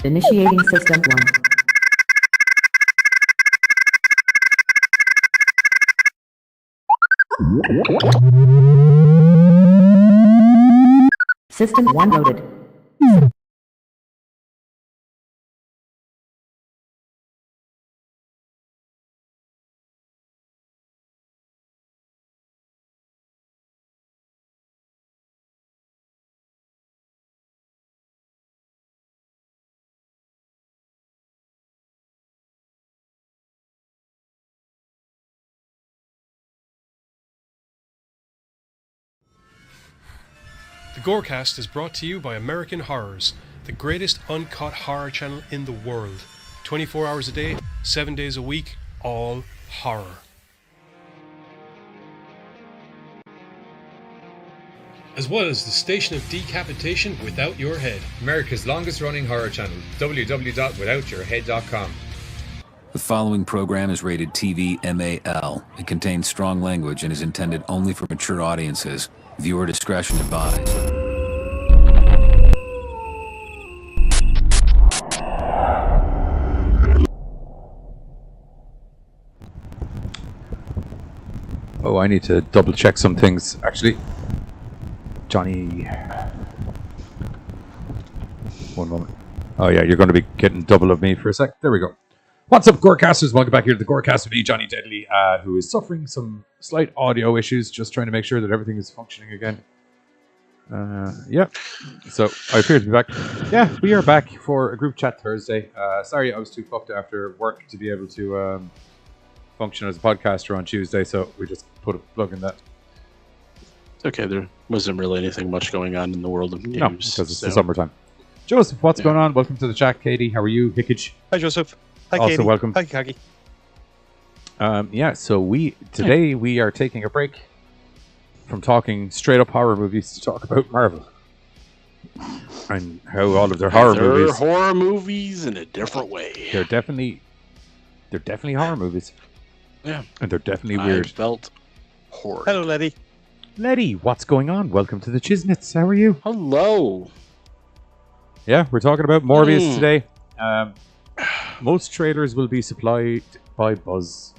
Initiating System 1. System 1 loaded. The GoreCast is brought to you by American Horrors, the greatest uncut horror channel in the world. 24 hours a day, 7 days a week, all horror. As well as the station of decapitation without your head. America's longest running horror channel, www.withoutyourhead.com. The following program is rated TV MAL. It contains strong language and is intended only for mature audiences. Viewer discretion advised. Oh, I need to double check some things, actually. Johnny. One moment. Oh yeah, you're going to be getting double of me for a sec. There we go. What's up, Gorecasters? Welcome back here to the Gorecast with me, Johnny Deadly, who is suffering some slight audio issues, just trying to make sure that everything is functioning again. Yeah, so I appear to be back. Yeah, we are back for a group chat Thursday. Sorry, I was too fucked after work to be able to function as a podcaster on Tuesday, so we just put a plug in that. Okay, there wasn't really anything much going on in the world of news. No, because it's the summertime. Joseph, what's going on? Welcome to the chat. Katie, how are you? Hickage. Hi, Joseph. Hi, Also Katie. welcome. Hi, Kagi. Yeah, so today we are taking a break from talking straight up horror movies to talk about Marvel and how all of their horror movies. They're horror movies in a different way. They're definitely horror movies. Yeah, and they're definitely weird. I felt horror. Hello, Letty. Letty, what's going on? Welcome to the Chisnits. How are you? Hello. Yeah, we're talking about Morbius today. Most trailers will be supplied by Buzz.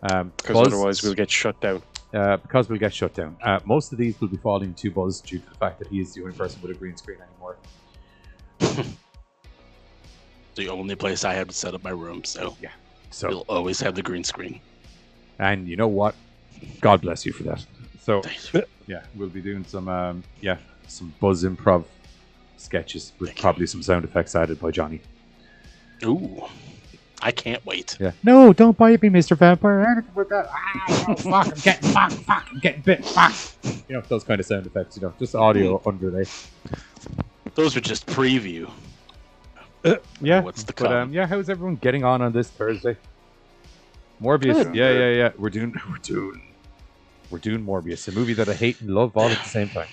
Because otherwise we'll get shut down. Because we'll get shut down. Most of these will be falling to Buzz due to the fact that he is the only person with a green screen anymore. The only place I have to set up my room, so yeah, so you'll always have the green screen. And you know what? God bless you for that. So yeah, we'll be doing some some Buzz improv sketches with probably some sound effects added by Johnny. Ooh, I can't wait. Yeah. No, don't bite me, Mr. Vampire. Anything with that. Oh, fuck, I'm getting bit. Fuck. You know, those kind of sound effects, just audio underlay. Those are just preview. Yeah. What's the come? But, how's everyone getting on this Thursday? Morbius. Good. Yeah. We're doing Morbius, a movie that I hate and love all at the same time.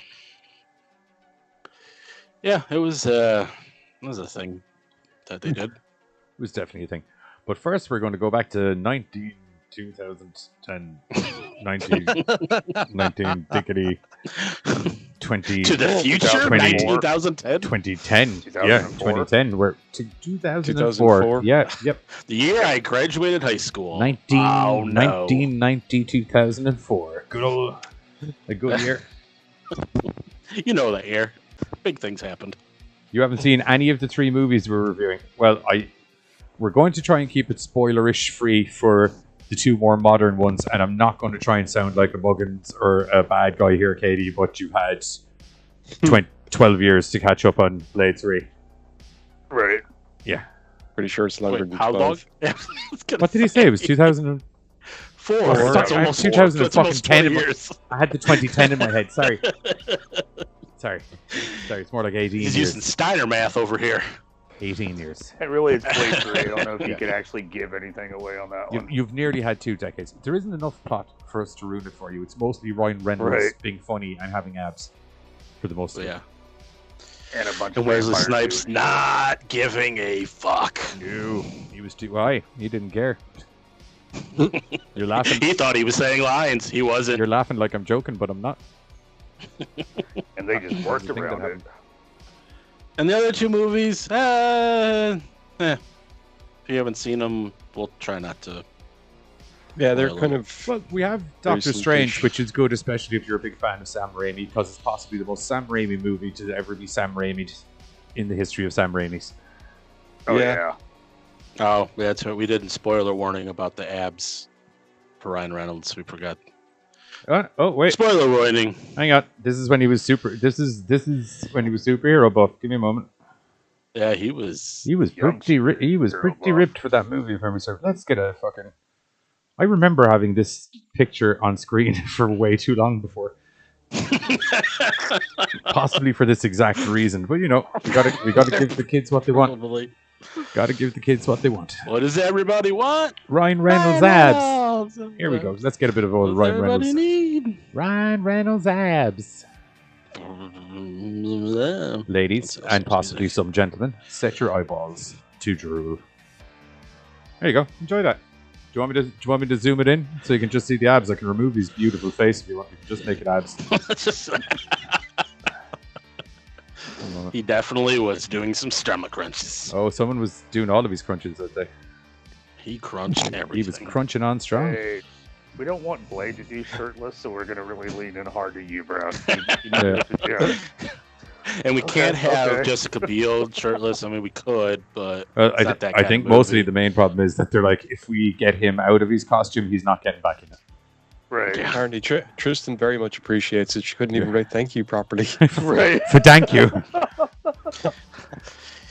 Yeah, it was a thing that they did. It was definitely a thing. But first, we're going to go back to 2010, 19 dickety 20 to the future, 2010. 2010. Yeah, 2010. We're 2004. Yeah, yep. The year I graduated high school. 1990, 2004. A good year. You know that year. Big things happened. You haven't seen any of the three movies we're reviewing. Well, we're going to try and keep it spoilerish free for the two more modern ones, and I'm not going to try and sound like a muggins or a bad guy here, Katie, but you've had 12 years to catch up on Blade 3. Right. Yeah. Pretty sure it's longer than how 12. long? What did he say? It was 2004. That's almost 2010. years. I had the 2010 in my head. Sorry. It's more like 18 He's years. using Steiner math over here. 18 years. And really, it's Blade 3. I don't know if you could actually give anything away on that one. You've nearly had 2 decades. There isn't enough plot for us to ruin it for you. It's mostly Ryan Reynolds being funny and having abs for the most of it. Yeah. And a bunch And of Wesley vampire Snipes dudes. not giving a fuck. No, he was too high. He didn't care. You're laughing. He thought he was saying lines. He wasn't. You're laughing like I'm joking, but I'm not. And they just worked There's a thing around that it. And the other two movies, if you haven't seen them, we'll try not to. Yeah, they're Well, kind of. Well, we have Very Doctor Strange, simple-ish. which is good, especially if you're a big fan of Sam Raimi, because it's possibly the most Sam Raimi movie to ever be Sam Raimi'd in the history of Sam Raimi's. Oh Yeah. yeah. Oh, that's right. We didn't spoiler warning about the abs for Ryan Reynolds. We forgot. Oh wait, Spoiler warning. hang on. This is when he was super. This is when he was superhero buff. Give me a moment. Yeah, he was. He was Young pretty. He was superhero pretty buff. ripped for that movie. If I remember. Let's get a fucking. I remember having this picture on screen for way too long before. Possibly for this exact reason, but you know, we gotta give the kids what they want. Probably. Gotta give the kids what they want. What does everybody want? Ryan Reynolds abs. Here we go. Let's get a bit of What old does Ryan everybody Reynolds. need? Ryan Reynolds abs. Ladies That's awesome and possibly some gentlemen, set your eyeballs to drool. There you go. Enjoy that. Do you want me to zoom it in so you can just see the abs? I can remove his beautiful face if you want. You can just make it abs. He definitely was doing some stomach crunches. Oh, someone was doing all of his crunches that day. He crunched everything. He was crunching on strong. Hey, we don't want Blade to do shirtless, so we're gonna really lean in hard to you, bro. Yeah. And we can't have okay. Jessica Biel shirtless. I mean, we could, but I it's not that I kind think of mostly movie. the main problem is that they're like, if we get him out of his costume, he's not getting back in it. Right. Apparently, Tristan very much appreciates it. She couldn't even write thank you properly. Right. So thank you.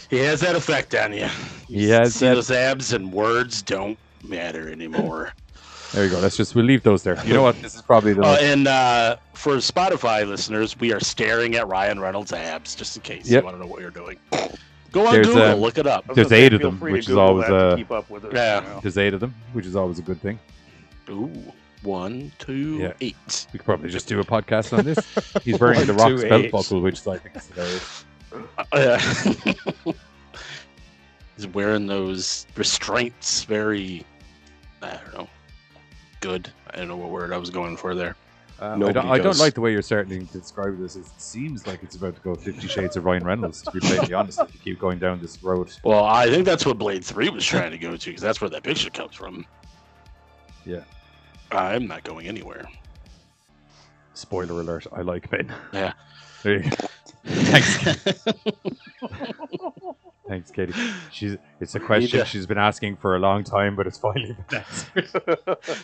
He has that effect on you. He has see that- those abs, and words don't matter anymore. There you go. We'll leave those there. You know what? This is probably the most, And for Spotify listeners, we are staring at Ryan Reynolds' abs, just in case Yep. you want to know what you're doing. Go on There's, Google, look it up. I was There's gonna say, 8 of feel them, free to which is Google always, that to keep up with us. yeah. You know? there's 8 of them, which is always a good thing. Ooh, 1, 2, Yeah. 8. We could probably just do a podcast on this. He's wearing the 1, Rock's 2, belt 8. buckle, which I think is hilarious. He's wearing those restraints very, I don't know, good. I don't know what word I was going for there. I Nobody don't goes. like the way you're starting to describe this. It seems like it's about to go 50 Shades of Ryan Reynolds, to be completely honest, if you keep going down this road. Well, I think that's what Blade 3 was trying to go to, because that's where that picture comes from. Yeah. I'm not going anywhere. Spoiler alert, I like Ben. Yeah. There you go. Thanks. Thanks, Katie. It's a question to- she's been asking for a long time, but it's finally been answered.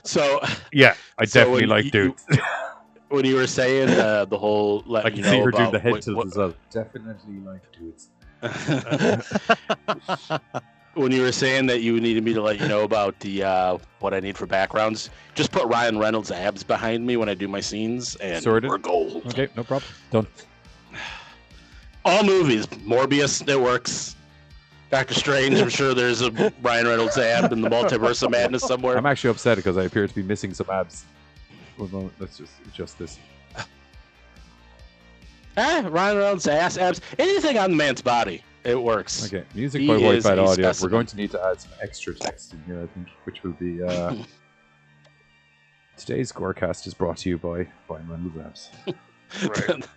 So, Yeah, I So definitely when like you- dudes. when you were saying the whole, I let can you see know her doing about the head what- tilt what- as well. Definitely like dudes. when you were saying that you needed me to let you know about the what I need for backgrounds, just put Ryan Reynolds' abs behind me when I do my scenes, and Sorted. we're gold. Okay, no problem. Done. All movies, Morbius, it works. Doctor Strange, I'm sure there's a Ryan Reynolds ab in the multiverse of madness somewhere. I'm actually upset because I appear to be missing some abs. One moment, let's just adjust this. Ryan Reynolds' ass abs, anything on the man's body, it works. Okay, music He by White is Bad a Audio. specimen. We're going to need to add some extra text in here, I think, which will be. Today's GoreCast is brought to you by Ryan Reynolds abs. Right.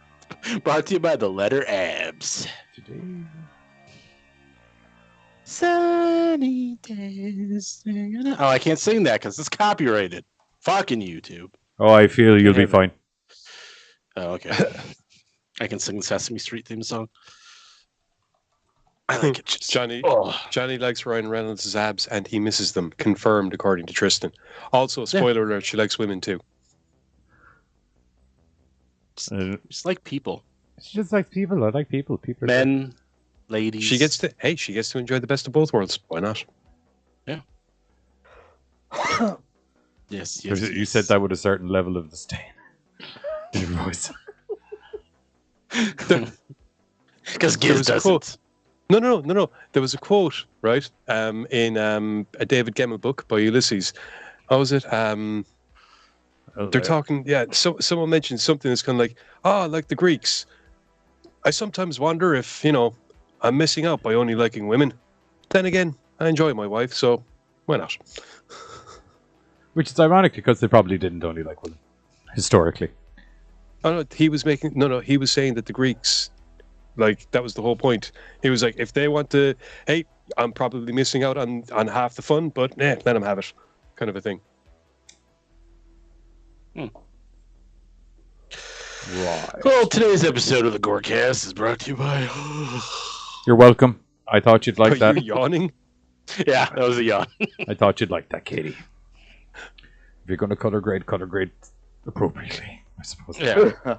Brought to you by the letter abs. Today. Sunny days. Oh, I can't sing that because it's copyrighted. Fucking YouTube. Oh, I feel you'll be Damn it. fine. Oh, okay. I can sing the Sesame Street theme song. I like it. Just, Johnny oh. Johnny likes Ryan Reynolds' abs and he misses them. Confirmed, according to Tristan. Also, spoiler alert, she likes women too. Just like people. It's just like people. I like people. People are Men, ladies. She gets to enjoy the best of both worlds. Why not? Yes, You yes. said that with a certain level of disdain in your voice. Because There Giz was a doesn't. quote. No. There was a quote, right, in a David Gemmell book by Ulysses. How was it? They're talking, so someone mentioned something that's kind of like the Greeks. I sometimes wonder if, I'm missing out by only liking women. Then again, I enjoy my wife, so why not? Which is ironic because they probably didn't only like women historically. Oh, no, he was saying that the Greeks Like, that was the whole point. He was like, if they want to, hey, I'm probably missing out on half the fun, but let them have it, kind of a thing. Right. Well, today's episode of the GoreCast is brought to you by. You're welcome. I thought you'd like Are that. you yawning? Yeah, that was a yawn. I thought you'd like that, Katie. If you're going to color grade appropriately, I suppose. Yeah.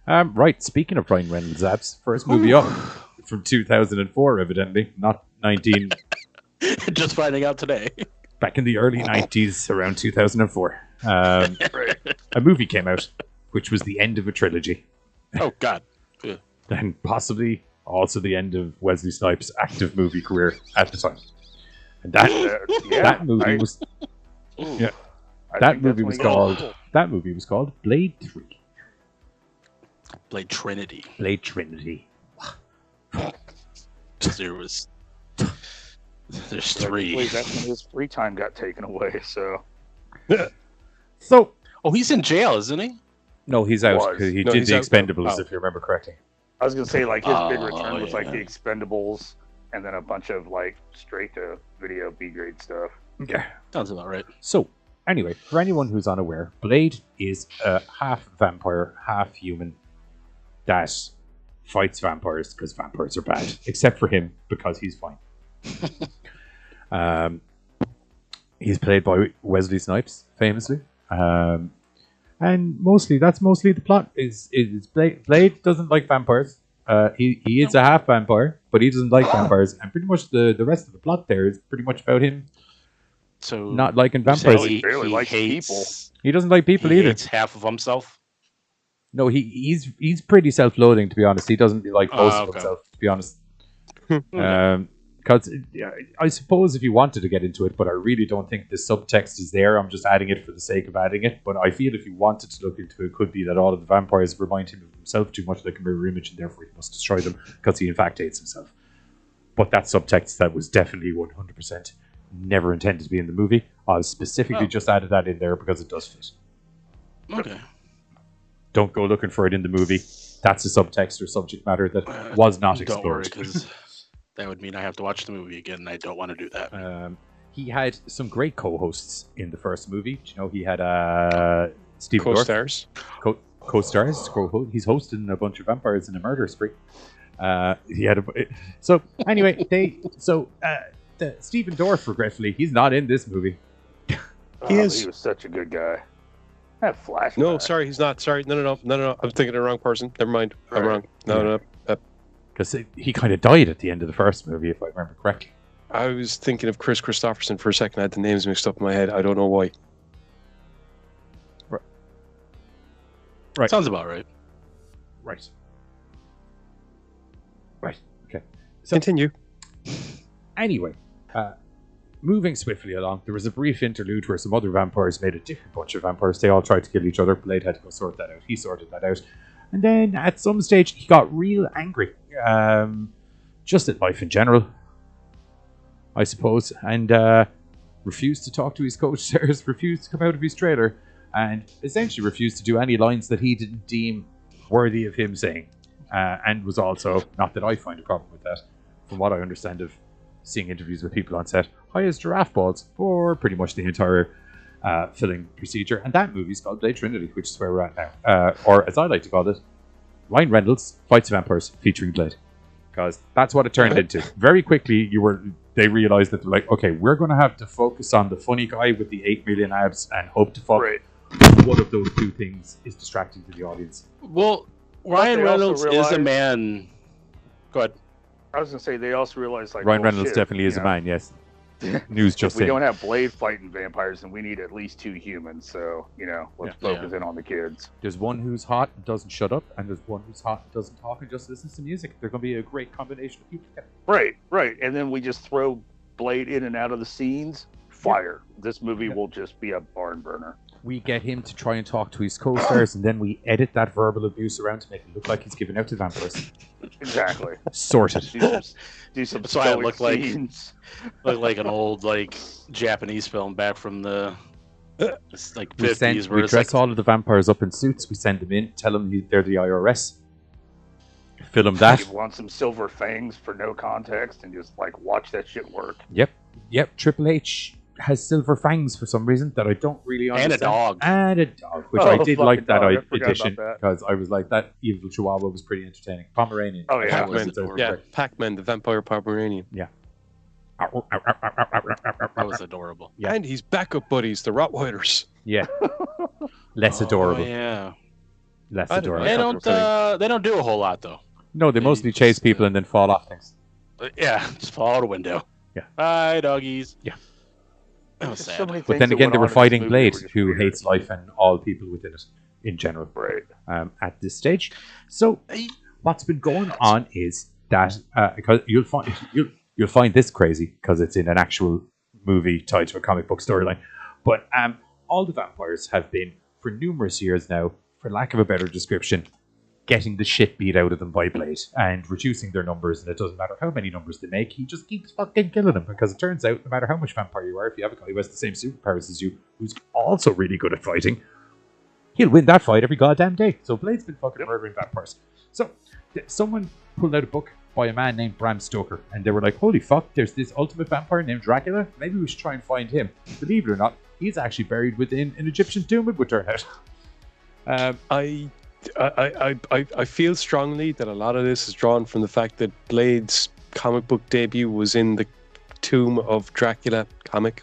Right, speaking of Ryan Reynolds' apps, first movie up from 2004, evidently, not 19. Just finding out today. Back in the early 90s, around 2004. A movie came out, which was the end of a trilogy. Oh, God. Yeah. And possibly also the end of Wesley Snipes' active movie career at the time. And that movie was... Yeah. That movie was called Blade 3. Blade Trinity. Blade Trinity. There's three. That's when his free time got taken away. So. So. Oh, he's in jail, isn't he? No, he's out because he did the Expendables, if you remember correctly. I was gonna say, like, his big return was like the Expendables, and then a bunch of like straight to video B grade stuff. Yeah, sounds about right. So, anyway, for anyone who's unaware, Blade is a half vampire, half human that fights vampires because vampires are bad, except for him because he's fine. He's played by Wesley Snipes, famously. And that's mostly the plot. Is Blade doesn't like vampires. He is a half vampire, but he doesn't like vampires. And pretty much the rest of the plot there is pretty much about him not liking vampires. He barely likes people. He doesn't like people either. He hates half of himself. No, he's pretty self-loathing, to be honest. He doesn't like most of himself, to be honest. Because I suppose if you wanted to get into it, but I really don't think the subtext is there. I'm just adding it for the sake of adding it. But I feel if you wanted to look into it, could be that all of the vampires remind him of himself too much, like a mirror image, and therefore he must destroy them because he in fact hates himself. But that subtext that was definitely 100% never intended to be in the movie. I've specifically just added that in there because it does fit. Okay. Don't go looking for it in the movie. That's a subtext or subject matter that was not explored. Don't worry, because that would mean I have to watch the movie again, and I don't want to do that. He had some great co-hosts in the first movie. You know, he had Steve Co-stars. Co-stars. He's hosting a bunch of vampires in a murder spree. He had so anyway. Stephen Dorff, regretfully, he's not in this movie. He is. He was such a good guy. That flashback. No, sorry, he's not. Sorry, no. I'm thinking of the wrong person. Never mind. I'm wrong. No. Because he kind of died at the end of the first movie, if I remember correctly. I was thinking of Chris Christopherson for a second. I had the names mixed up in my head. I don't know why. Right. Sounds about right. Right. Okay. So, continue. Anyway, moving swiftly along, there was a brief interlude where some other vampires made a different bunch of vampires. They all tried to kill each other. Blade had to go sort that out. He sorted that out. And then at some stage, he got real angry. Just at life in general, I suppose. And refused to talk to his co-stars, refused to come out of his trailer, and essentially refused to do any lines that he didn't deem worthy of him saying. And was also, not that I find a problem with that, from what I understand of seeing interviews with people on set, high as giraffe balls for pretty much the entire filling procedure. And that movie's called Blade Trinity, which is where we're at now. Or as I like to call it, Ryan Reynolds fights vampires featuring Blade. Because that's what it turned into. Very quickly, they realized that they're like, okay, we're going to have to focus on the funny guy with the 8 million abs and hope to fuck one of those two things is distracting to the audience. Well, Ryan Reynolds is a man. Go ahead. I was gonna say they also realized like Ryan Reynolds definitely is a man. Yes. News just we don't have Blade fighting vampires, and we need at least 2 humans. So let's focus in on the kids. There's one who's hot and doesn't shut up, and there's one who's hot and doesn't talk and just listens to music. They're going to be a great combination of people. Right. And then we just throw Blade in and out of the scenes. Fire. This movie will just be a barn burner. We get him to try and talk to his co-stars, and then we edit that verbal abuse around to make it look like he's giving out to vampires. Exactly. Sorted. Do some so I look scenes. like an old Japanese film back from the 50s. We dress all of the vampires up in suits. We send them in, tell them they're the IRS. film that. You want some silver fangs for no context and just like watch that shit work. Yep. Triple H has silver fangs for some reason that I don't really And understand. a dog. And a dog, which Oh, I did like fucking that dog. I forgot addition about that. because I was like, that evil Chihuahua was pretty entertaining. Pomeranian. Oh, yeah. Pac-Man. adorable. Yeah, Pac-Man, the vampire Pomeranian. That was adorable. Yeah. And he's backup buddies, the Rottweilers. Yeah. Less adorable. Oh, yeah. Less I don't know. adorable. They don't do a whole lot though. No, they mostly chase people and then fall off things. But yeah, just fall out a window. Yeah. Bye, doggies. Yeah. That was There's sad. so many But things then that again, went they were on in this fighting movie Blade, that were just who weird. hates life and all people within it in general. Right. At this stage. So what's been going on is that because you'll find this crazy because it's in an actual movie tied to a comic book storyline. But all the vampires have been for numerous years now, for lack of a better description, getting the shit beat out of them by Blade and reducing their numbers. And it doesn't matter how many numbers they make, he just keeps fucking killing them because it turns out no matter how much vampire you are, if you have a guy who has the same superpowers as you, who's also really good at fighting, he'll win that fight every goddamn day. So Blade's been fucking murdering vampires. So someone pulled out a book by a man named Bram Stoker, and they were like, holy fuck, there's this ultimate vampire named Dracula. Maybe we should try and find him. Believe it or not, he's actually buried within an Egyptian tomb, it would turn out. I feel strongly that a lot of this is drawn from the fact that Blade's comic book debut was in the Tomb of Dracula comic.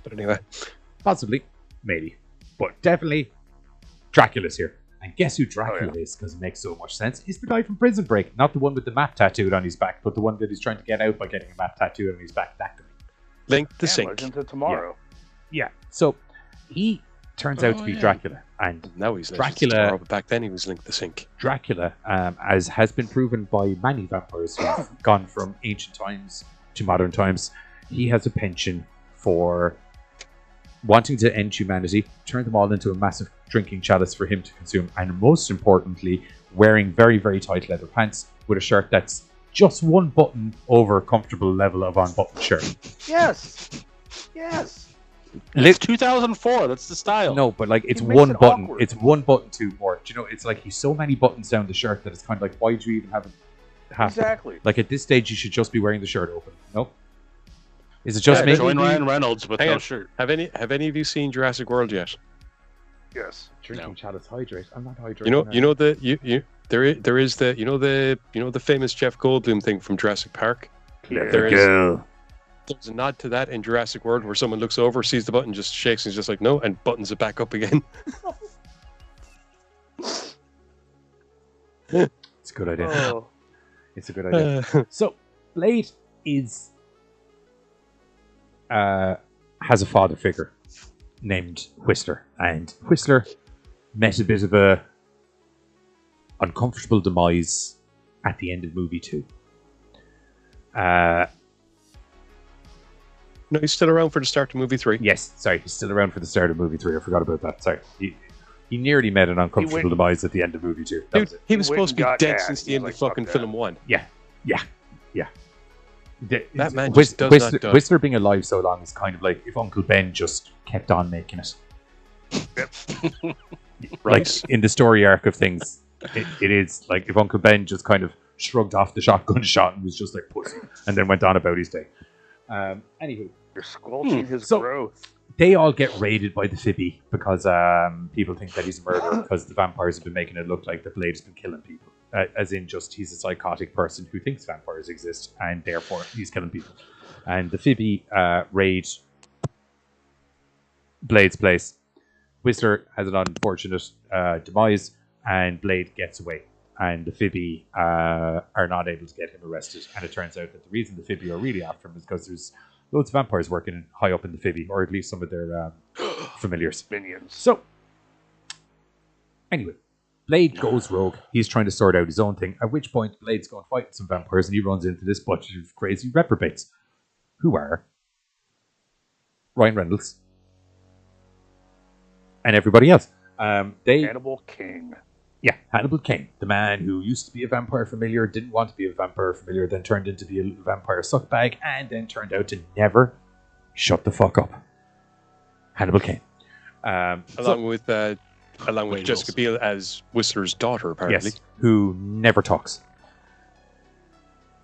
But anyway. Possibly. Maybe. But definitely, Dracula's here. And guess who Dracula is, because it makes so much sense? He's the guy from Prison Break. Not the one with the map tattooed on his back, but the one that he's trying to get out by getting a map tattooed on his back. That guy. Link the And Sink. Legends of Tomorrow. Yeah. So, he turns out to be Dracula. And Now he's Dracula- Dracula. But back then he was Link the Sink. Dracula, as has been proven by many vampires who've gone from ancient times to modern times, he has a penchant for wanting to end humanity, turn them all into a massive drinking chalice for him to consume, and most importantly, wearing very, very tight leather pants with a shirt that's just one button over a comfortable level of unbuttoned shirt. Yes. Yes. It's 2004. That's the style. No, but like it's He makes one it button. awkward. It's one button too more. Do you know? It's like he's so many buttons down the shirt that it's kind of like, why do you even have it half? Exactly. Like at this stage, you should just be wearing the shirt open. No, is it just Yeah, me? join Ryan Reynolds with Hang no on. shirt. Have any of you seen Jurassic World yet? Yes. Drinking chalice hydrate. I'm not hydrating. There is the famous Jeff Goldblum thing from Jurassic Park. There's a nod to that in Jurassic World where someone looks over, sees the button, just shakes, and is just like no, and buttons it back up again. It's a good idea. Oh. It's a good idea. So Blade is has a father figure named Whistler, and Whistler met a bit of a uncomfortable demise at the end of movie 2. No, he's still around for the start of movie 3. Yes, sorry, he's still around for the start of movie 3. I forgot about that. Sorry, he nearly met an uncomfortable demise at the end of movie 2. That was Dude, it. he was He supposed to be went and dead got since gas. the end He's of like, fucking fuck that. film 1. Yeah. That man just does not die. Whistler being alive so long is kind of like if Uncle Ben just kept on making it. Right. Like in the story arc of things, it is like if Uncle Ben just kind of shrugged off the shotgun shot and was just like pussy, and then went on about his day. Anywho, You're squelching his So- growth. they all get raided by the Phoebe because people think that he's a murderer because the vampires have been making it look like the Blade's been killing people. As in just he's a psychotic person who thinks vampires exist and therefore he's killing people. And the Phoebe raid Blade's place. Whistler has an unfortunate demise and Blade gets away. And the Phoebe are not able to get him arrested. And it turns out that the reason the Phoebe are really after him is because there's loads of vampires working high up in the Phoebe, or at least some of their familiars. Minions. So, anyway, Blade goes rogue. He's trying to sort out his own thing, at which point Blade's going to fight some vampires and he runs into this bunch of crazy reprobates, who are Ryan Reynolds and everybody else. Hannibal King. Yeah, Hannibal King, the man who used to be a vampire familiar, didn't want to be a vampire familiar, then turned into be a vampire suckbag, and then turned out to never shut the fuck up. Hannibal King. Along with Jessica Biel as Whistler's daughter, apparently. Yes, who never talks.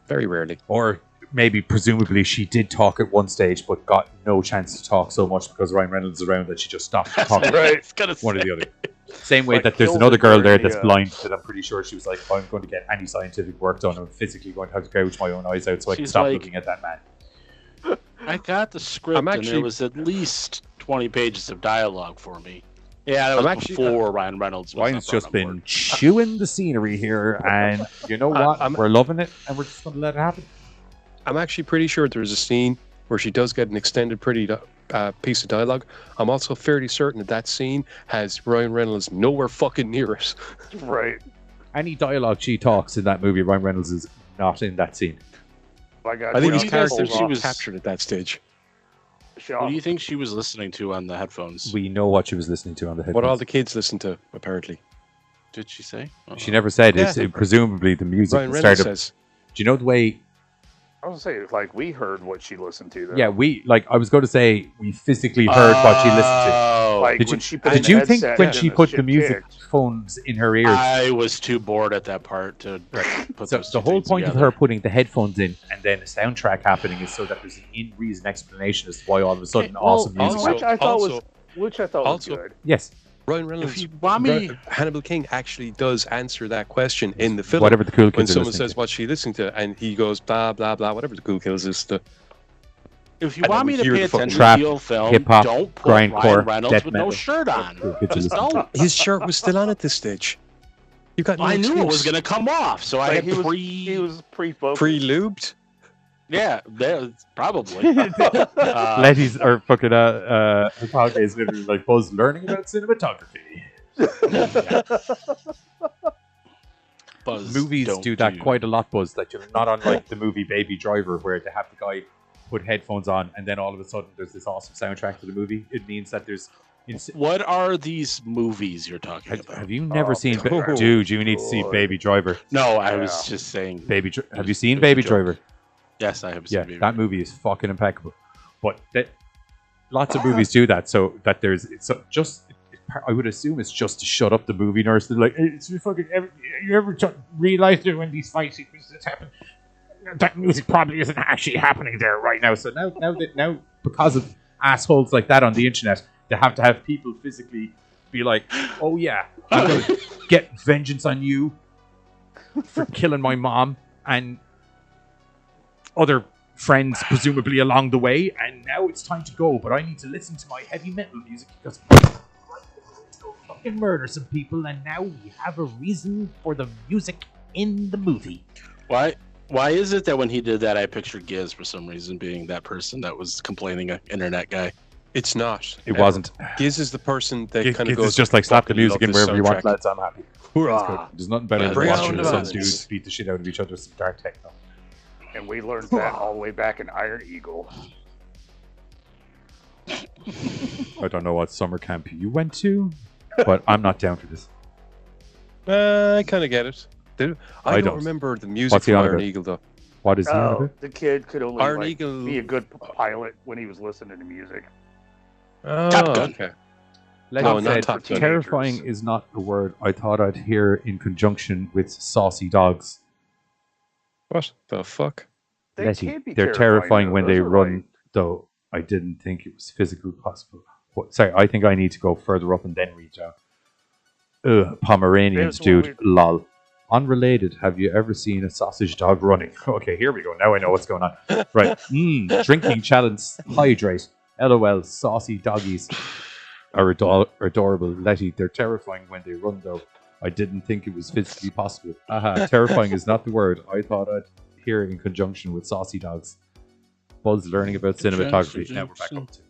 Very rarely. Or maybe, presumably, she did talk at one stage, but got no chance to talk so much because Ryan Reynolds is around that she just stopped talking. Right. It's gonna One or say. the other. Same way Like that there's kills another it girl there during that's the, blind that I'm pretty sure she was like, I'm going to get any scientific work done. I'm physically going to have to gouge my own eyes out so I can She's stop like- looking at that man. I got the script, I'm and actually- there was at least 20 pages of dialogue for me. Yeah, that was I'm actually- before Ryan Reynolds was Ryan's up just on been board. chewing the scenery here, and you know what? We're loving it, and we're just going to let it happen. I'm actually pretty sure there's a scene where she does get an extended piece of dialogue. I'm also fairly certain that scene has Ryan Reynolds nowhere fucking near it. Right. Any dialogue she talks in that movie, Ryan Reynolds is not in that scene. I got I think What his do you guys character think she was was- captured at that stage. What do you think she was listening to on the headphones? We know what she was listening to on the headphones. What all the kids listen to, apparently. Did she say? Oh. She never said Yeah. it's presumably the music Ryan that Reynolds started. says. Do you know the way? I was gonna say, like, we heard what she listened to. Though. Yeah, I was going to say we physically heard what she listened to. Oh, Like Did when you, she put did in the you think headset when and she the put shit the music kicked? phones in her ears? I was too bored at that part to put So those the two whole things point together. of her putting the headphones in and then a soundtrack happening is so that there's an in-reason explanation as to why all of a sudden awesome music. also- which I thought was also- good. Yes, Ryan Reynolds, If you want me- Hannibal King actually does answer that question in the film. whatever the cool when kids are someone listening says to. what she listening to, and he goes blah blah blah, whatever the cool kills is. If you And want then me we to hear pay the fucking attention trap, to your film, hip-hop, don't put grindcore, Ryan Reynolds death with metal. no shirt on. Cool kids are Just listening. don't. His shirt was still on at this stage. You got no I knew it was excuse. going to come off, so I Like, had he was pre-focused. Pre-lubed. Yeah, there, probably. Letty's or fucking her podcast is literally like Buzz learning about cinematography. Buzz, Movies don't do that quite a lot, Buzz. That you're not unlike the movie Baby Driver, where they have the guy put headphones on, and then all of a sudden there's this awesome soundtrack to the movie. It means that there's. What are these movies you're talking Have, about? have you never Oh, seen? God. Dude, you need to see God. Baby Driver. No, I Yeah. was just saying. Have you seen It was a Baby joke. Driver? Yes, I have seen Yeah, Baby that movie is fucking impeccable. But lots of movies do that, so that there's I would assume it's just to shut up the movie nurse. They're like, it's fucking. You ever realize that when these fight sequences happen, that music probably isn't actually happening there right now. So now because of assholes like that on the internet, they have to have people physically be like, oh yeah, I'm gonna get vengeance on you for killing my mom and other friends presumably along the way, and now it's time to go, but I need to listen to my heavy metal music because I'm going to go fucking murder some people, and now we have a reason for the music in the movie. Why is it that when he did that, I pictured Giz for some reason being that person that was complaining, an internet guy? It's not. It wasn't. Giz is the person that kind of It's goes. just like slap the "Fucking music love in this wherever you want, soundtrack." lads. I'm happy. Hurrah. There's nothing better than Bring watching on the some violence. dudes beat the shit out of each other with some dark techno. And we learned that all the way back in Iron Eagle. I don't know what summer camp you went to, but I'm not down for this. I kind of get it. I I don't don't. remember the music What's he from on Iron about? Eagle though. What is he on Oh, about? the kid could only Iron like, Eagle- be a good pilot when he was listening to music. Oh, Top Gun. okay. Letty No, not said, Top Gun. terrifying is not a word I thought I'd hear in conjunction with saucy dogs. What the fuck? They Letty, can't be they're terrifying though. when Those they are run, like- though I didn't think it was physically possible. Sorry, I think I need to go further up and then read down. Pomeranians, There's one dude. Lol. Unrelated, have you ever seen a sausage dog running? Okay, here we go. Now I know what's going on. Right. Drinking challenge. Hydrate. LOL. Saucy doggies are adorable. Letty, they're terrifying when they run, though. I didn't think it was physically possible. Terrifying is not the word I thought I'd hear in conjunction with saucy dogs. Buzz learning about cinematography. Now we're back up to.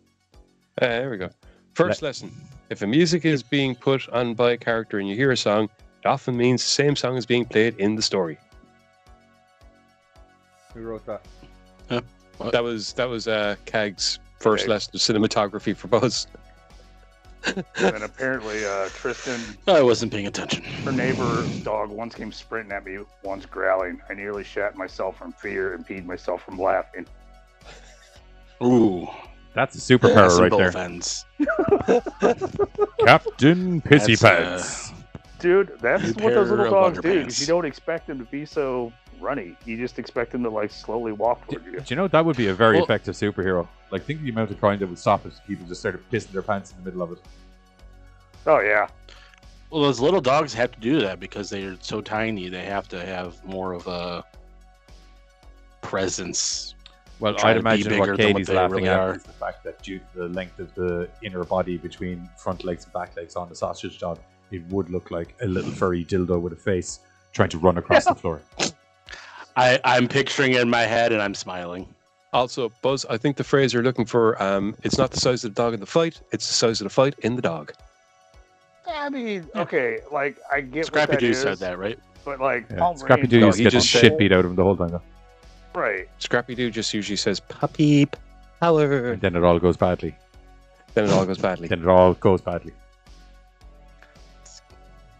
There we go. First lesson. If a music is being put on by a character and you hear a song, it often means the same song is being played in the story. Who wrote that? That was Kag's first Okay. lesson of cinematography for Buzz. And apparently, Tristan, I wasn't paying attention. her neighbor's dog, once came sprinting at me, once growling. I nearly shat myself from fear and peed myself from laughing. Ooh, That's a superpower that's right both there. ends. Captain Pissy That's, Pants. Dude, that's New what those pair little of dogs do. underpants. Because you don't expect them to be so runny. You just expect him to like slowly walk toward you. Do you know that would be a very Well- effective superhero? Like, think of the amount of crime that would stop if people just started pissing their pants in the middle of it. Oh yeah. Well, those little dogs have to do that because they're so tiny. They have to have more of a presence. Well, Try I'd to be imagine bigger what than what Katie's they laughing really at are. is the fact that due to the length of the inner body between front legs and back legs on the sausage dog, it would look like a little furry dildo with a face trying to run across the floor. I'm picturing it in my head and I'm smiling. Also, Buzz, I think the phrase you're looking for, it's not the size of the dog in the fight, it's the size of the fight in the dog. I mean, okay, like I get Scrappy what that Doo is, said that, right? but like Yeah. Palm Scrappy Range- Doo No, used to he get the just shit said- beat out of him the whole time, though. right? Scrappy Doo just usually says, puppy power. And then it all goes badly. Then it all goes badly. Then it all goes badly.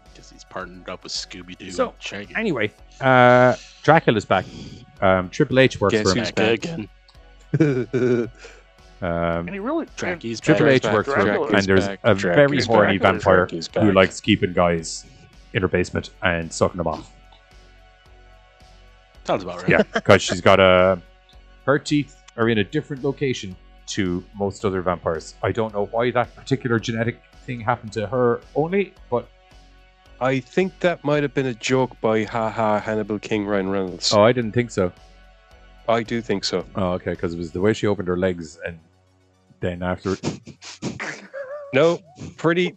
Because he's partnered up with Scooby Doo So, and Shaggy. Anyway, Dracula's back. Triple H works Guess for him. who's Back back? again. And he really Dracky's Triple back. H back, works for him, Dracula's and there's back, a very Dracula's horny back, vampire Dracula's who back. likes keeping guys in her basement and sucking them off. Sounds about right. Yeah, because she's got her teeth are in a different location to most other vampires. I don't know why that particular genetic thing happened to her only, but I think that might have been a joke by Hannibal King Ryan Reynolds. I didn't think so. I do think so. Oh, okay, because it was the way she opened her legs, and then after. No, pretty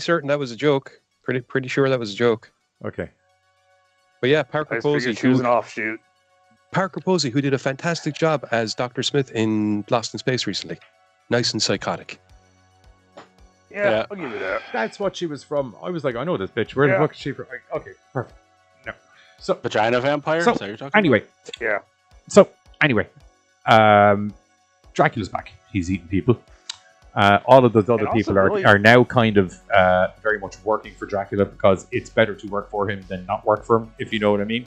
certain that was a joke. Pretty sure that was a joke. Okay. But yeah, I Parker just figured Posey, she was who an offshoot. did a fantastic job as Dr. Smith in Lost in Space recently. Nice and psychotic. Yeah, Yeah. I'll give you that. That's what she was from. I was like, I know this bitch. Where the Yeah. fuck is she from? Like, okay, perfect. No. So, Vagina vampire? So, Is that what you're talking anyway. Yeah. So, anyway. Dracula's back. He's eating people. All of those other also people really- are now kind of very much working for Dracula because it's better to work for him than not work for him, if you know what I mean.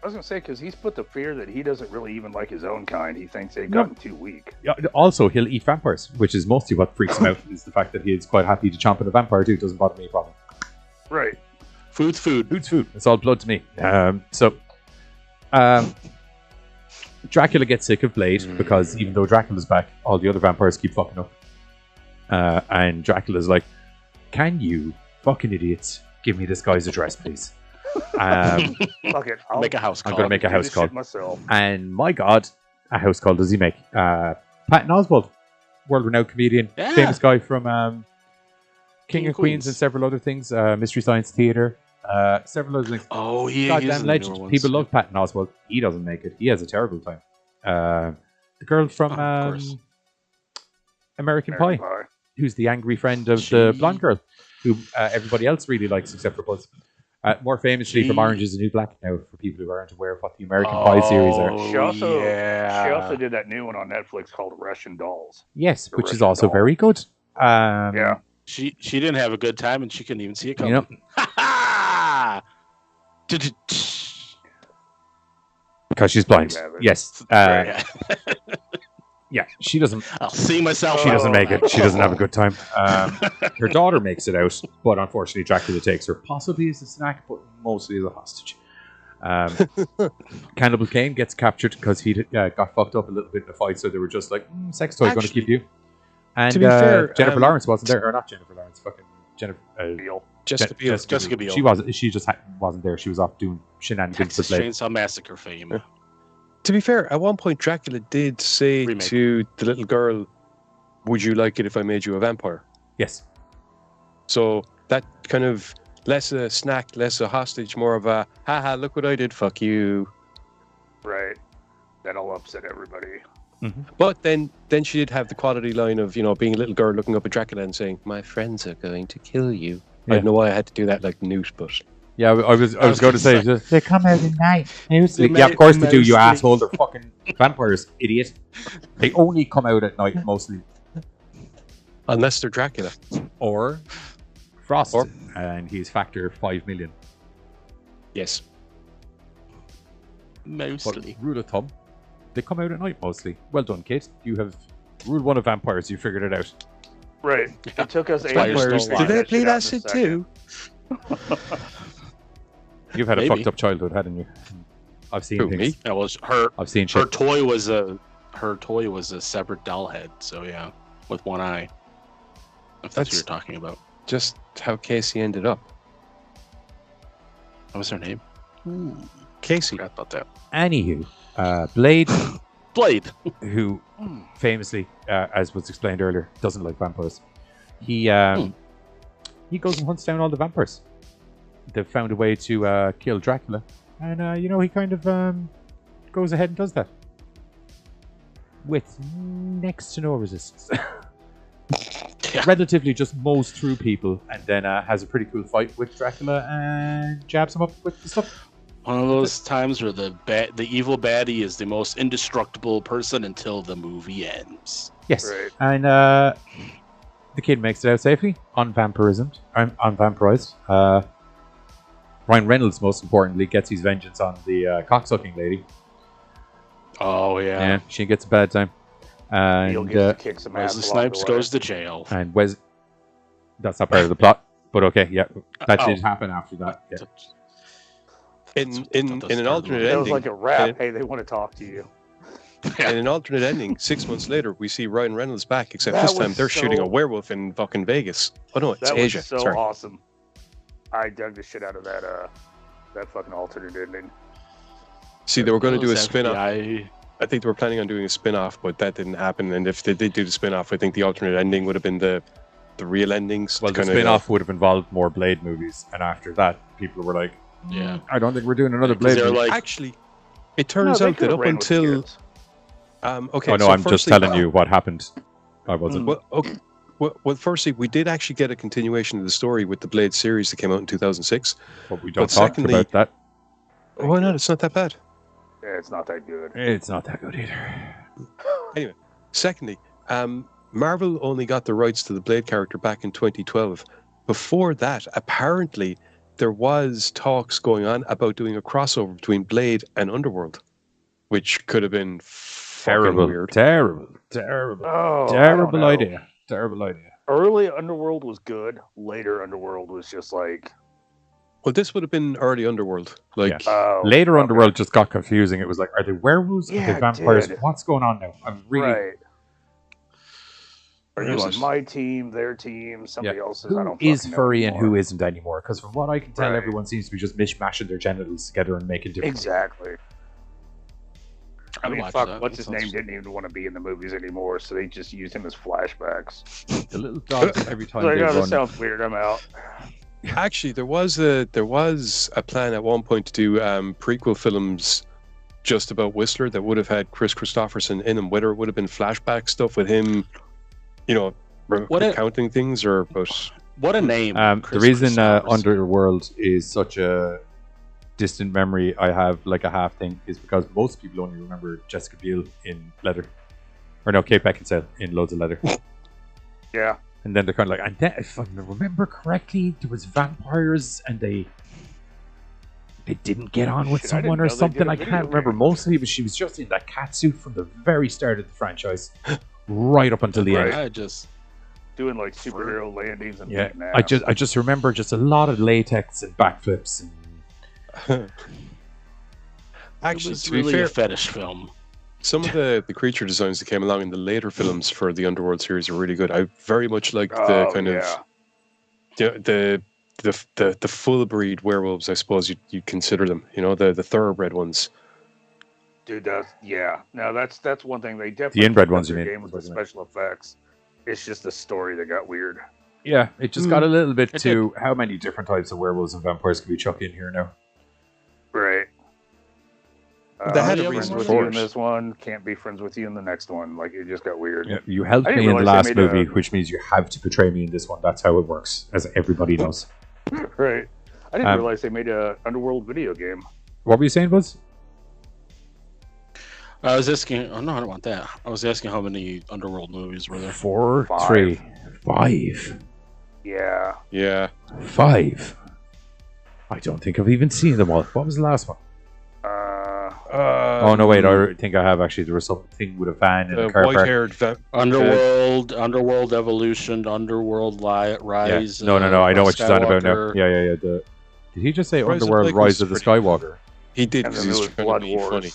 I was gonna say because he's put the fear that he doesn't really even like his own kind. He thinks they've No. gotten too weak. Yeah, also, he'll eat vampires, which is mostly what freaks him out, is the fact that he is quite happy to chomp at a vampire too. Doesn't bother me a problem. Right. Food's food. Food's food. It's all blood to me. Dracula gets sick of Blade because even though Dracula's back, all the other vampires keep fucking up. And Dracula's like, "Can you fucking idiots give me this guy's address, please?" Fuck it. I'll Make a house I'm call. gonna make a do house this call. shit myself. And my God, a house call does he make? Patton Oswalt, world-renowned comedian, Yeah. famous guy from King King of of Queens Queens. and several other things, Mystery Science Theater, several other things. Oh, he is Goddamn in the legend. newer ones. People love Patton Oswalt. He doesn't make it. He has a terrible time. The girl from Oh, of course. American American Pie, Pie. who's the angry friend of the She- blonde girl, who everybody else really likes except for Buzz. More famously from She- Orange is the New Black now, for people who aren't aware of what the American Pie series are. Oh, She also yeah. she also did that new one on Netflix called Russian Dolls. Yes, The which is Russian also doll. very good. Yeah. She didn't have a good time and she couldn't even see it You coming. know, because she's blind. You have it. Yes. Yeah. Yeah, she doesn't. I'll see myself. She out. doesn't make it. She doesn't have a good time. Her daughter makes it out, but unfortunately, Dracula takes her, possibly as a snack, but mostly as a hostage. Cannibal Cain gets captured because he got fucked up a little bit in the fight, so they were just like, sex toy's going to keep you. And to be fair, Jennifer Lawrence wasn't there, or not Jennifer Lawrence, fucking Jennifer. Deal. Jessica Biel. Jessica Biel. She wasn't. She just wasn't there. She was off doing shenanigans Texas with Blade. Chainsaw Massacre fame. Yeah. To be fair, at one point Dracula did say Remake. to the little girl, "Would you like it if I made you a vampire?" Yes. So that kind of less a snack, less a hostage, more of a haha, look what I did, fuck you. Right. That'll upset everybody. But then she did have the quality line of, being a little girl looking up at Dracula and saying, "My friends are going to kill you." I Yeah. don't know why I had to do that like Newt, but Yeah, I was going to say, they come out at night. Yeah, of course they do, you mostly. asshole. They're fucking vampires, idiot. They only come out at night, mostly. unless they're Dracula. Or Frost. Or- And he's factor 5 million. Yes. But Mostly. rule of thumb, they come out at night, mostly. Well done, kid. You have rule one of vampires. You figured it out. Right. It took us ages Vampires, to do line they that play shit out that in a shit second. too? You've had a Maybe. fucked up childhood, hadn't you? I've seen Who, things. me? That was her. I've seen Her shit. toy was a severed doll head. So yeah, with one eye. If that's what you're talking about. Just how Casey ended up. What was her name? Casey. Forgot about that. Anywho, Blade, Blade. who famously, as was explained earlier, doesn't like vampires. He goes and hunts down all the vampires. They've found a way to kill Dracula, and he kind of goes ahead and does that with next to no resistance. Yeah. Relatively just mows through people, and then has a pretty cool fight with Dracula and jabs him up with the stuff. One of those times where the evil baddie is the most indestructible person until the movie ends. Yes, Right. and the kid makes it out safely, unvampirized. Ryan Reynolds, most importantly, gets his vengeance on the cocksucking lady. Oh yeah. She gets a bad time. He'll And get to kick some ass. Wesley along Snipes the way. goes to jail. and that's not part of the plot, but okay, yeah, that Oh. did happen after that. Yeah. In an alternate That ending, was like a rap. Hey, they want to talk to you. in an alternate ending, 6 months later, we see Ryan Reynolds back. Except That this time was they're shooting so- a werewolf in fucking Vegas. Oh no, it's That Asia. was so Sorry. awesome. I dug the shit out of that fucking alternate ending. See, they were going to do a Those spin-off. FBI I think they were planning on doing a spin-off, but that didn't happen. And if they did do the spin-off, I think the alternate ending would have been the real endings. Well, the Kinda, spin-off would have involved more Blade movies, and after that, people were like, Yeah. I don't think we're doing another 'Cause Blade they're movie. like, Actually, it turns out that up until okay. Oh no, so I'm just firstly- telling you what happened. I wasn't. Well, okay. Well, firstly, we did actually get a continuation of the story with the Blade series that came out in 2006. But we don't but talk secondly- about that. Why not? It's not that bad. Yeah, it's not that good. It's not that good either. Anyway, secondly, Marvel only got the rights to the Blade character back in 2012. Before that, apparently, there was talks going on about doing a crossover between Blade and Underworld, which could have been fucking weird. Terrible Oh, I don't Terrible know. idea. Terrible idea. Early Underworld was good. Later Underworld was just like, Well, this would have been early Underworld. Like, oh, Later okay. Underworld just got confusing. It was like, are they werewolves? Yeah, are they it vampires? did. What's going on now? I'm really. Right. Are you Where's on this? my team, their team, somebody else's? I Who don't is fucking know furry and who anymore. isn't anymore? Because from what I can tell, Right. everyone seems to be just mishmashing their genitals together and making different. Exactly. I I'd mean, watch fuck, that. what's That his name sounds- didn't even want to be in the movies anymore, so they just used him as flashbacks. The little dogs every time Like, they oh, this run. sounds weird. I'm out. actually, there was a plan at one point to do prequel films just about Whistler that would have had Chris Christopherson in them, whether it would have been flashback stuff with him, What a- recounting things, or but What a name. The Chris reason Christopherson. Underworld is such a distant memory I have, like a half thing, is because most people only remember Jessica Biel in Leather. Or no, Kate Beckinsale in loads of Leather. Yeah. And then they're kind of like, and then, if I remember correctly, there was vampires and they didn't get on with Shit, I didn't someone know or they did something. a I video can't remember. game. Mostly, but she was just in that cat suit from the very start of the franchise, right up until the end. I just Doing like superhero landings and Yeah, beating ass. I just remember just a lot of latex and backflips and actually, it was to be really fair, a fetish film. some of the creature designs that came along in the later films for the Underworld series are really good. I very much like the Oh, kind yeah. of the full breed werewolves, I suppose you'd consider them. The thoroughbred ones. Dude, that's one thing they definitely. inbred fucked up ones, you their mean, Game with is the what you mean. special effects. It's just the story that got weird. yeah, it just got a little bit It to how many different types of werewolves and vampires can we chuck in here now? Right. They had a friends reason with for you it. in this one, can't be friends with you in the next one. Like it just got weird. Yeah, you helped I didn't me in the realize last they made movie, a- which means you have to betray me in this one. That's how it works, as everybody knows. Right. I didn't Um, realize they made a Underworld video game. What were you saying, Buzz? I was asking. Oh no, I don't want that. I was asking how many Underworld movies were there. 4, Five. 3, 5, Yeah. Yeah. 5. I don't think I've even seen them all. What was the last one? Oh no, wait! I think I have actually. There was something with a van in The a car park. white-haired Underworld Evolution, Underworld Yeah. Rise. No. I know what you're talking about now. Skywalker. Yeah. Did he just say Rise of Underworld Blake Rise was of the pretty- Skywalker? He did And because then there he's was trying Blood to be Wars. funny.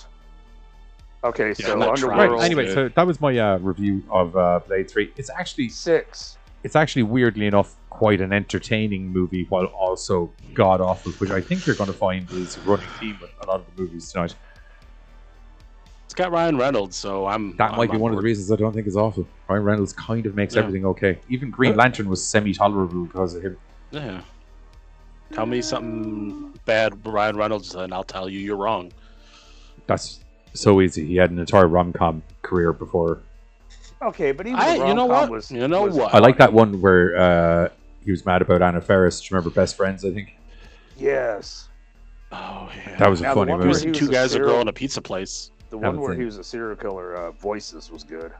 Okay, Yeah, so I'm not Underworld. Right. Anyway, Yeah. so that was my review of Blade 3. It's actually 6. weirdly enough quite an entertaining movie while also god awful, which I think you're going to find is a running theme with a lot of the movies tonight. It's got Ryan Reynolds, so I'm. That I'm might be on one of the board. reasons I don't think it's awful. Ryan Reynolds kind of makes Yeah. everything okay. Even Green Lantern was semi-tolerable because of him. Yeah. Tell me something bad, Ryan Reynolds, and I'll tell you you're wrong. That's so easy. He had an entire rom-com career before. Okay, but even You know what? was, You know was what? I like that one where he was mad about Anna Faris. Do you remember Best Friends, I think? Yes. Oh yeah. That was a Now, the funny one He where was movie. in he Two was a Guys, a Girl, serial- in a Pizza Place. The Haven't one where seen he it. was a serial killer, Voices, was good.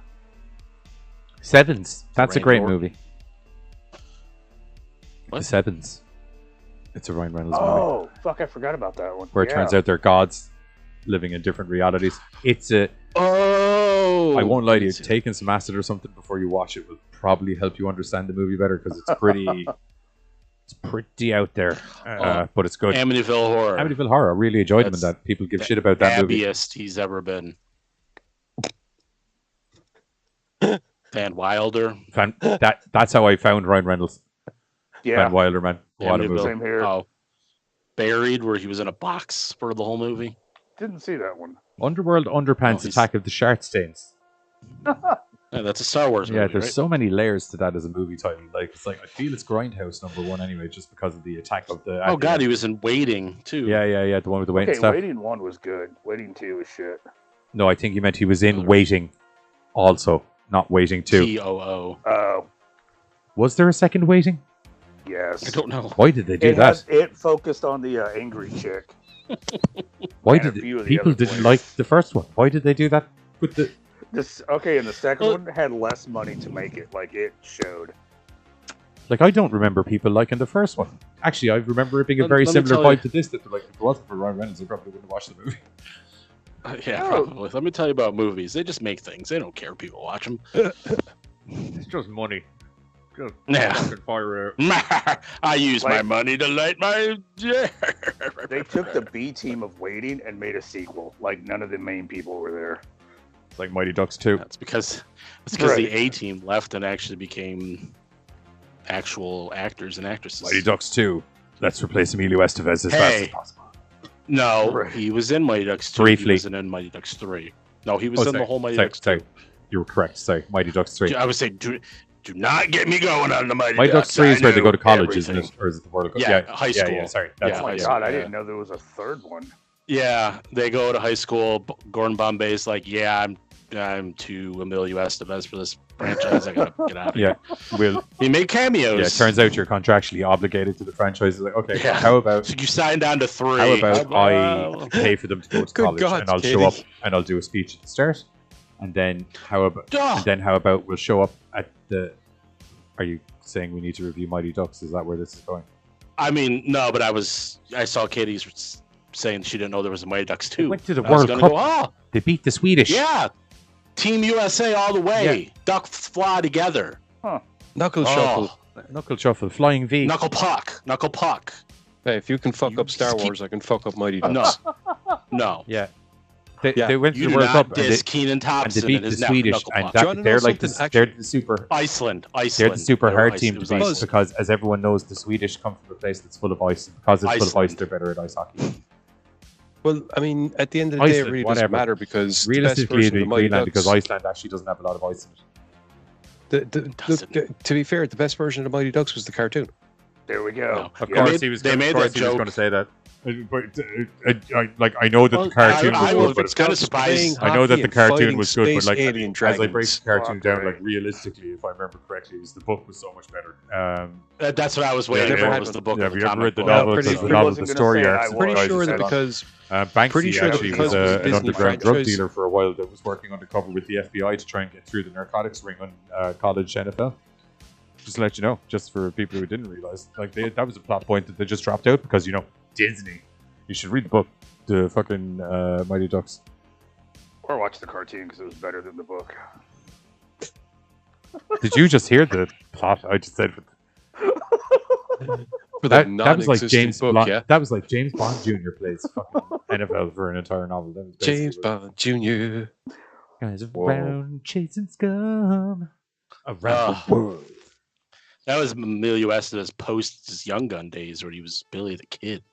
Sevens. That's a Randy great Orton. movie. What? The Sevens. It's a Ryan Reynolds movie. Oh, fuck, I forgot about that one. Where it turns out they're gods living in different realities. It's a... Oh. I won't lie to you. Taking some acid or something before you watch it will probably help you understand the movie better because it's pretty... it's pretty out there. But it's good. Amityville Horror. Amityville Horror. I really enjoyed them in That's that. People give shit about that movie. Happiest he's ever been. Van Wilder. That's how I found Ryan Reynolds. Yeah. Van Wilder, man. What a Amityville. movie. Same here. Oh. Buried, where he was in a box for the whole movie. Didn't see that one. Underworld Underpants he's- Attack of the Shark Stains. Yeah, that's a Star Wars movie, Yeah, there's right? so many layers to that as a movie title. Like it's like I feel it's Grindhouse #1 anyway, just because of the attack of the. Oh god, he was in Waiting too. Yeah, the one with the waiting Okay, stuff. Waiting 1 was good. Waiting 2 was shit. No, I think he meant he was in Waiting, also not Waiting 2. TOO. Oh, Was there a second Waiting? yes. I don't know. Why did they do that? It focused on the angry chick. Why and a did few of the people other didn't players. like the first one? Why did they do that with the? And the second one had less money to make it. Like, it showed. Like I don't remember people liking the first one. Actually, I remember it being a very Let me similar tell you- vibe to this. That they're like, if it wasn't for Ryan Reynolds, I probably wouldn't have watched the movie. Yeah, Oh. probably. Let me tell you about movies. They just make things. They don't care if people watch them. It's just money. Just Yeah. fucking fire out. I use my Like- money to light my. They took the B team of Waiting and made a sequel. Like, none of the main people were there. It's like Mighty Ducks 2. That's because the Right. A team left and actually became actual actors and actresses. Mighty Ducks 2. Let's replace Emilio Estevez as fast Hey. as possible. No, Right. he was in Mighty Ducks 2. Briefly. He wasn't in Mighty Ducks 3. No, he was in the whole Mighty Ducks 2. Sorry. You were correct. Sorry. Mighty Ducks 3. I would say, do not get me going on the Mighty Mighty Ducks 3 is I where they know go to college, everything. isn't it? Or is it the World Cup? Yeah, high Yeah, school. sorry. Yeah. Oh my high god, I school, didn't know there was a third one. Yeah, they go to high school. Gordon Bombay's like, yeah, I'm too Emilio Estevez for this franchise. I gotta get out of Yeah. here. Well, He made cameos. yeah, it turns out you're contractually obligated to the franchise. It's like, okay, Yeah. how about So you signed on to 3. How about Well, I pay for them to go to Good college God, and I'll Katie. show up and I'll do a speech at the start, and then how about we'll show up at the? Are you saying we need to review Mighty Ducks? Is that where this is going? I mean, no, but I saw Katie's saying she didn't know there was a Mighty Ducks 2. Went to the I was World gonna Cup. Go, oh, They beat the Swedish. yeah. Team USA all the way. Ducks fly together. Knuckle Oh. shuffle. Knuckle Shuffle, Flying V. Knuckle puck. Hey, if you can fuck You up Star just keep- Wars, I can fuck up Mighty No, Ducks. no. Yeah. Yeah. They went to You the do World not Cup and diss they, Keenan and Thompson they beat and the his Swedish, knuckle and puck. Do you wanna know they're like something? they're the super. Iceland. They're the super They were hard ice- team it to was beat Iceland. because, as everyone knows, the Swedish come from a place that's full of ice. And because it's full of ice, Iceland. they're better at ice hockey. Well, I mean, at the end of the day, Iceland, it really whatever. doesn't matter because the best Realistically, version it'd of be the Mighty Greenland Ducks. because Iceland actually doesn't have a lot of ice in it. To be fair, the best version of the Mighty Ducks was the cartoon. There we go. Of Yeah. course, he was. they made of course that he was joke. going to say that. I know that Well, the cartoon I was will- good, but it's kind of Playing surprised. I know that hockey the and cartoon fighting was good, but space like alien as I break dragons. the cartoon down, Okay. like realistically, if I remember correctly, the book was so much better. That's what I was waiting never for. had Was one. the book? Yeah, of have the you ever comic read the book. novel? pretty Because the sure- novel, wasn't the gonna story say it, arcs. I and was. Pretty guys sure are that dead on. because Banksy pretty sure that actually because was it was an Disney underground drug franchise- dealer for a while that was working undercover with the FBI to try and get through the narcotics ring on college NFL. Just to let you know, just for people who didn't realize, like that was a plot point that they just dropped out because Disney. You should read the book, the fucking Mighty Ducks. Or watch the cartoon because it was better than the book. Did you just hear the plot? I just said. But For the That was like non-existent James book, Bond. yeah. That was like James Bond Jr. plays fucking NFL for an entire novel. That was James Bond Jr. Guys Whoa. around chasing scum around the world. That was Emilio Esteves post his Young Gun days where he was Billy the Kid.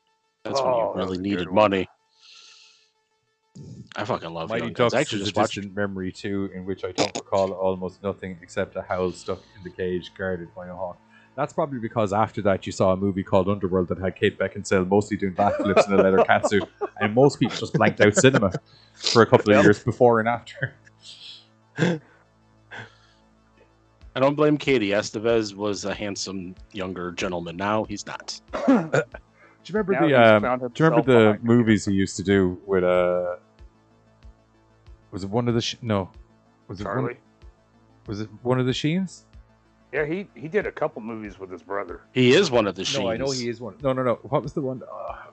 That's when Oh, you that was really a good needed one. money. I fucking love Mighty Young Guns. Ducks I actually is a just watched. distant memory too, in which I don't recall almost nothing except a howl stuck in the cage guarded by a hawk. That's probably because after that you saw a movie called Underworld that had Kate Beckinsale mostly doing backflips in a leather catsuit, and most people just blanked out cinema for a couple of years before and after. I don't blame Katie. Estevez was a handsome younger gentleman. Now he's not. Do you remember Now he's found Do you remember himself the behind the movies he used to do with Was it one of the no? Was it Charlie. was it one of the Sheens? Yeah, he did a couple movies with his brother. He is one of the Sheens. No, I know he is one. No. What was the one?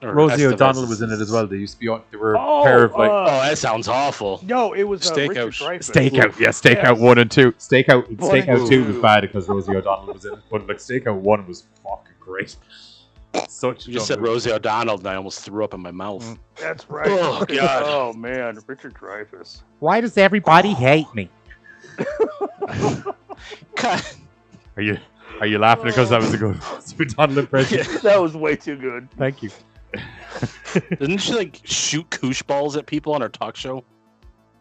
Or Rosie Estevez O'Donnell is- was in it as well. They used to be on. They were Oh, a pair of like Oh, that sounds awful. No, it was Richard Stakeout. Dreyfuss. Stakeout. Yeah, Stakeout Yes. 1 and 2. Stakeout and 2 was 2. bad because Rosie O'Donnell was in it, but like Stakeout 1 was fucking great. Such. You just a said Rosie O'Donnell, and I almost threw up in my mouth. That's right. Oh, God. Oh man, Richard Dreyfuss. Why does everybody hate me? God. Are you laughing because that was a good Rosie O'Donnell impression? That was way too good. Thank you. Didn't she like shoot koosh balls at people on her talk show?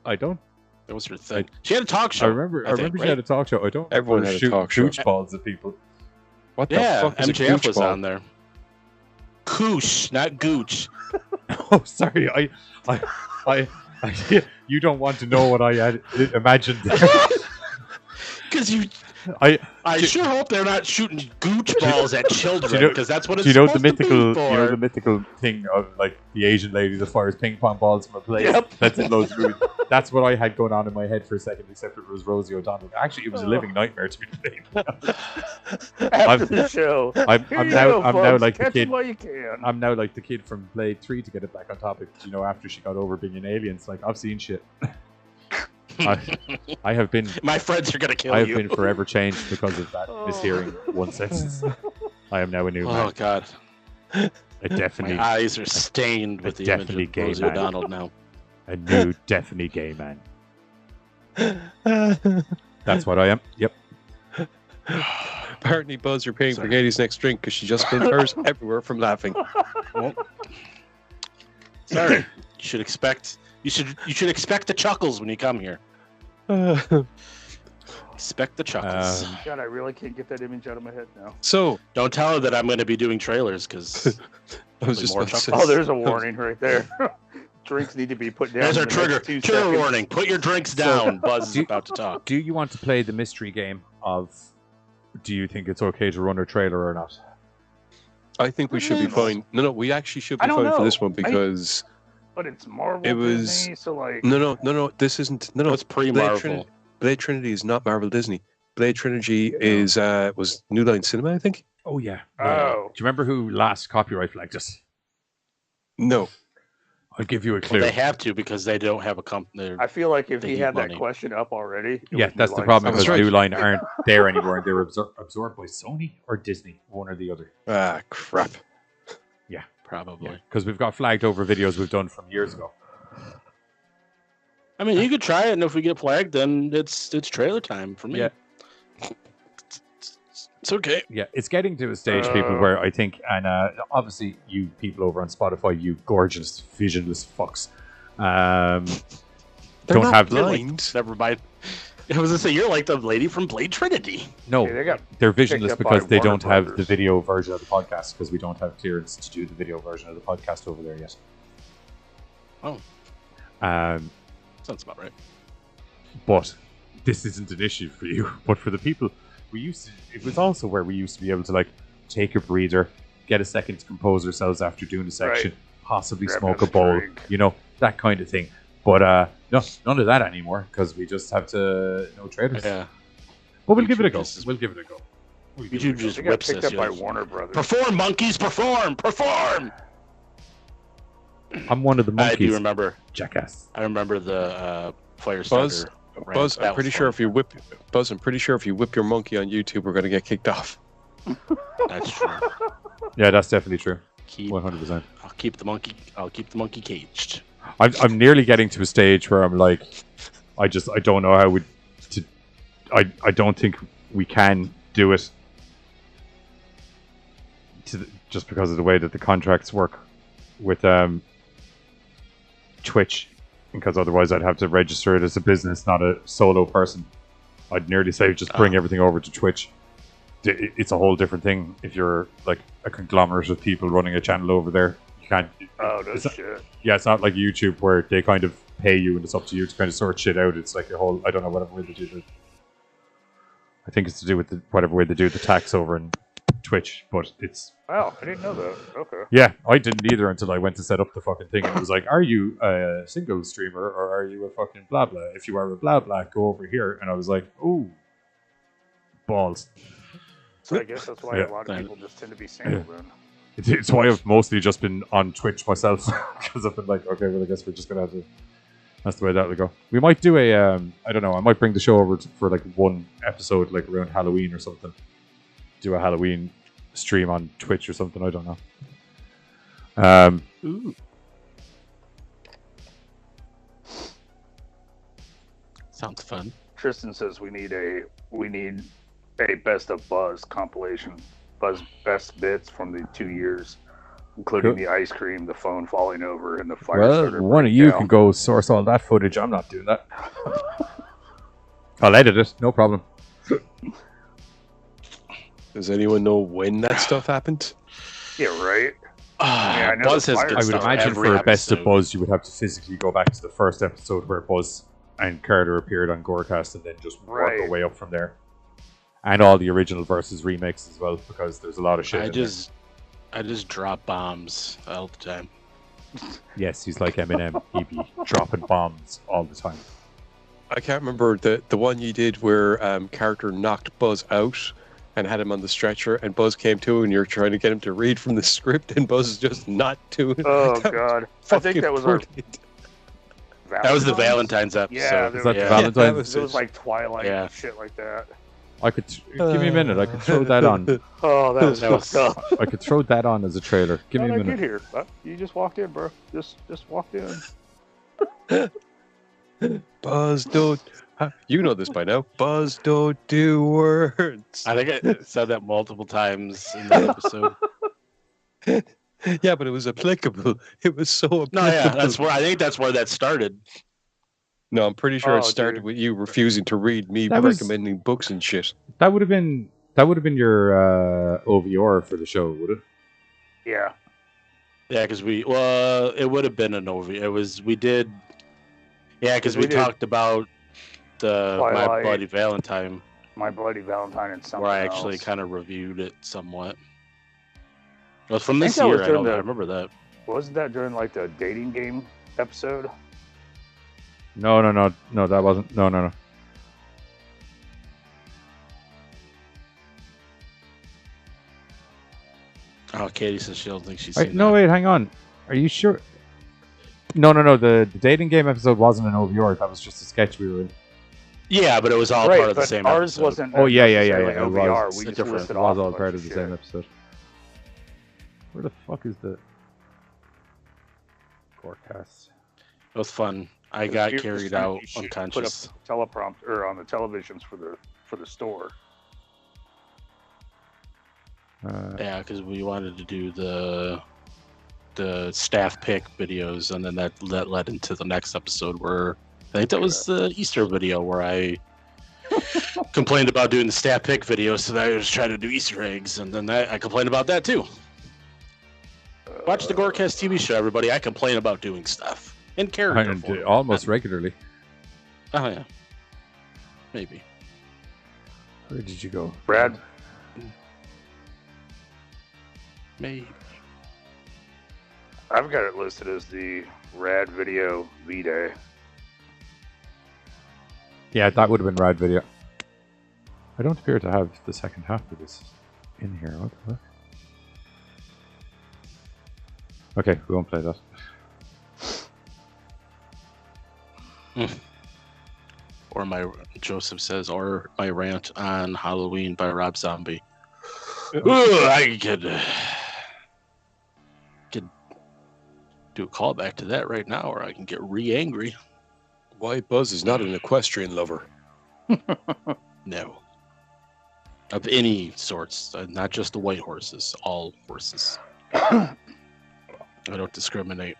I don't. That was her thing. She had a talk show. I remember she had a talk show. I don't. Everyone remember had a shooting talk show. Cooch balls at people. What the Yeah, fuck is a MJF gooch was ball? on there. Koosh, not gooch. Oh, sorry. I you don't want to know what I had imagined. Because I I sure hope they're not shooting gooch balls at children, because that's what it's do you know the supposed to be mythical, for. the mythical thing of like the Asian lady that fires ping pong balls from a plate. Yep. That's in loads of movies. That's what I had going on in my head for a second, except it was Rosie O'Donnell. Actually, it was a living nightmare to be played. After the show. I'm Here you now go, I'm now folks. like the Catch 'em kid. while you can. I'm now like the kid from Blade 3 to get it back on topic. You know, after she got over being an alien, it's like I've seen shit. I have been. My friends are gonna kill I have you. been forever changed because of that mishearing one sentence. I am now a new Oh man. God, A definitely, my eyes are stained with the image definitely of gay Rosie man. O'Donnell now. a new, definitely gay man. That's what I am. Yep. Apparently, Buzz, you're paying for Sorry. Katie's next drink because she just spilled hers everywhere from laughing. Sorry, you should expect. You should expect the chuckles when you come here. Expect the chuckles. God, I really can't get that image out of my head now. So, Don't tell her that I'm going to be doing trailers because I was just more about to say, Oh, there's a warning right there. Drinks need to be put down. there's in our the trigger. next 2 Trigger seconds. warning. Put your drinks down. Buzz is about to talk. Do you want to play the mystery game of? Do you think it's okay to run a trailer or not? I think we should be fine. No, we actually should I be don't fine for know. this one because But it's Marvel. It was- Disney, so like. no, this isn't. No, It's pre-Marvel. Blade Trinity is not Marvel Disney. Blade Trinity is was New Line Cinema, I think. Oh yeah. Oh. Do you remember who last copyright flagged us? No, I'll give you a Well, clue. they have to because they don't have a company. I feel like if They he need had that money. question up already. it Yeah, was that's New the Line problem That's because Cinema. right. New Line aren't there anymore, and they're absorbed by Sony or Disney, one or the other. crap. Probably. Because we've got flagged over videos we've done from years ago. I mean, you could try it, and if we get flagged, then it's trailer time for me. Yeah. It's okay. Yeah, it's getting to a stage, people, where I think, and obviously you people over on Spotify, you gorgeous, visionless fucks, They're don't not have blind. Never mind. I was gonna say you're like the lady from Blade Trinity. no. Yeah, they got They're picked visionless up by because they Warner don't have the Brothers. video version of the podcast because we don't have clearance to do the video version of the podcast over there yet. Oh. Sounds about right. But this isn't an issue for you. But for the people, it was also where we used to be able to like take a breather, get a second to compose ourselves after doing a section, possibly Grab smoke a a bowl, drink. that kind of thing. But no, none of that anymore because we just have to no trailers. Yeah. But we'll give it a go. This is- We'll give it a go. YouTube just They got whips picked us. up by Yes. Warner Brothers. Perform, monkeys, perform, perform. I'm one of the I monkeys. do remember. Jackass. I remember the fire Buzz, starter. rant. Buzz, That I'm pretty was sure fun. if you whip your monkey on YouTube, we're gonna get kicked off. That's true. Yeah, that's definitely true. Keep, 100%. I'll keep the monkey caged. I'm nearly getting to a stage where I'm like, I don't know how I don't think we can do it just because of the way that the contracts work with Twitch, because otherwise I'd have to register it as a business, not a solo person. I'd nearly say just bring everything over to Twitch. It's a whole different thing if you're like a conglomerate of people running a channel over there. You can't. Oh, no shit. Yeah, it's not like YouTube where they kind of pay you and it's up to you to kind of sort shit out. It's like a whole, I don't know, whatever way they do it. I think it's to do with whatever way they do the tax over in Twitch, but it's... Wow, I didn't know that. Okay. Yeah, I didn't either until I went to set up the fucking thing and it was like, are you a single streamer or are you a fucking blah blah? If you are a blah blah, go over here. And I was like, ooh, balls. So I guess that's why a lot of people just tend to be single then. It's why I've mostly just been on Twitch myself, because I've been like, okay, well, I guess we're just gonna have to. That's the way that'll go. We might do a, I don't know. I might bring the show over for like one episode, like around Halloween or something. Do a Halloween stream on Twitch or something. I don't know. Ooh. Sounds fun. Tristan says we need a best of Buzz compilation. Buzz best bits from the 2 years, including the ice cream, the phone falling over, and the fire starter. Well, one of you down. can go source all that footage. I'm not doing that. I'll edit it. No problem. Does anyone know when that stuff happened? Yeah, right. I know Buzz the has fire good I would stuff imagine every for a best of episode. Buzz, you would have to physically go back to the first episode where Buzz and Carter appeared on GoreCast, and then just work Right. our way up from there. And all the original versus remakes as well, because there's a lot of shit. I just drop bombs all the time. Yes, he's like Eminem. He'd be dropping bombs all the time. I can't remember the one you did where Carter knocked Buzz out and had him on the stretcher, and Buzz came to, and you're trying to get him to read from the script, and Buzz is just not doing it. Oh That God, was I think that was our. brilliant. That was the Valentine's episode. Yeah, Is that the yeah. Valentine's? that was It was like Twilight Yeah. and shit like that. I could give me a minute. I could throw that on. Oh, that was That was- fucked up. I could throw that on as a trailer. Give me How'd a I get minute. here? You just walked in, bro. Just walked in. Buzz, don't. You know this by now. Buzz, don't do words. I think I said that multiple times in the episode. Yeah, but it was applicable. It was so applicable. No, yeah, I think that's where that started. No, I'm pretty sure Oh, it started dude. with you refusing to read me That was- recommending books and shit. That would have been your OVR for the show, would it? Yeah. Yeah, because it would have been an over. Because we did we did talked about the My Twilight. Bloody Valentine, My Bloody Valentine and something where I actually else. kind of reviewed it somewhat. It was from I this think that was year. I during don't the- remember that. Wasn't that during like the dating game episode? No, that wasn't. No. Oh, Katie says she don't think she's seen No, that. wait, hang on. Are you sure? No. The dating game episode wasn't an OVR. That was just a sketch we were in. Yeah, but it was all right, part of the but same ours episode. wasn't. Oh, yeah. necessarily It was. OVR. It's We just different. listed It off was a all bunch part of the shit. same episode. Where the fuck is the GoreCast? It was fun. I got You- you carried should out put unconscious. a teleprompter on the televisions for the store. Yeah, because we wanted to do the staff pick videos, and then that led into the next episode where I think that was the Easter video where I complained about doing the staff pick videos, so that I was trying to do Easter eggs, and then I complained about that too. Watch the GoreCast TV show, everybody. I complain about doing stuff in character. And, form. almost regularly. Oh yeah, maybe. Where did you go? Brad, Maybe. I've got it listed as the Rad Video V-Day. Yeah, that would have been rad video. I don't appear to have the second half of this in here. What the fuck? Okay, we won't play that. Or Joseph says, or my rant on Halloween by Rob Zombie. I could do a callback to that right now, or I can get re-angry. Why Buzz is not an equestrian lover. No. Of any sorts, not just the white horses, all horses. I don't discriminate.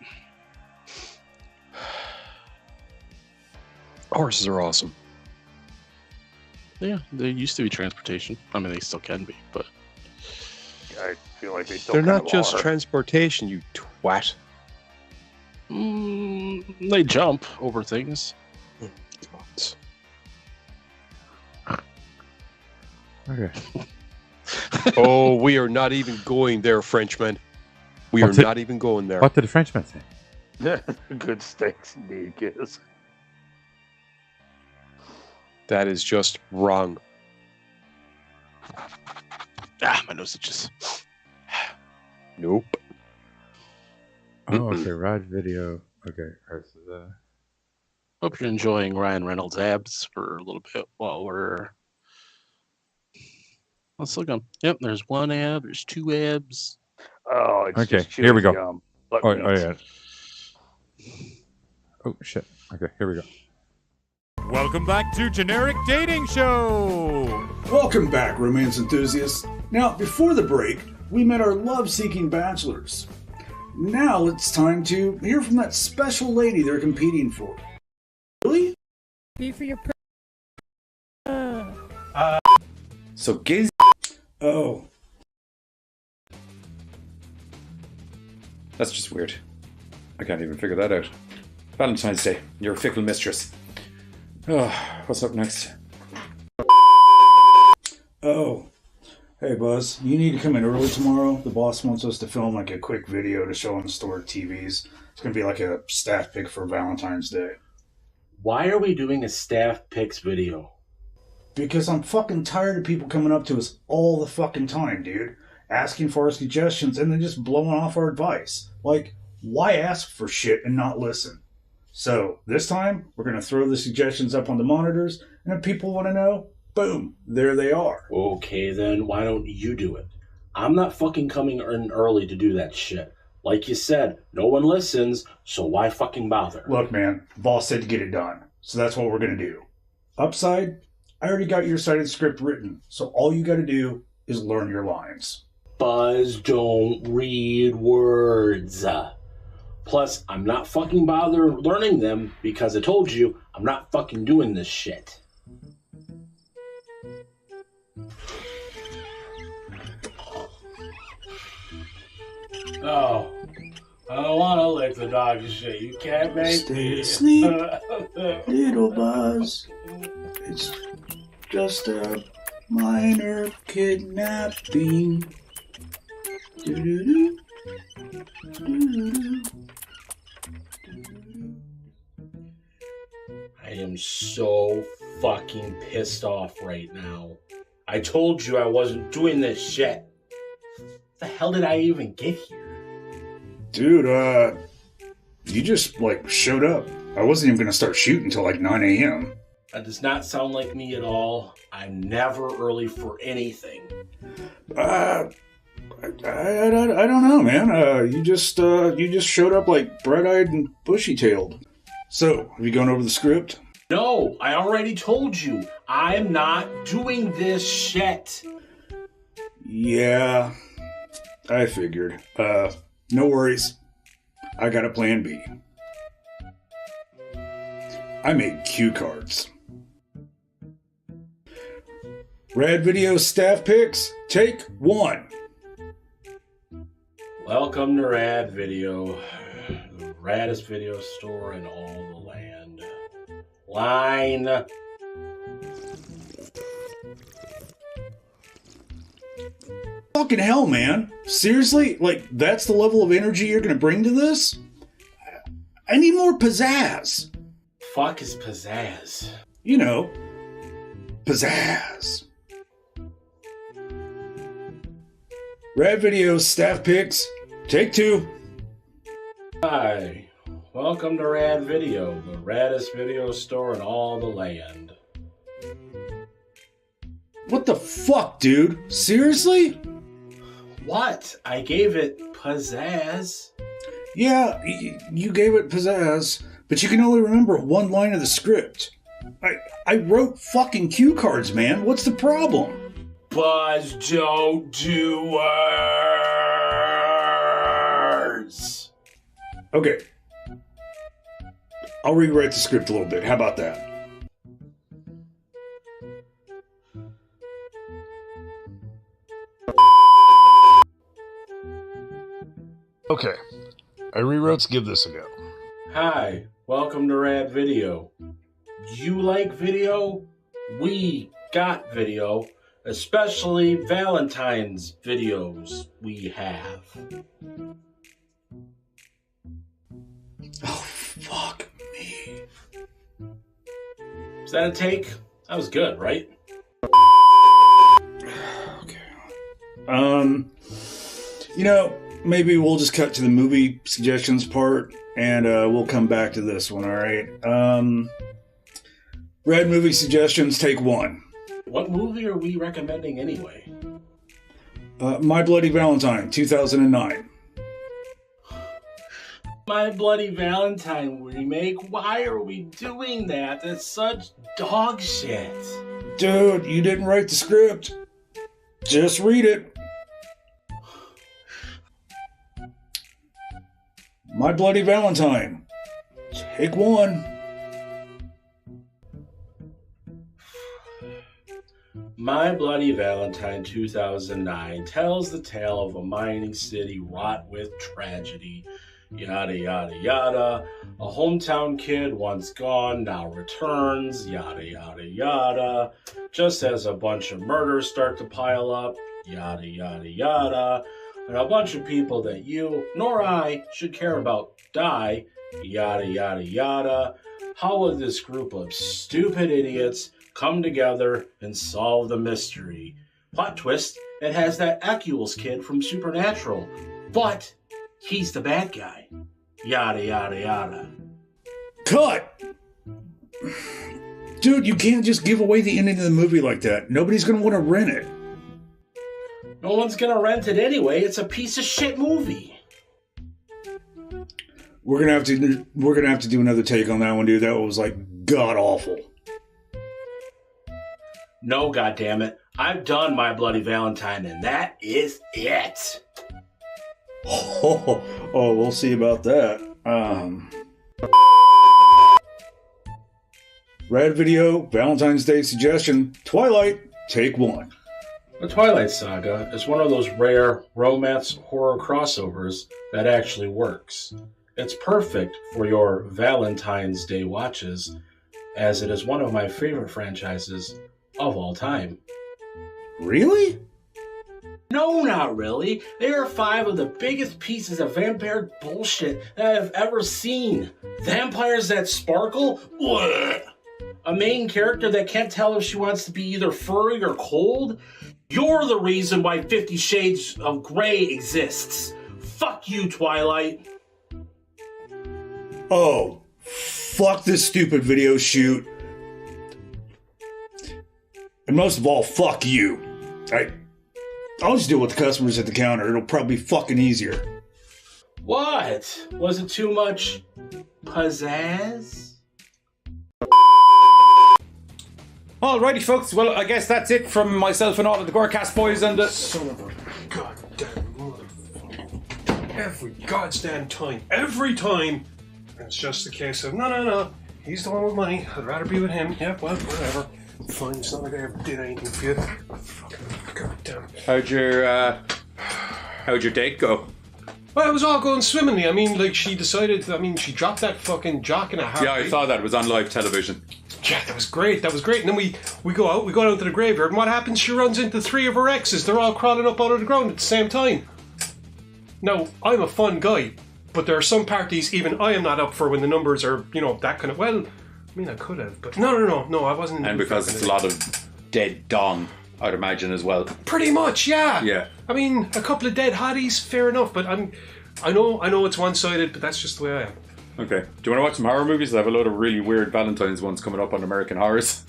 Horses are awesome. Yeah, they used to be transportation. I mean, they still can be, but I feel like they still They're kind not of just are. transportation, you twat. they jump over things. Okay. Oh, we are not even going there, Frenchman. We What's are it- not even going there. What did the Frenchman say? Good steaks indeed, kids. That is just wrong. Ah, my nose itches. Nope. Oh, okay. Rod video. Okay. Alright, so Hope you're enjoying Ryan Reynolds' abs for a little bit while we're. Let's look on. Yep, there's one ab. There's two abs. Oh, it's Okay, just here we chewing go. gum. Butt oh meats. yeah. Oh shit. Okay, here we go. Welcome back to Generic Dating Show! Welcome back, romance enthusiasts. Now, before the break, we met our love-seeking bachelors. Now it's time to hear from that special lady they're competing for. Really? Be for your So gays. Oh. That's just weird. I can't even figure that out. Valentine's Day, you're a fickle mistress. Oh, what's up next? Oh. Hey, Buzz, you need to come in early tomorrow. The boss wants us to film like a quick video to show on the store TVs. It's going to be like a staff pick for Valentine's Day. Why are we doing a staff picks video? Because I'm fucking tired of people coming up to us all the fucking time, dude. Asking for our suggestions and then just blowing off our advice. Like, why ask for shit and not listen? So, this time, we're going to throw the suggestions up on the monitors, and if people want to know, boom, there they are. Okay, then why don't you do it? I'm not fucking coming in early to do that shit. Like you said, no one listens, so why fucking bother? Look, man, boss said to get it done, so that's what we're going to do. Upside, I already got your cited script written, so all you got to do is learn your lines. Buzz, don't read words. Plus, I'm not fucking bothering learning them because I told you I'm not fucking doing this shit. Oh, I don't want to lick the dog and shit. You can't make Stay me. asleep, little Buzz. It's just a minor kidnapping. Do-do-do. Do-do-do. I am so fucking pissed off right now. I told you I wasn't doing this shit. The hell did I even get here? Dude, you just, showed up. I wasn't even gonna start shooting until 9 a.m. That does not sound like me at all. I'm never early for anything. I don't know, man. You just showed up bright-eyed and bushy-tailed. So, have you gone over the script? No, I already told you. I'm not doing this shit. Yeah, I figured. No worries. I got a plan B. I made cue cards. Rad Video staff picks, take 1. Welcome to Rad Video, the raddest video store in all the land. Line. Fucking hell, man. Seriously? That's the level of energy you're gonna bring to this? I need more pizzazz. Fuck is pizzazz? You know, pizzazz. Rad Video staff picks, take 2. Hi, welcome to Rad Video, the raddest video store in all the land. What the fuck, dude? Seriously? What? I gave it pizzazz. Yeah, you gave it pizzazz, but you can only remember one line of the script. I wrote fucking cue cards, man. What's the problem? Buzz, don't do words. Okay. I'll rewrite the script a little bit. How about that? Okay. I rewrote to give this a go. Hi, welcome to Rad Video. You like video? We got video, especially Valentine's videos we have. Oh, fuck me. Is that a take? That was good, right? Okay. Maybe we'll just cut to the movie suggestions part, and we'll come back to this one, all right? Red movie suggestions, take one. What movie are we recommending anyway? My Bloody Valentine, 2009. My Bloody Valentine remake? Why are we doing that? That's such dog shit. Dude, you didn't write the script. Just read it. My Bloody Valentine. Take one. My Bloody Valentine 2009 tells the tale of a mining city wrought with tragedy. Yada, yada, yada. A hometown kid once gone now returns. Yada, yada, yada. Just as a bunch of murders start to pile up. Yada, yada, yada. And a bunch of people that you nor I should care about die. Yada, yada, yada. How will this group of stupid idiots come together and solve the mystery? Plot twist, it has that Eculus kid from Supernatural, but he's the bad guy. Yada, yada, yada. Cut! Dude, you can't just give away the ending of the movie like that. Nobody's gonna want to rent it. No one's gonna rent it anyway. It's a piece of shit movie. We're gonna have to do another take on that one, dude. That was like god awful. No, goddammit. I've done My Bloody Valentine, and that is it. Oh, we'll see about that. Red Video, Valentine's Day suggestion, Twilight, take one. The Twilight Saga is one of those rare romance horror crossovers that actually works. It's perfect for your Valentine's Day watches, as it is one of my favorite franchises of all time. Really? No, not really. They are 5 of the biggest pieces of vampire bullshit that I've ever seen. Vampires that sparkle? Blech. A main character that can't tell if she wants to be either furry or cold? You're the reason why 50 Shades of Grey exists. Fuck you, Twilight. Oh, fuck this stupid video shoot. And most of all, fuck you. I'll just deal with the customers at the counter. It'll probably be fucking easier. What? Was it too much pizzazz? Alrighty, folks. Well, I guess that's it from myself and all of the GoreCast boys and the... Son of a goddamn motherfucker. Every goddamn time. Every time. And it's just a case of, no. He's the one with money. I'd rather be with him. Yeah, well, whatever. Fine. It's not like I ever did anything for you. Fucking goddamn. How'd your date go? Well, it was all going swimmingly. I mean, like, she dropped that fucking jock in a heartbeat. Yeah, I saw that. It was on live television. Yeah, that was great. And then we go down to the graveyard, and what happens? She runs into 3 of her exes. They're all crawling up out of the ground at the same time. Now, I'm a fun guy, but there are some parties even I am not up for when the numbers are, that kind of, well, I mean, I could have, but no, I wasn't. And because it's a lot of dead dong, I'd imagine, as well. Pretty much, yeah. Yeah. I mean, a couple of dead hotties, fair enough, but I know it's one-sided, but that's just the way I am. Okay. Do you want to watch some horror movies? I have a load of really weird Valentine's ones coming up on American Horrors.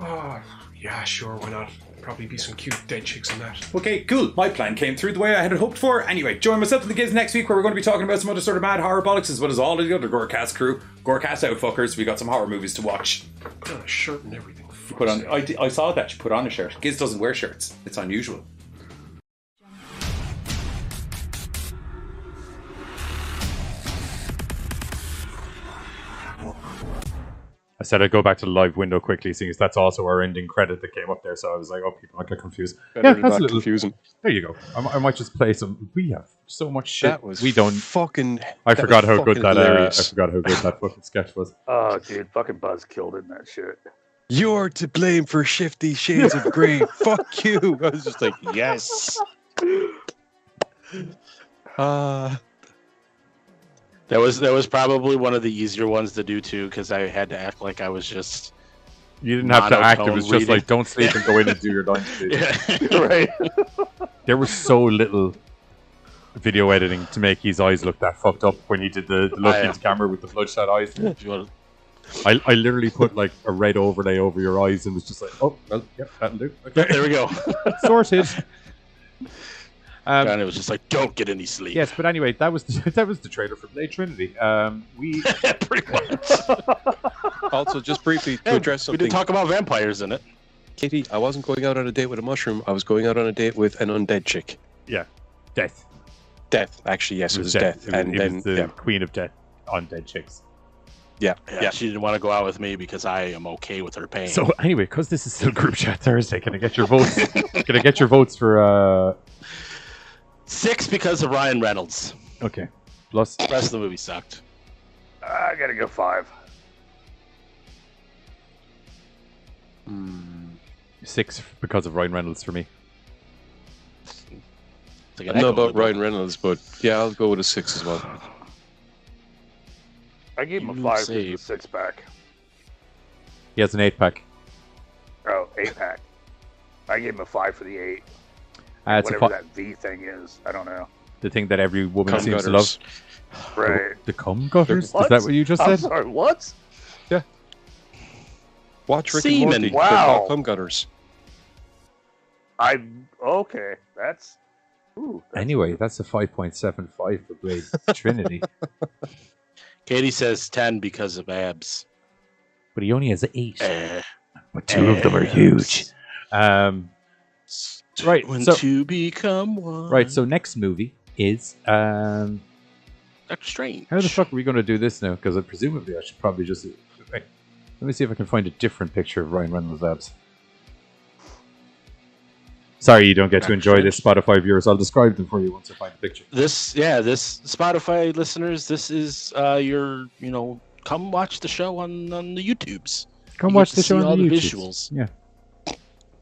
Oh, Yeah, sure, why not? Probably be some cute dead chicks in that. Okay, cool. My plan came through the way I had hoped for. Anyway, join myself and the kids next week where we're going to be talking about some other sort of mad horror bollocks as well as all of the other GoreCast crew. GoreCast outfuckers. We got some horror movies to watch. Put on a shirt and everything. You put on. I saw that you put on a shirt. Giz doesn't wear shirts. It's unusual. I said I'd go back to the live window quickly, seeing as that's also our ending credit that came up there. So I was like, oh, people might get confused. Better That's not a little confusing. There you go. I might just play some. We have so much shit. That was we don't. fucking. I forgot how good fucking that. hilarious. I forgot how good that fucking sketch was. Oh, dude, fucking Buzz killed it in that shit. You're to blame for Shifty Shades of Grey. Fuck you. I was just like, yes. That was probably one of the easier ones to do too, because I had to act like I was just. You didn't have to act. It was just reading. like, don't sleep and go in and do your lines, please. Yeah. Right. There was so little video editing to make his eyes look that fucked up when he did the look into camera with the bloodshot eyes. I literally put like a red overlay over your eyes and was just like, oh, well, yep, that'll do. Okay. There we go. Sorted. And it was just like, don't get any sleep. Yes, but anyway, that was the trailer for Blade Trinity. We pretty much. Also, just briefly to address something. We did talk about vampires in it. Katie, I wasn't going out on a date with a mushroom. I was going out on a date with an undead chick. Yeah, death. Death, actually, yes, it was death. It was the queen of death on dead chicks. Yeah. She didn't want to go out with me because I am okay with her pain. So anyway, because this is still Group Chat Thursday, can I get your votes? Can I get your votes for 6 because of Ryan Reynolds. Okay. Plus the rest of the movie sucked. I gotta go 5. 6 because of Ryan Reynolds for me. I don't know about Ryan Reynolds, but yeah, I'll go with a 6 as well. I gave him a 5 for the 6-pack. He has an 8-pack. Oh, 8-pack. I gave him a 5 for the 8. It's Whatever that V thing is, I don't know. The thing that every woman Cum seems gutters. to love. Right. The cum gutters? What? Is that what you just I'm said? sorry, what? Yeah. Watch Rick Semen. and Morty. Wow. They're called cum gutters. Okay, that's... Ooh, Anyway, that's a 5.75 for Blade Trinity. Katie says 10 because of abs. But he only has 8. But 2 of them are huge. Right, When so 2 become 1. right, so next movie is Doctor Strange. how the fuck are we going to do this now? Because presumably I should probably just wait. Let me see if I can find a different picture of Ryan Reynolds' abs. Sorry, you don't get to enjoy this, Spotify viewers. I'll describe them for you once I find the picture. This Spotify listeners, this is your, come watch the show on the YouTubes. Come You watch get the to show see on all the the YouTubes. visuals. Yeah.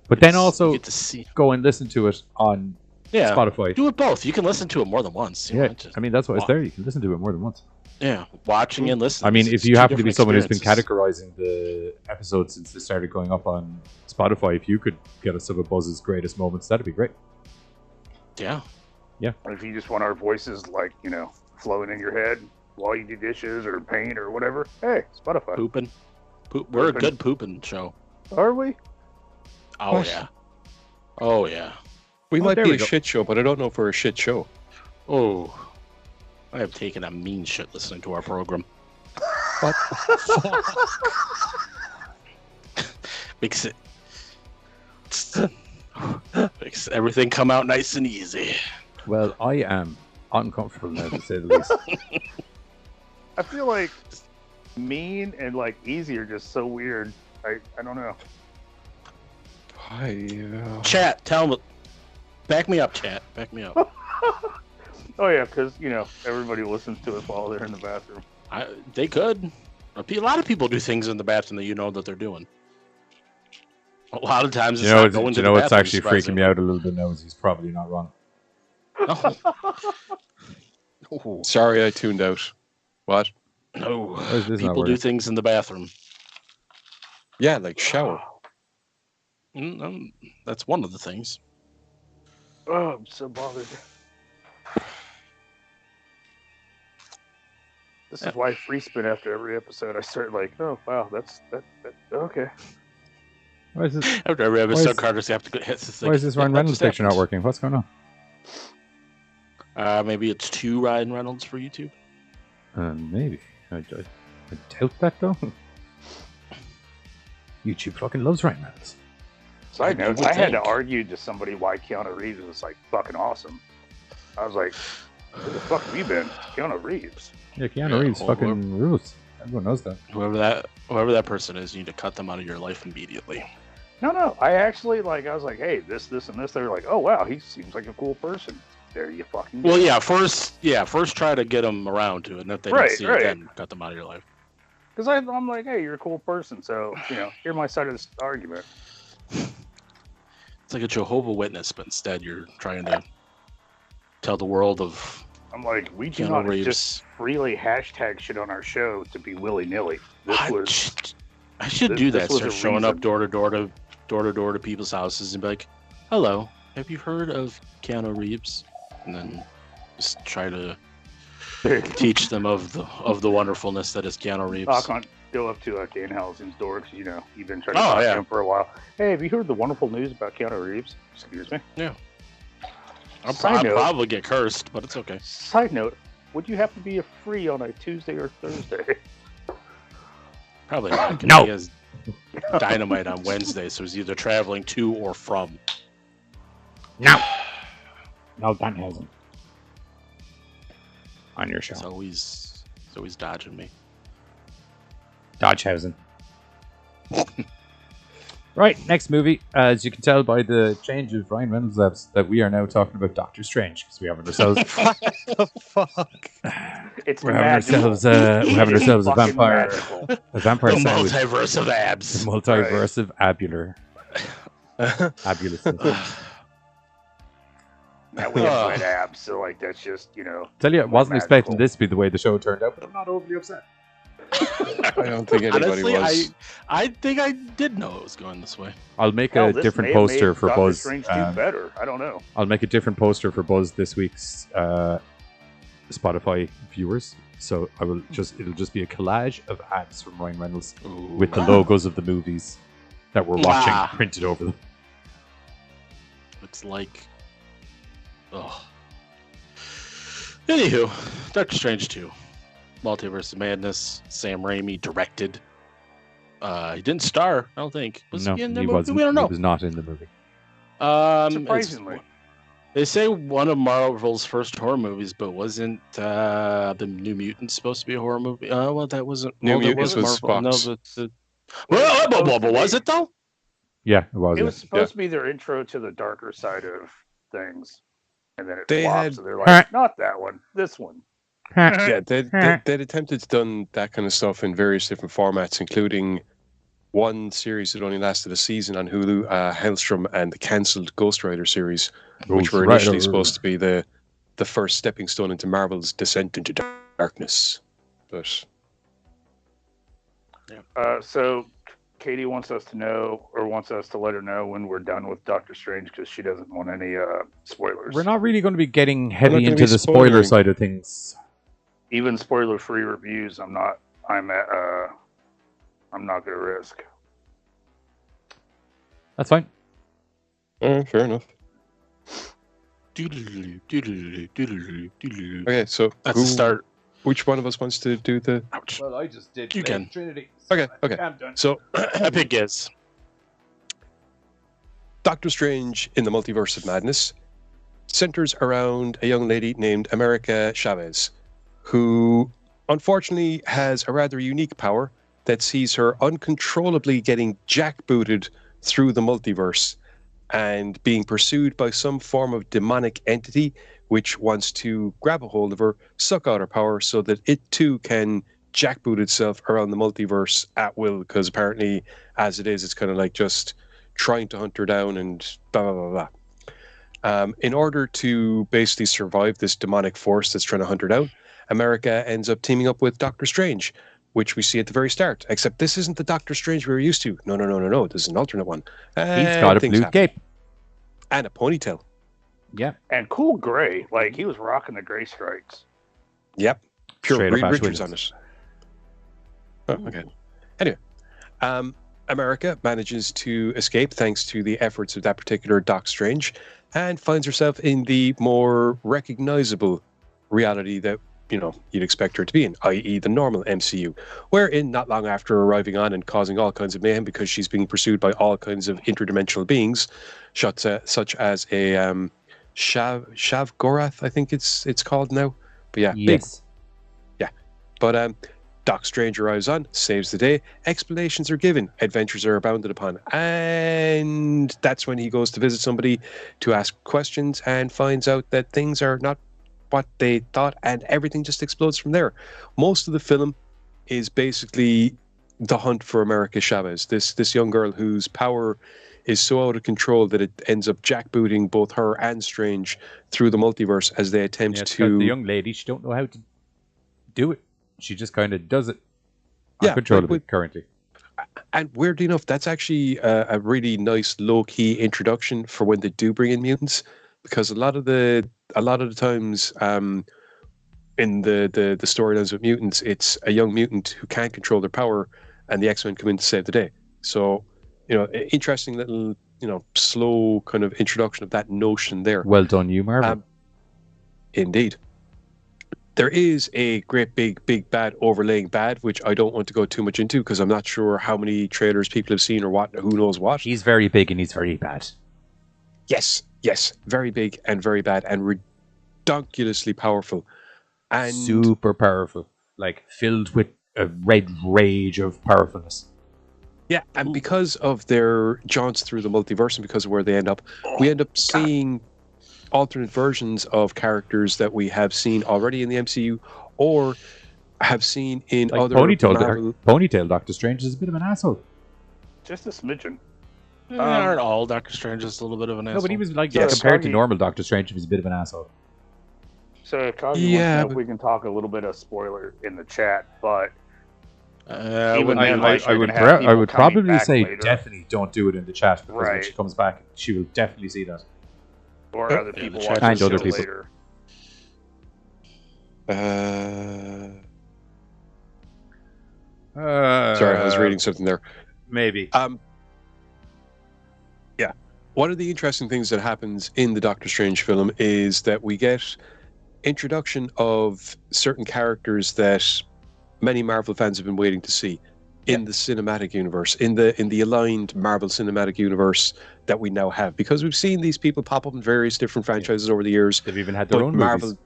But then also get to see. go and listen to it on Spotify. Do it both. You can listen to it more than once. Yeah, I mean, that's why it's there. You can listen to it more than once. Yeah, watching and listening. I mean, if It's you two happen to be different someone who's been experiences. categorizing the episodes since they started going up on Spotify, if you could get us some of Buzz's greatest moments, that'd be great. Yeah. Yeah. Or if you just want our voices, like, flowing in your head while you do dishes or paint or whatever, hey, Spotify. Pooping. We're a good pooping show. Are we? Oh, What? yeah. Oh, yeah. We might there be we a go. shit show, but I don't know if we're a shit show. Oh. I have taken a mean shit listening to our program. What? Makes it... makes everything come out nice and easy. Well, I am uncomfortable now, to say the least. I feel like mean and like easy are just so weird. I don't know. Chat, tell me. Back me up, chat. Back me up. Oh yeah, because everybody listens to us while they're in the bathroom. They could. A lot of people do things in the bathroom that you know that they're doing. A lot of times, it's not going to the what's bathroom, actually freaking me out a little bit now is he's probably not wrong. Oh. Sorry, I tuned out. What? No. Why is this not People do working? things in the bathroom. Yeah, like shower. That's one of the things. Oh, I'm so bothered. This is why I free spin after every episode. I start like, oh wow, that's okay. Why is this? After every why episode, is- Carter's have to go. It's Why is this Ryan Reynolds picture not working? What's going on? Maybe it's 2 Ryan Reynolds for YouTube. Maybe. I doubt that though. YouTube fucking loves Ryan Reynolds. Side note, would I had to think. argue to somebody why Keanu Reeves was like fucking awesome. I was like, where the fuck have you been? Keanu Reeves. Yeah, Keanu Reeves fucking rules. Everyone knows that. Whoever that person is, you need to cut them out of your life immediately. No. I actually like. I was like, hey, this, and this. They were like, oh wow, he seems like a cool person. There you fucking. Well, go. first try to get them around to it, and if they Right, don't see right. it, then cut them out of your life. Because I'm like, hey, you're a cool person, so hear my side of this argument. It's like a Jehovah's Witness, but instead you're trying to tell the world of. I'm like, we do Keanu not Reeves. just freely hashtag shit on our show to be willy nilly. I should do that. was Start a showing up reason. door to door to people's houses and be like, "Hello, have you heard of Keanu Reeves?" And then just try to teach them of the wonderfulness that is Keanu Reeves. Go up to Dan Housen's door because you've been trying Oh, to talk yeah. to him for a while. Hey, have you heard the wonderful news about Keanu Reeves? Excuse me. Yeah. I'll Side note- probably get cursed, but it's okay. Side note: would you happen to be free on a Tuesday or Thursday? Probably not. 'Cause No. He has Dynamite on Wednesday, so he's either traveling to or from. No, Dan hasn't. On your show. So he's dodging me. Dodgehausen. Right, next movie. As you can tell by the change of Ryan Reynolds apps, that we are now talking about Doctor Strange because we have ourselves. What the fuck? It's We're having magical. ourselves. We're having It's ourselves a fucking vampire. magical. A vampire The sandwich. multiverse of abs. The multiverse of abular. Abulous. Now we have red abs, so like that's just Tell you, I wasn't expecting magical. this to be the way the show turned out, but I'm not overly upset. I don't think anybody Honestly, was. I think I did know it was going this way. I'll make Hell, a this different may have poster made for Doctor Buzz. Strange do better. I don't know. I'll make a different poster for Buzz this week's Spotify viewers. So it'll just be a collage of ads from Ryan Reynolds with the logos of the movies that we're watching Wow. printed over them. Looks like. Oh. Anywho, Doctor Strange 2. Multiverse of Madness. Sam Raimi directed. He didn't star, I don't think. Was No, he in the he movie? wasn't. We don't He know. was not in the movie. Surprisingly. They say one of Marvel's first horror movies, but wasn't the New Mutants supposed to be a horror movie? Well, that wasn't. New well, that Mutants was Marvel. No, Spock's. but was it though? Yeah, it was. It was yeah. supposed to be their intro to the darker side of things, and then it They flops. had- So they're like, not that one, this one. Yeah, they'd attempted to done that kind of stuff in various different formats, including one series that only lasted a season on Hulu, Hellstrom, and the cancelled Ghost Rider series, which were Ghost initially Rider. supposed to be the first stepping stone into Marvel's descent into darkness. But So Katie wants us to know, or wants us to let her know when we're done with Doctor Strange because she doesn't want any spoilers. We're not really going to be getting not heavy gonna into be the spoiler spoilering. side of things. Even spoiler-free reviews. I'm not gonna risk. That's fine. fair enough. Okay, so That's the start. Which one of us wants to do the? Ouch. Well, I just did. You can. Trinity. Okay. I'm done. So Epic is. Doctor Strange in the Multiverse of Madness centers around a young lady named America Chavez, who unfortunately has a rather unique power that sees her uncontrollably getting jackbooted through the multiverse and being pursued by some form of demonic entity which wants to grab a hold of her, suck out her power so that it too can jackboot itself around the multiverse at will, because apparently as it is, it's kind of like just trying to hunt her down and blah, blah, blah, blah. In order to basically survive this demonic force that's trying to hunt her down, America ends up teaming up with Doctor Strange, which we see at the very start. Except this isn't the Doctor Strange we were used to. No. This is an alternate one. He's got a Things blue happen. cape. And a ponytail. Yeah. And cool gray, like he was rocking the gray stripes. Yep. Pure Straight up Reed Ash Richards on Williams. it. Oh, okay. Anyway, America manages to escape thanks to the efforts of that particular Doc Strange, and finds herself in the more recognizable reality that you'd expect her to be in, i.e. the normal MCU, wherein not long after arriving on and causing all kinds of mayhem because she's being pursued by all kinds of interdimensional beings, such as a Shav Gorath, I think it's called now. But yeah, yes. But Doc Strange arrives on, saves the day, explanations are given, adventures are abounded upon, and that's when he goes to visit somebody to ask questions and finds out that things are not what they thought, and everything just explodes from there. Most of the film is basically the hunt for America Chavez, this young girl whose power is so out of control that it ends up jackbooting both her and Strange through the multiverse as they attempt to... The young lady, she don't know how to do it. She just kind of does it uncontrollably currently. And weirdly enough, that's actually a really nice low-key introduction for when they do bring in mutants, because a lot of the times in the storylines with mutants, it's a young mutant who can't control their power, and the X-Men come in to save the day. So, interesting little, slow kind of introduction of that notion there. Well done, you Marvel. Indeed. There is a great big bad overlaying bad, which I don't want to go too much into because I'm not sure how many trailers people have seen or who knows what. He's very big and he's very bad. Yes, very big and very bad and ridiculously powerful. And super powerful. Like filled with a red rage of powerfulness. Yeah, and because of their jaunts through the multiverse and because of where they end up, we end up seeing alternate versions of characters that we have seen already in the MCU or have seen in like other Ponytail Doctor Strange is a bit of an asshole. Just a smidgen. Aren't all Doctor Strange just a little bit of an asshole? No, but he was like compared to normal Doctor Strange, he was a bit of an asshole. So Kagi wants to know if we can talk a little bit of spoiler in the chat, but I would probably say later. Definitely don't do it in the chat because when she comes back, she will definitely see that. Or other people watch and other people later. Sorry, I was reading something there. Maybe. Yeah. One of the interesting things that happens in the Doctor Strange film is that we get introduction of certain characters that many Marvel fans have been waiting to see in the cinematic universe, in the aligned Marvel Cinematic Universe that we now have, because we've seen these people pop up in various different franchises over the years. They've even had their own movies.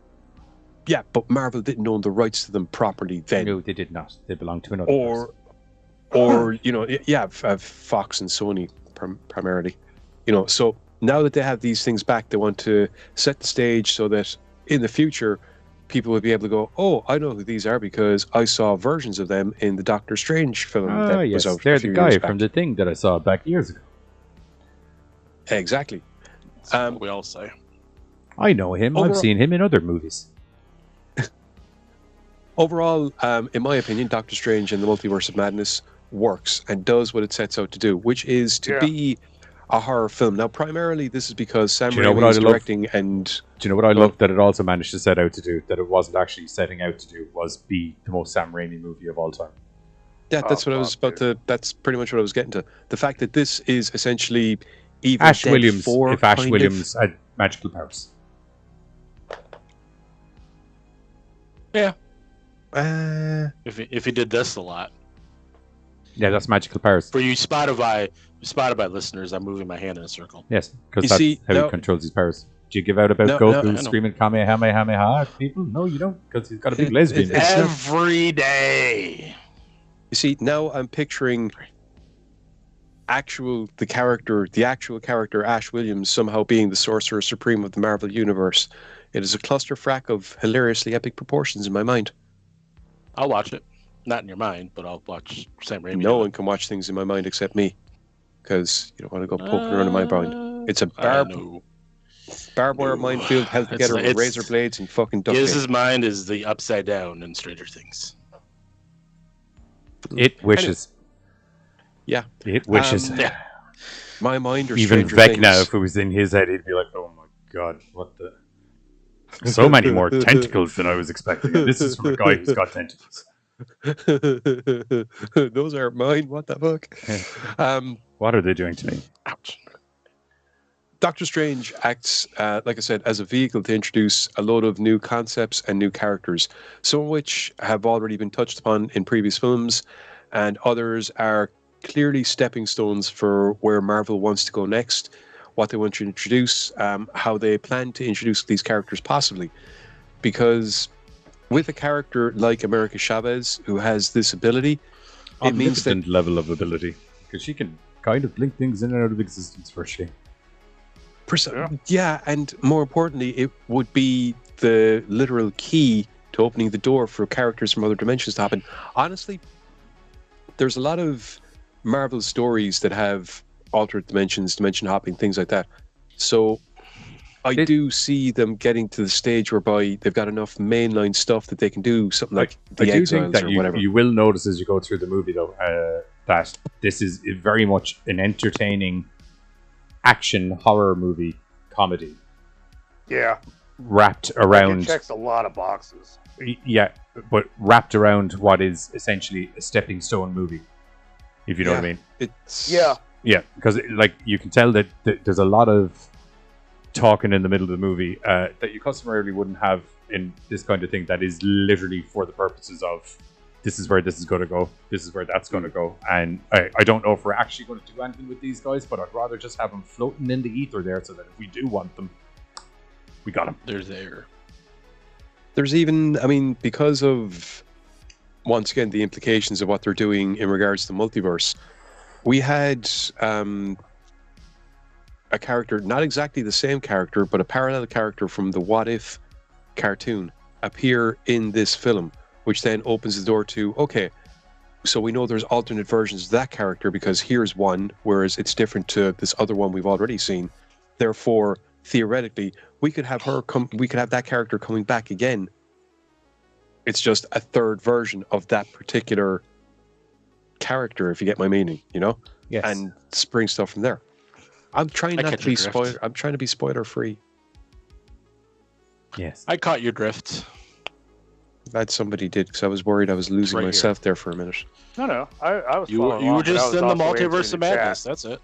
Yeah, but Marvel didn't own the rights to them properly then. No, they did not. They belonged to another or Fox and Sony primarily. So now that they have these things back, they want to set the stage so that in the future people would be able to go, oh, I know who these are because I saw versions of them in the Doctor Strange film that was out. They're the guy from The Thing that I saw back years ago. Exactly. That's what we all say. I know him. I've seen him in other movies. Overall, in my opinion, Doctor Strange and the Multiverse of Madness works and does what it sets out to do, which is to be a horror film. Now, primarily, this is because Sam Raimi is directing and... Do you know what I love that it also managed to set out to do, that it wasn't actually setting out to do, was be the most Sam Raimi movie of all time? Yeah, that's what I was about to... That's pretty much what I was getting to. The fact that this is essentially... Evil Ash Dead Williams, 4, if Ash Williams had magical powers. Yeah. If he did this a lot. Yeah, that's magical powers. For you Spotify listeners, I'm moving my hand in a circle. Yes, because that's how he controls his powers. Do you give out about Goku screaming Kamehameha at people? No, you don't, because he's got a big lesbian. Every day. You see, now I'm picturing the actual character Ash Williams somehow being the Sorcerer Supreme of the Marvel Universe. It is a clusterfuck of hilariously epic proportions in my mind. I'll watch it. Not in your mind, but I'll watch Sam Raimi. No one can watch things in my mind except me, because you don't want to go poking around in my mind. It's a barbed wire minefield held together with razor blades and fucking duct tape. His mind is the upside down in Stranger Things. It wishes. Yeah. It wishes. My mind or even Stranger Vecna, Things. if it was in his head, he'd be like, oh my god, what the... So many more tentacles than I was expecting. This is from a guy who's got tentacles. Those aren't mine. What the fuck? What are they doing to me? Ouch. Doctor Strange acts, like I said, as a vehicle to introduce a load of new concepts and new characters, some of which have already been touched upon in previous films, and others are clearly stepping stones for where Marvel wants to go next, what they want to introduce, how they plan to introduce these characters possibly. Because with a character like America Chavez, who has this ability, it means that level of ability, because she can kind of blink things in and out of existence virtually. Yeah, and more importantly, it would be the literal key to opening the door for characters from other dimensions to happen. Honestly, there's a lot of Marvel stories that have alternate dimensions, dimension hopping, things like that. So I do see them getting to the stage whereby they've got enough mainline stuff that they can do something like The Exiles or whatever. You will notice as you go through the movie, though, that this is very much an entertaining action horror movie comedy. Yeah. Wrapped around... It checks a lot of boxes. Yeah, but wrapped around what is essentially a stepping stone movie, if you know what I mean. Yeah, because like you can tell that there's a lot of talking in the middle of the movie that you customarily wouldn't have in this kind of thing that is literally for the purposes of this is where this is going to go, this is where that's going to go. And I don't know if we're actually going to do anything with these guys, but I'd rather just have them floating in the ether there so that if we do want them, we got them. They're there. There's even, I mean, because of, once again, the implications of what they're doing in regards to multiverse, we had a character, not exactly the same character, but a parallel character from the What If cartoon appear in this film, which then opens the door to, okay, so we know there's alternate versions of that character because here's one, whereas it's different to this other one we've already seen. Therefore, theoretically, we could have that character coming back again. It's just a third version of that particular character, if you get my meaning, you know? Yes. And spring stuff from there. I'm trying not to be spoiler. I'm trying to be spoiler free. Yes. I caught your drift. Glad somebody did, because I was worried I was losing myself there for a minute. No, I was. You were just in the multiverse of madness. Chat. That's it.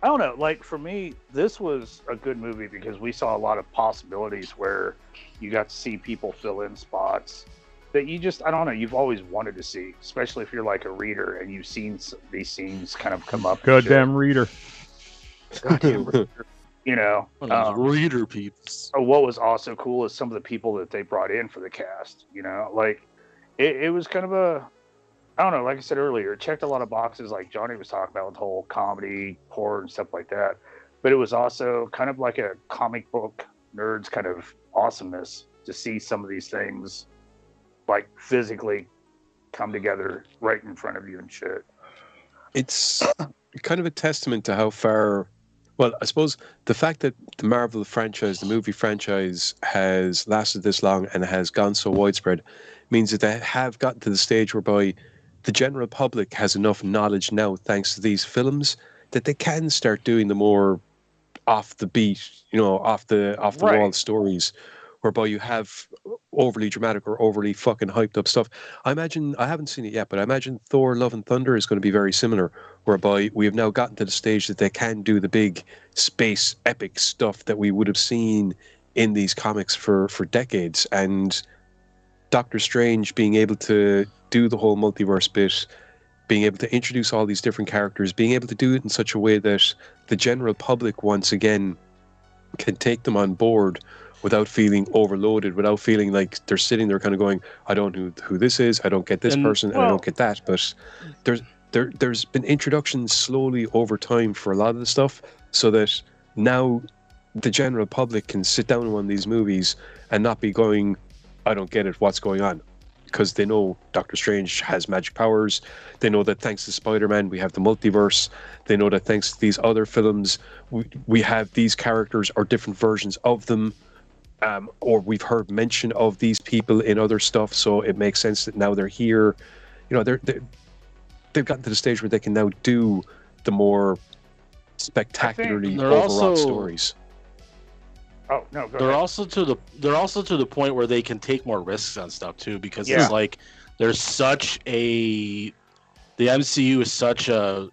I don't know. Like for me, this was a good movie because we saw a lot of possibilities where you got to see people fill in spots that you just, I don't know, you've always wanted to see, especially if you're like a reader and you've seen these scenes kind of come up. Goddamn reader. Goddamn reader. You know, reader peeps. What was also cool is some of the people that they brought in for the cast. You know, like it was kind of a, I don't know. Like I said earlier, it checked a lot of boxes, like Johnny was talking about with the whole comedy, horror, and stuff like that. But it was also kind of like a comic book nerd's kind of awesomeness to see some of these things like physically come together right in front of you and shit. It's kind of a testament to how far. Well, I suppose the fact that the Marvel franchise, the movie franchise, has lasted this long and has gone so widespread means that they have gotten to the stage whereby the general public has enough knowledge now, thanks to these films, that they can start doing the more off the beat, you know, off the wall stories, whereby you have overly dramatic or overly fucking hyped up stuff. I imagine, I haven't seen it yet, but I imagine Thor Love and Thunder is going to be very similar, whereby we have now gotten to the stage that they can do the big space epic stuff that we would have seen in these comics for decades. And Doctor Strange being able to do the whole multiverse bit, being able to introduce all these different characters, being able to do it in such a way that the general public once again can take them on board without feeling overloaded, without feeling like they're sitting there kind of going, I don't know who this is, I don't get this person, and I don't get that. But there's been introductions slowly over time for a lot of the stuff, so that now the general public can sit down in one of these movies and not be going, I don't get it, what's going on? Because they know Doctor Strange has magic powers. They know that thanks to Spider-Man, we have the multiverse. They know that thanks to these other films, we have these characters or different versions of them. Or we've heard mention of these people in other stuff, so it makes sense that now they're here. You know, they've gotten to the stage where they can now do the more spectacularly overwrought stories. Oh no! They're also to the point where they can take more risks on stuff too, because it's like there's such the MCU is such a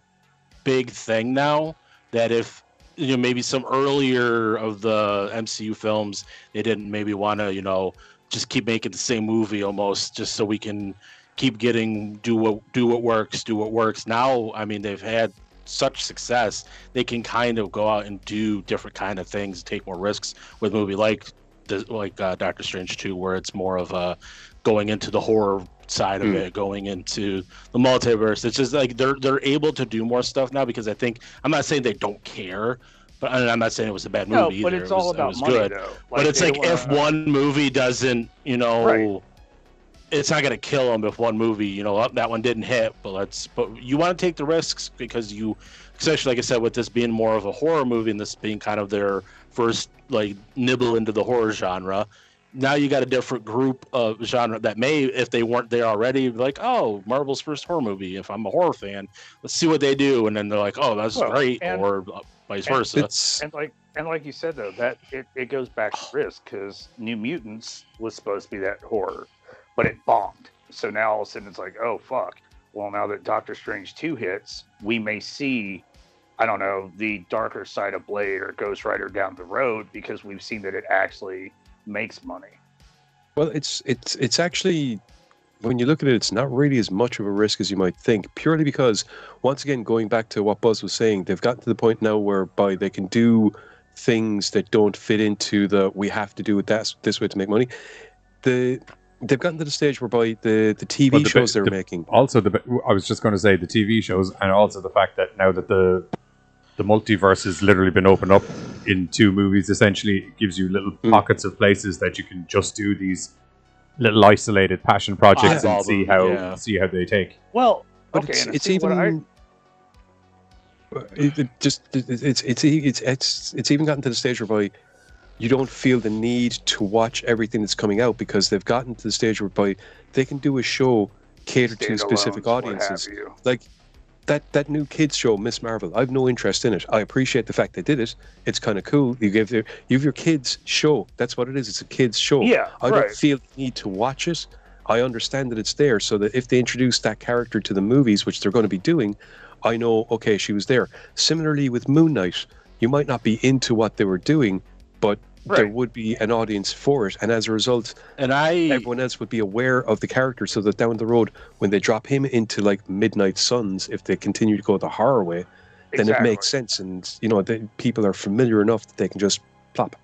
big thing now that if maybe some earlier of the MCU films they didn't maybe want to just keep making the same movie almost just so we can keep do what works. Now, I mean, they've had such success, they can kind of go out and do different kind of things, take more risks with a movie like Doctor Strange 2, where it's more of a going into the horror side of it, going into the multiverse. It's just like they're able to do more stuff now because I think, I'm not saying they don't care, but I'm not saying it was a bad movie but either. it's all about money, good. though. But it's like if one movie doesn't, Right. it's not going to kill them if one movie, that one didn't hit, but you want to take the risks because especially like I said, with this being more of a horror movie and this being kind of their first nibble into the horror genre. Now you got a different group of genre that may, if they weren't there already, be like, oh, Marvel's first horror movie. If I'm a horror fan, let's see what they do. And then they're like, oh, that's great, or vice versa. And like you said, though, that it goes back to risk because New Mutants was supposed to be that horror, but it bombed. So now all of a sudden it's like, oh, fuck. Well, now that Doctor Strange 2 hits, we may see, I don't know, the darker side of Blade or Ghost Rider down the road because we've seen that it actually makes money. Well, it's actually, when you look at it, it's not really as much of a risk as you might think, purely because, once again, going back to what Buzz was saying, they've gotten to the point now whereby they can do things that don't fit into we have to do it this way to make money. They've gotten to the stage whereby the TV shows they're making. Also, I was just going to say the TV shows, and also the fact that now that the multiverse has literally been opened up in 2 movies, essentially, it gives you little pockets of places that you can just do these little isolated passion projects and see how they take. Well, but okay, it's even it's even gotten to the stage whereby you don't feel the need to watch everything that's coming out because they've gotten to the stage whereby they can do a show catered to specific audiences. Like that new kids show, Miss Marvel. I've no interest in it. I appreciate the fact they did it. It's kind of cool. You have your kids show. That's what it is. It's a kids show. Yeah, I don't feel the need to watch it. I understand that it's there so that if they introduce that character to the movies, which they're going to be doing, I know, okay, she was there. Similarly with Moon Knight, you might not be into what they were doing, but there would be an audience for it, and as a result, everyone else would be aware of the character, so that down the road, when they drop him into like Midnight Suns, if they continue to go the horror way, then it makes sense, and people are familiar enough that they can just plop.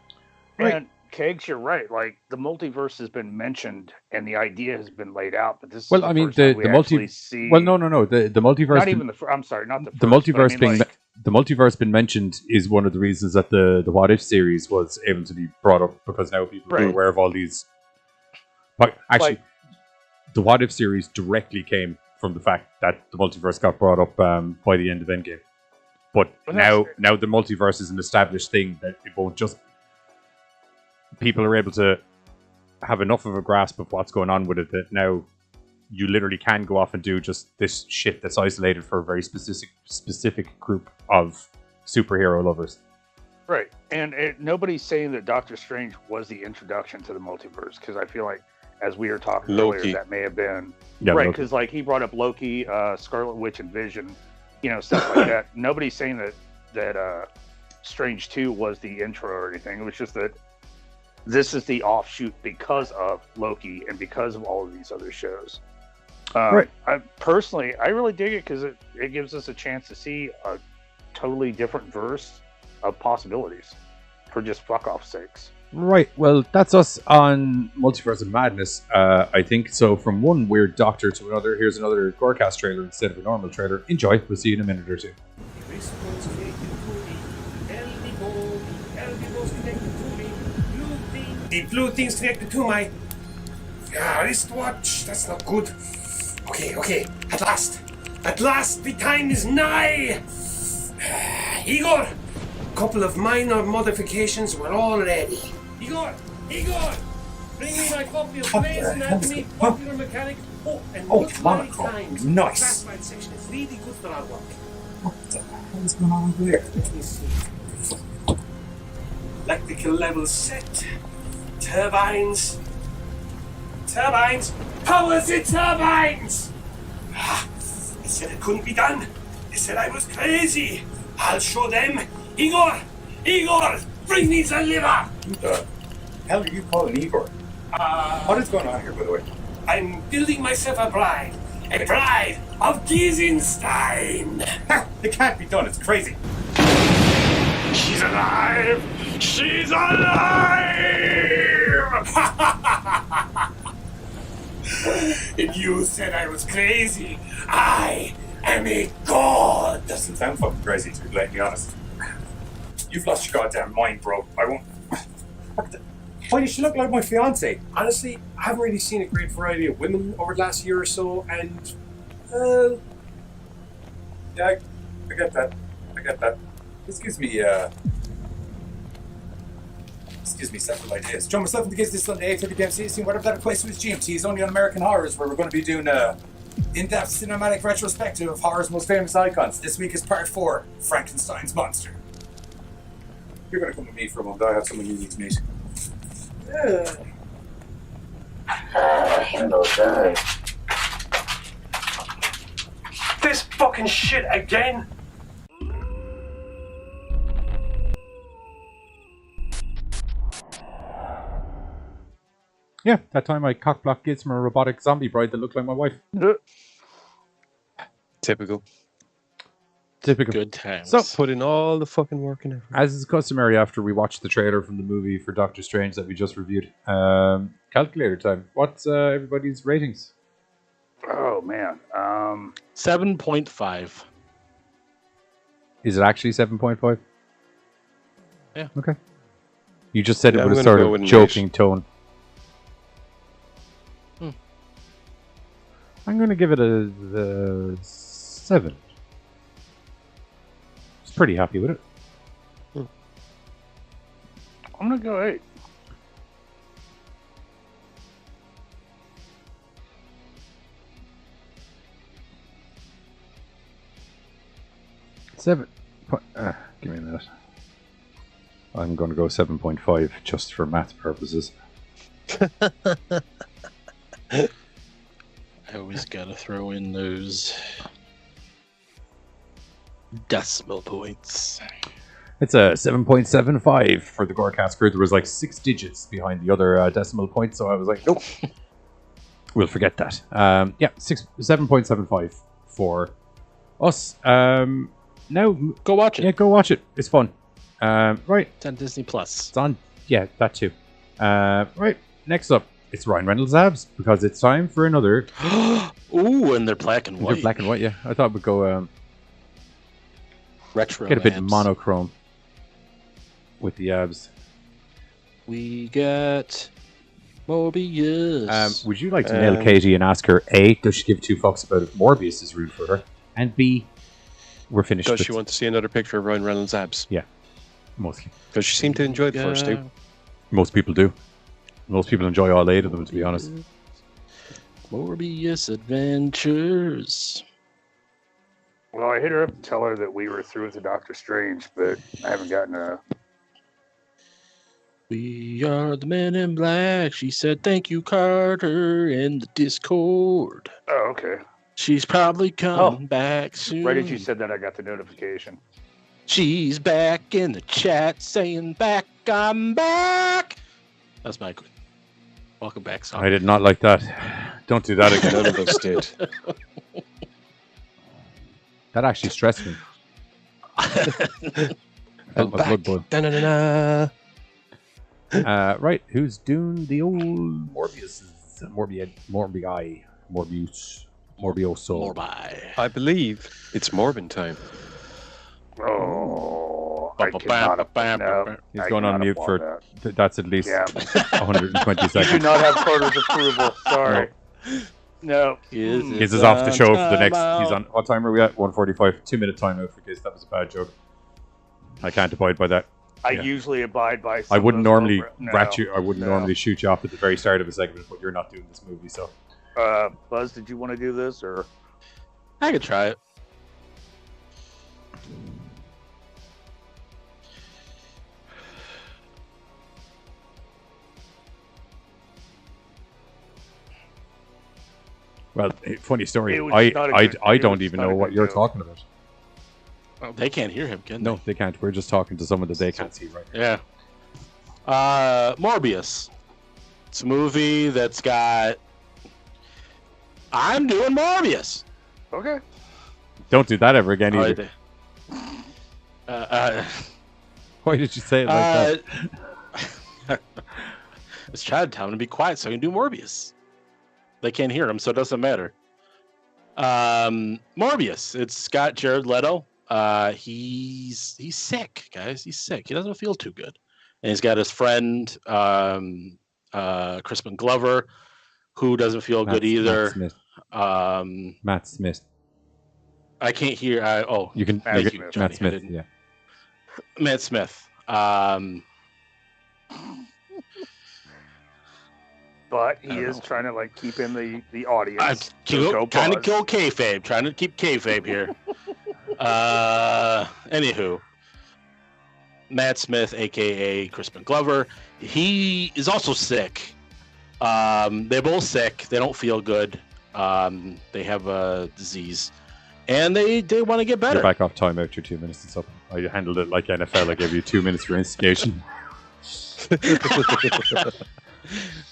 And Kegs, you're right. Like the multiverse has been mentioned, and the idea has been laid out, but this. Well, is I mean, the the multiverse. Well, no. The multiverse. Not even I'm sorry, not the. First, the multiverse but I mean, the multiverse being mentioned is one of the reasons that the What If series was able to be brought up, because now people are aware of all these. But actually, the What If series directly came from the fact that the multiverse got brought up by the end of Endgame. But now the multiverse is an established thing that it won't just. People are able to have enough of a grasp of what's going on with it that now you literally can go off and do just this shit that's isolated for a very specific group of superhero lovers. Right, and nobody's saying that Doctor Strange was the introduction to the multiverse, because I feel like, as we were talking earlier, that may have been right, because like he brought up Loki, Scarlet Witch, and Vision, stuff like that. Nobody's saying that Strange 2 was the intro or anything. It was just that this is the offshoot because of Loki and because of all of these other shows. I really dig it because it gives us a chance to see a totally different verse of possibilities for just fuck off sakes. Right. Well, that's us on Multiverse of Madness. I think so. From one weird doctor to another, here's another GoreCast trailer instead of a normal trailer. Enjoy. We'll see you in a minute or two. The blue thing's connected to my wristwatch. That's not good. Okay. At last, the time is nigh. Igor, couple of minor modifications were all ready. Igor, bring me my copy of Grey's Anatomy, Popular Mechanics. And what's my times? Nice. Classified section. It's really good for our work. What the hell is going on here? Let me see. Electrical level set. Turbines. Powers the turbines! They said it couldn't be done. They said I was crazy. I'll show them. Igor! Bring me the liver! Who the hell are you calling Igor? What is going on here, by the way? I'm building myself a bride. A bride of Giesenstein. It can't be done. It's crazy. She's alive! She's alive! And you said I was crazy. I am a god. Doesn't sound fucking crazy, to be blatantly honest. You've lost your goddamn mind, bro. I won't. Why does she look like my fiance? Honestly, I haven't really seen a great variety of women over the last year or so, and Yeah, I get that. This gives me several ideas. Join myself in the kids this Sunday, 8:30 p.m. CST, whatever that equates to is GMT. Is only on American Horrors, where we're going to be doing in-depth cinematic retrospective of horror's most famous icons. This week is part 4, Frankenstein's Monster. You're going to come with me for a moment. I have someone you need to meet. Hello, guys. This fucking shit again? Yeah, that time I cockblocked kids from a robotic zombie bride that looked like my wife. Typical. Good times. So, put in all the fucking work and everything. as is customary after we watched the trailer from the movie for Doctor Strange that we just reviewed, calculator time. What's everybody's ratings? Oh man, 7.5. Is it actually 7.5? Yeah. Okay. You just said Yeah, it I'm with a gonna sort go of with an joking tone. Hmm. I'm going to give it a 7. Just pretty happy with it. I'm gonna go 8. Give me a minute. I'm going to go 7.5 just for math purposes. I always gotta throw in those decimal points. It's a 7.75 for the GoreCast crew. There was like 6 digits behind the other decimal point, so I was like, nope. We'll forget that. 7.75 for us. Now, go watch it. Yeah, go watch it. It's fun. Right. It's on Disney Plus. It's on. Yeah, that too. Right. Next up, it's Ryan Reynolds' abs because it's time for another. Ooh, and they're black and white. They're black and white. Yeah, I thought we'd go retro. Get a bit abs. monochrome with the abs. We got Morbius. Would you like to mail Katie and ask her A, does she give 2 fucks about if Morbius is rude for her, and B, we're finished. Does she want to see another picture of Ryan Reynolds' abs? Yeah, mostly. Because she seemed to enjoy the first 2. Most people do. Most people enjoy all 8 of them, to be honest. Morbius Adventures. Well, I hit her up to tell her that we were through with the Doctor Strange, but I haven't gotten a. We are the men in black. She said, "Thank you, Carter," in the Discord. Oh, okay. She's probably coming back soon. Right as you said that, I got the notification. She's back in the chat saying, "Back, I'm back." That's my welcome back song. I did not like that. Don't do that again. None of us did. That actually stressed me. Felt my blood boil. Da-na-na-na. Right, who's doing the old Morbius? Morbioso. I believe it's Morbin time. Oh, I cannot. No, He's I going on cannot mute applaud for that. that's at least 120 You seconds. do not have Carter's approval. Sorry. No. Giz is off the show for the next. He's on. What time are we at? 1:45. 2-minute timeout for Giz. That was a bad joke. I can't abide by that. I usually abide by. I wouldn't normally rat you. I No. wouldn't normally shoot you off at the very start of a segment, but you're not doing this movie, so. Buzz, did you want to do this or? I could try it. Well, funny story. It was not a good- I it don't was even not a know what good you're joke. talking about. Well, they can't hear him, can they? No, they can't. We're just talking to someone that they can't see right now. Yeah. Morbius. It's a movie that's got. I'm doing Morbius. Okay. Don't do that ever again Oh, either. Why did you say it like that? I was trying to tell him to be quiet so I can do Morbius. They can't hear him, so it doesn't matter. Morbius. It's got Jared Leto. He's sick, guys. He's sick. He doesn't feel too good, and he's got his friend Crispin Glover, who doesn't feel good either. Matt Smith. Matt Smith. I can't hear. You can. Thank Matt you, Johnny. Smith. Yeah. Matt Smith. But he is trying to like keep in the audience. Kind of kill kayfabe. Trying to keep kayfabe here. Anywho, Matt Smith, aka Crispin Glover, he is also sick. They're both sick. They don't feel good. They have a disease, and they want to get better. You're back off timeout. Your 2 minutes is up. I handled it like NFL. I gave you 2 minutes for instigation.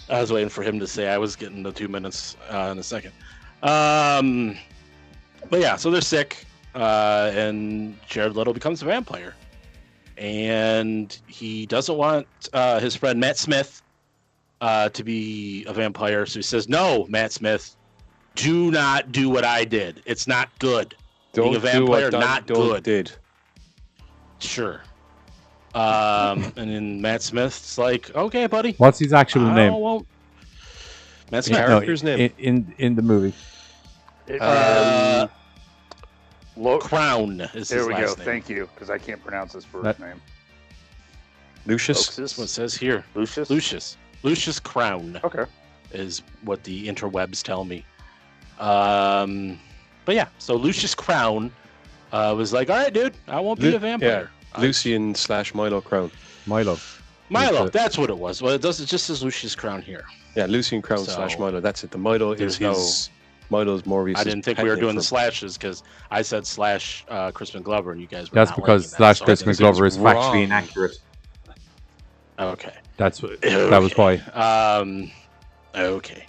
I was waiting for him to say I was getting the 2 minutes in a second. But yeah, so they're sick, and Jared Leto becomes a vampire, and he doesn't want his friend Matt Smith to be a vampire. So he says, "No, Matt Smith, do not do what I did. It's not good. Being a vampire, not good." Did. Sure. And then Matt Smith's like, "Okay, buddy." What's his actual name? Won't. Matt Smith. Character's name. In the movie. Crown is There his we last go. name. Thank you, because I can't pronounce his first name. Lucius. That's what it says here. Lucius. Lucius Crown. Okay. Is what the interwebs tell me. But yeah, so Lucius Crown was like, "All right, dude, I won't be a vampire." Lucian / Milo Crown. Milo, that's what it was. Well, it just says Lucius Crown here. Yeah, Lucian Crown So, / Milo. That's it. The Milo is his. Milo's Morbius. I didn't think we were doing the slashes because I said / Crispin Glover and you guys were That's not because liking that, / Crispin Glover is factually inaccurate. Okay. That's what. That was why. Okay.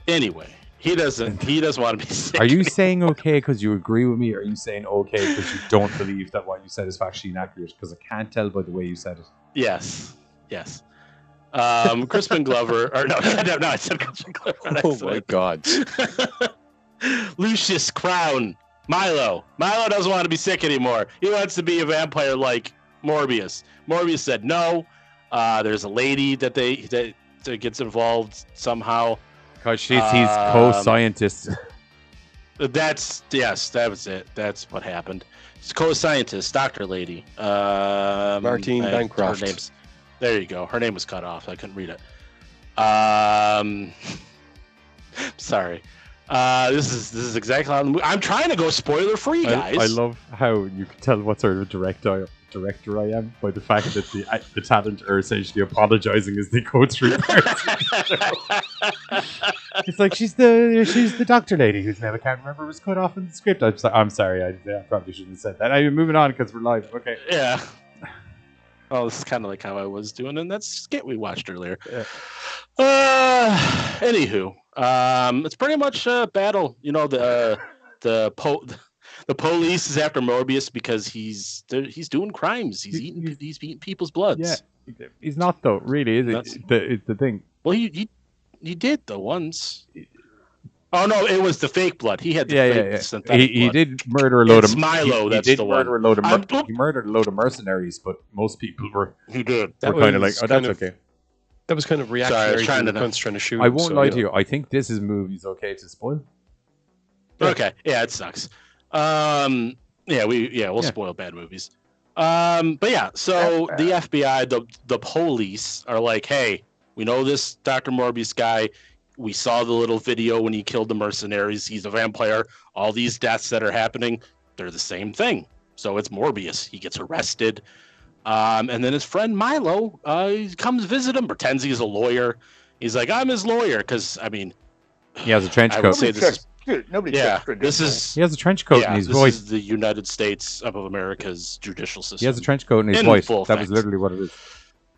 Anyway, he doesn't want to be sick. Are you saying okay because you agree with me, or are you saying okay because you don't believe that what you said is factually inaccurate? Because I can't tell by the way you said it. Yes. Crispin Glover, or no, I said Crispin Glover. Oh my God. Lucius Crown, Milo. Milo doesn't want to be sick anymore. He wants to be a vampire like Morbius. Morbius said no. There's a lady that gets involved somehow. Because she's his co-scientist. That was it. That's what happened. It's co-scientist, Dr. Lady. Martine Bancroft. Her name's, there you go. Her name was cut off. I couldn't read it. Sorry. This is exactly how the movie. I'm trying to go spoiler free, guys. I love how you can tell what sort of director I am by the fact that the talent are essentially apologizing as they go through parts. It's like she's the doctor lady whose name I can't remember was cut off in the script. I'm sorry, I probably shouldn't have said that. I'm moving on because we're live. Okay. Yeah. Oh, this is kind of like how I was doing in that skit we watched earlier. Yeah. Anywho, it's pretty much a battle. You know, the police is after Morbius because he's doing crimes. He's eating people's bloods. Yeah, he's not though. Really, is it? It's the thing. Well, he did though once. Oh no, it was the fake blood. He had the fake synthetic blood. He did murder a load of Milo. That's the one. He murdered a load of mercenaries, but most people were. He did. Were kind of like, oh, that's okay. That was kind of reactionary. Sorry, to the cunts trying to shoot. I won't lie to you. I think this movie's okay to spoil. Okay, yeah, it sucks. We'll spoil bad movies. But yeah, so the FBI, the police are like, hey, we know this Dr. Morbius guy. We saw the little video when he killed the mercenaries. He's a vampire. All these deaths that are happening, they're the same thing. So it's Morbius. He gets arrested. And then his friend Milo he comes visit him, pretends he's a lawyer. He's like, I'm his lawyer. Because, I mean, He has a trench I coat. would say this is Dude, nobody yeah. checks This is He has a trench coat yeah, and he's this white. is the United States of America's judicial system. He has a trench coat and he's in white. full That was effect. literally what it is.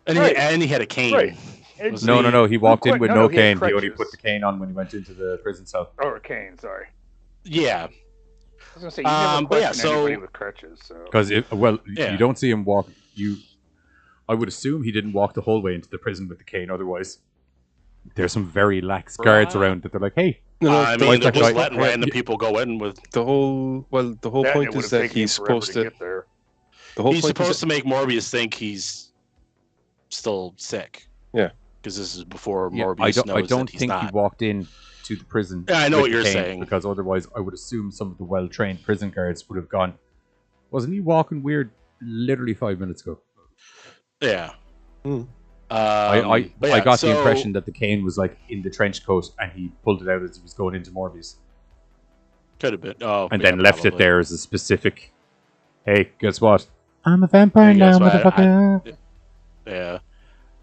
And, he had a cane. Right. No. He walked in with no he had cane. He only crutches. put the cane on when he went into the prison cell. Or a cane, sorry. Yeah. I was gonna say you never but yeah, question anybody with crutches. So Because Yeah. you don't see him walk. I would assume he didn't walk the whole way into the prison with the cane. Otherwise, there's some very lax guards around that they're like, "Hey, I mean, why's they're that just guy-" letting random people go in with The whole point is that he's supposed to. get there. The whole he's point supposed is to make Morbius think he's still sick. Yeah. Because this is before Yeah, Morbius knows I don't that he's think not. he walked in to the prison. Yeah, I know with what the you're cane, saying. Because otherwise, I would assume some of the well-trained prison guards would have gone. Wasn't he walking weird? Literally 5 minutes ago. Yeah. I but yeah, got so- the impression that the cane was like in the trench coat and he pulled it out as he was going into Morbius. Could have been. Oh, And yeah, then left it probably. there as a specific. Hey, guess what? I'm a vampire Hey, now, guess what? motherfucker. Yeah.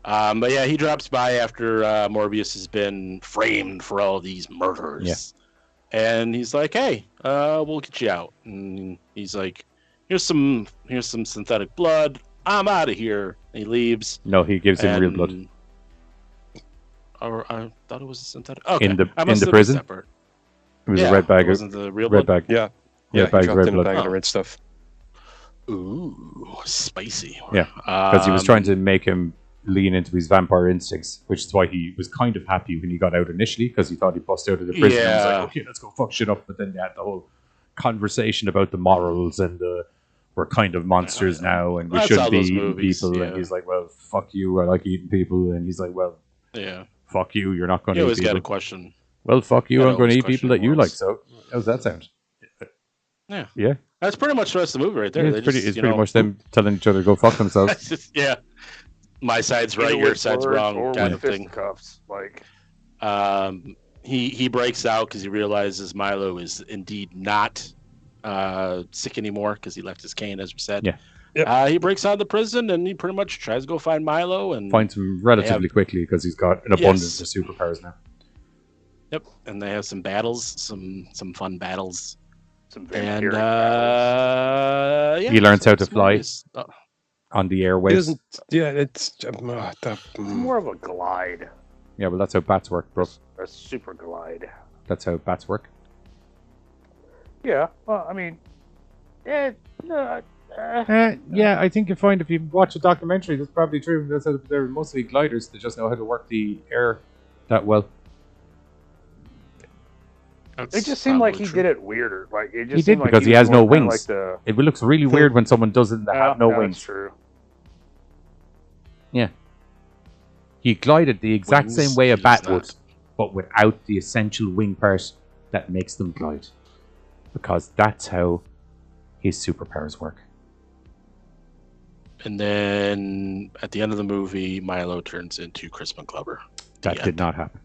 But yeah, he drops by after Morbius has been framed for all these murders. Yeah. And he's like, "Hey, we'll get you out." And he's like, "Here's some synthetic blood. I'm out of here." And he leaves. No, he gives him real blood. Or I thought it was a synthetic. Okay. In the I must have prison? separate. It was Yeah, a red bag. it wasn't the real red blood? bag. Yeah. Red he bag's dropped red in a blood. bag of the red stuff. Ooh, spicy. Yeah, because he was trying to make him lean into his vampire instincts, which is why he was kind of happy when he got out initially, because he thought he'd bust out of the prison. And was Yeah. like, okay, let's go fuck shit up. But then they had the whole conversation about the morals and we're kind of monsters now and we That's shouldn't how be those eating movies, people. yeah. And he's like, well, fuck you, I like eating people. And he's like, well, Yeah. fuck you, you're not going You to eat always got people. a question. Well, fuck you, Gotta I'm going to always eat people that question you like. morals. So, how's that sound? Yeah. Yeah. That's pretty much the rest of the movie right there. Yeah, They it's pretty, just, it's you pretty know, much them telling each other to go fuck themselves. It's just- yeah. My side's right, Either your with side's words wrong, or kind with of thing. fisticuffs, like He breaks out because he realizes Milo is indeed not sick anymore because he left his cane, as we said. Yeah. He breaks out of the prison and he pretty much tries to go find Milo and Finds him relatively quickly because he's got an abundance of superpowers now. Yep, and they have some battles, some fun battles. Some and He learns how to fly Morbius. on the He airwaves. doesn't. Yeah, it's it's more of a glide, Yeah, well, that's how bats work, bro. a super glide. That's how bats work. Yeah, well, I mean, no, Yeah, I think you find if you watch a documentary, that's probably true. That's how they're mostly gliders. They just know how to work the air that well. it just seemed like he did it weirder. Like it just He did seemed like because he was has no more kinda wings. Like the, It looks really weird when someone doesn't have no That's wings. true. Yeah. He glided the exact Wings, same way a he bat does would, not. but without the essential wing part that makes them glide. Because that's how his superpowers work. And then at the end of the movie, Milo turns into Crispin Glover. That did not happen.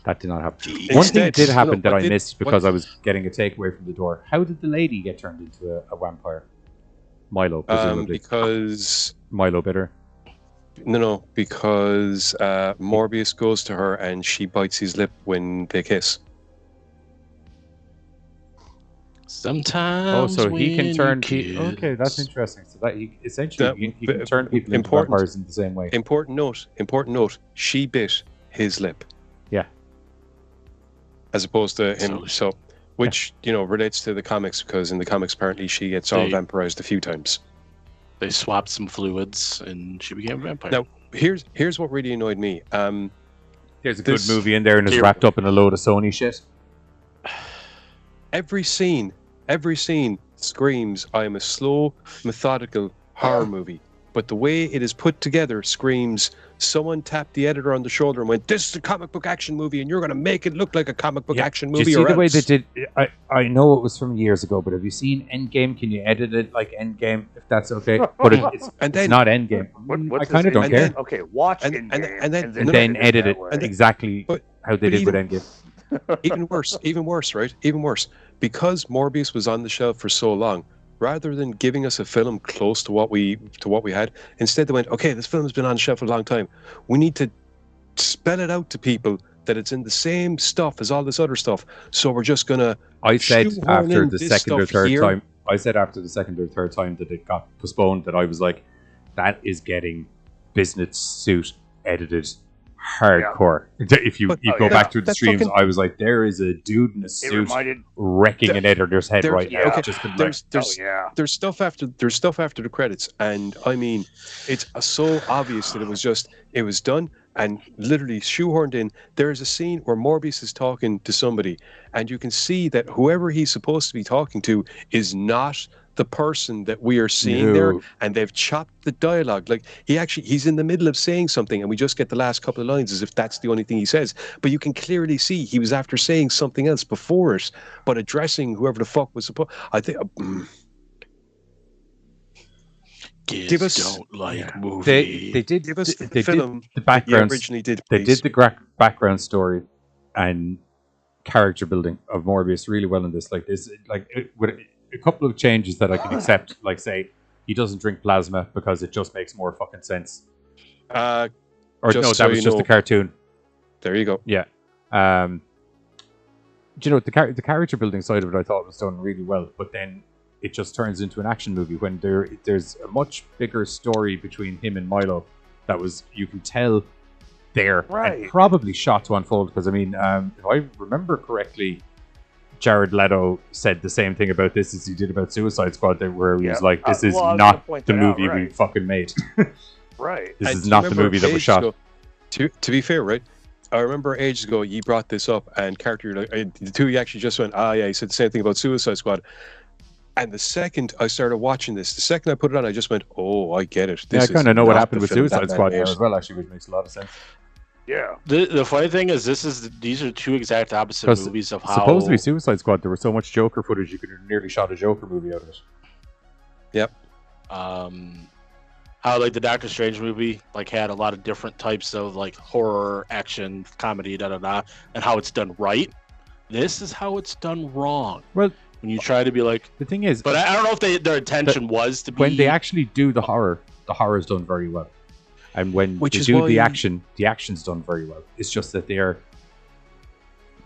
That did not happen. Jeez. One thing Instead, did happen that what I did- missed because I was getting a takeaway from the door. How did the lady get turned into a vampire? Milo, presumably. Because Milo bit her. no, because Morbius goes to her and she bites his lip when they kiss. Sometimes. Oh, so he can when turn you people. Okay, that's interesting. So that he essentially he That- can turn people into important- vampires in the same way. Important note. She bit his lip. Yeah. As opposed to him. So, which relates to the comics because in the comics apparently she gets all They- vampirized a few times. They swapped some fluids and she became a vampire. Now, here's what really annoyed me. There's a good movie in there and it's wrapped up in a load of Sony shit. Every scene screams, I am a slow, methodical horror movie. But the way it is put together screams, someone tapped the editor on the shoulder and went, this is a comic book action movie and you're going to make it look like a comic book action Do movie. you see or the way else." they did? I know it was from years ago, but have you seen Endgame? Can you edit it like Endgame if that's okay? But it's not Endgame. I kind of don't care. Okay, watch and Endgame, then- Then edit it And then- exactly how they but did with even- Endgame. even worse, right? Even worse. Because Morbius was on the shelf for so long, rather than giving us a film close to what we had, instead they went, okay, this film has been on the shelf for a long time. We need to spell it out to people that it's in the same stuff as all this other stuff. So we're just gonna. I said shoehorn after in the this second or stuff third here. time. I said after the second or third time that it got postponed that I was like, that is getting business suit edited hardcore. If you go back through the streams, I was like, there is a dude in a suit wrecking an editor's head right now. Okay, Just been there's stuff after the credits, and I mean, it's so obvious that it was done and literally shoehorned in. There is a scene where Morbius is talking to somebody, and you can see that whoever he's supposed to be talking to is not the person that we are seeing there, and they've chopped the dialogue. Like he's in the middle of saying something, and we just get the last couple of lines as if that's the only thing he says. But you can clearly see he was after saying something else before it, but addressing whoever the fuck was supposed. I think. Kids don't like movies. They did give us they film did the background. originally did. They did the background story and character building of Morbius really well in this. Like this, with a couple of changes that I can accept. Like say he doesn't drink plasma because it just makes more fucking sense. Or no, that was just a cartoon. There you go. Yeah. Do you know the character building side of it? I thought was done really well, but then it just turns into an action movie when there's a much bigger story between him and Milo that was, you can tell there, and probably shot to unfold, because I mean, if I remember correctly, Jared Leto said the same thing about this as he did about Suicide Squad, where he was like, this is not the movie we fucking made. This is not the movie that was shot. To be fair, right? I remember ages ago you brought this up, and the two of you actually just went, yeah, he said the same thing about Suicide Squad. And the second I started watching this, the second I put it on, I just went, oh, I get it. I kind of know what happened with Suicide Squad there as well, actually, which makes a lot of sense. Yeah. The funny thing is, these are two exact opposite movies of how. Supposedly, Suicide Squad, there was so much Joker footage you could have nearly shot a Joker movie out of it. Yep. How like the Doctor Strange movie had a lot of different types of horror, action, comedy, and how it's done right. This is how it's done wrong. Well, when you try to be the thing is, but I don't know if their intention was to be. When they actually do the horror is done very well, and when they do the action's done very well. It's just that they are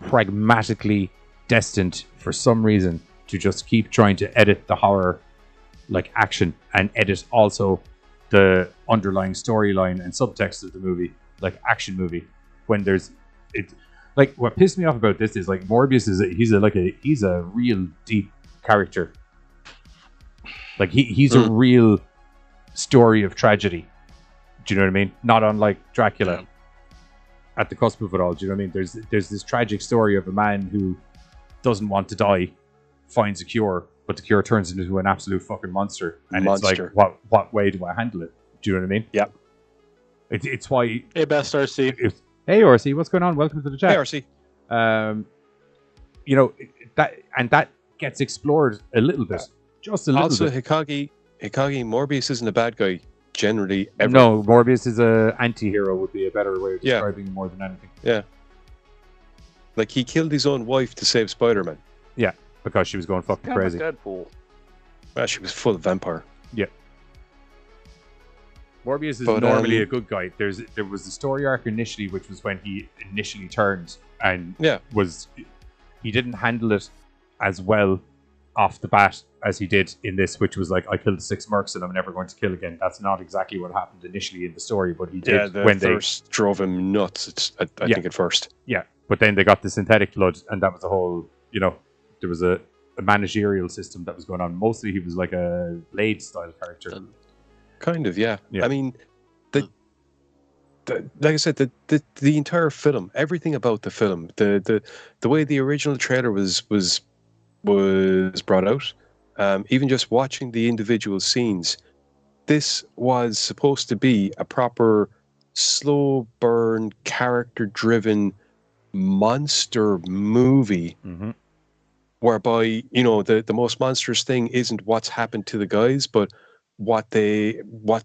pragmatically destined for some reason to just keep trying to edit the horror action and edit also the underlying storyline and subtext of the movie action movie. When there's it. What pissed me off about this is Morbius he's a real deep character. He's a real story of tragedy. Do you know what I mean? Not unlike Dracula at the cusp of it all. Do you know what I mean? There's this tragic story of a man who doesn't want to die, finds a cure, but the cure turns into an absolute fucking monster. And it's what way do I handle it? Do you know what I mean? Yeah. It's why. Hey, best RC. Hey, RC, what's going on? Welcome to the chat. Hey, RC. That gets explored a little bit, just a little bit. Also, Hikage, Morbius isn't a bad guy generally. Ever. No, Morbius is a anti-hero would be a better way of describing him more than anything. Yeah. He killed his own wife to save Spider-Man. Yeah, because she was going fucking crazy. Deadpool. Well, she was full of vampire. Yeah. Morbius is normally a good guy. There was the story arc initially, which was when he initially turned and he didn't handle it as well off the bat as he did in this, which was I killed 6 mercs and I'm never going to kill again. That's not exactly what happened initially in the story, but he did when they drove him nuts. I think at first. Yeah, but then they got the synthetic blood, and that was a whole. There was a managerial system that was going on. Mostly, he was like a Blade style character. Kind of, yeah. I mean, like I said, the entire film, everything about the film, the way the original trailer was brought out, even just watching the individual scenes, this was supposed to be a proper slow burn, character driven monster movie. Mm-hmm. Whereby the most monstrous thing isn't what's happened to the guys, but what they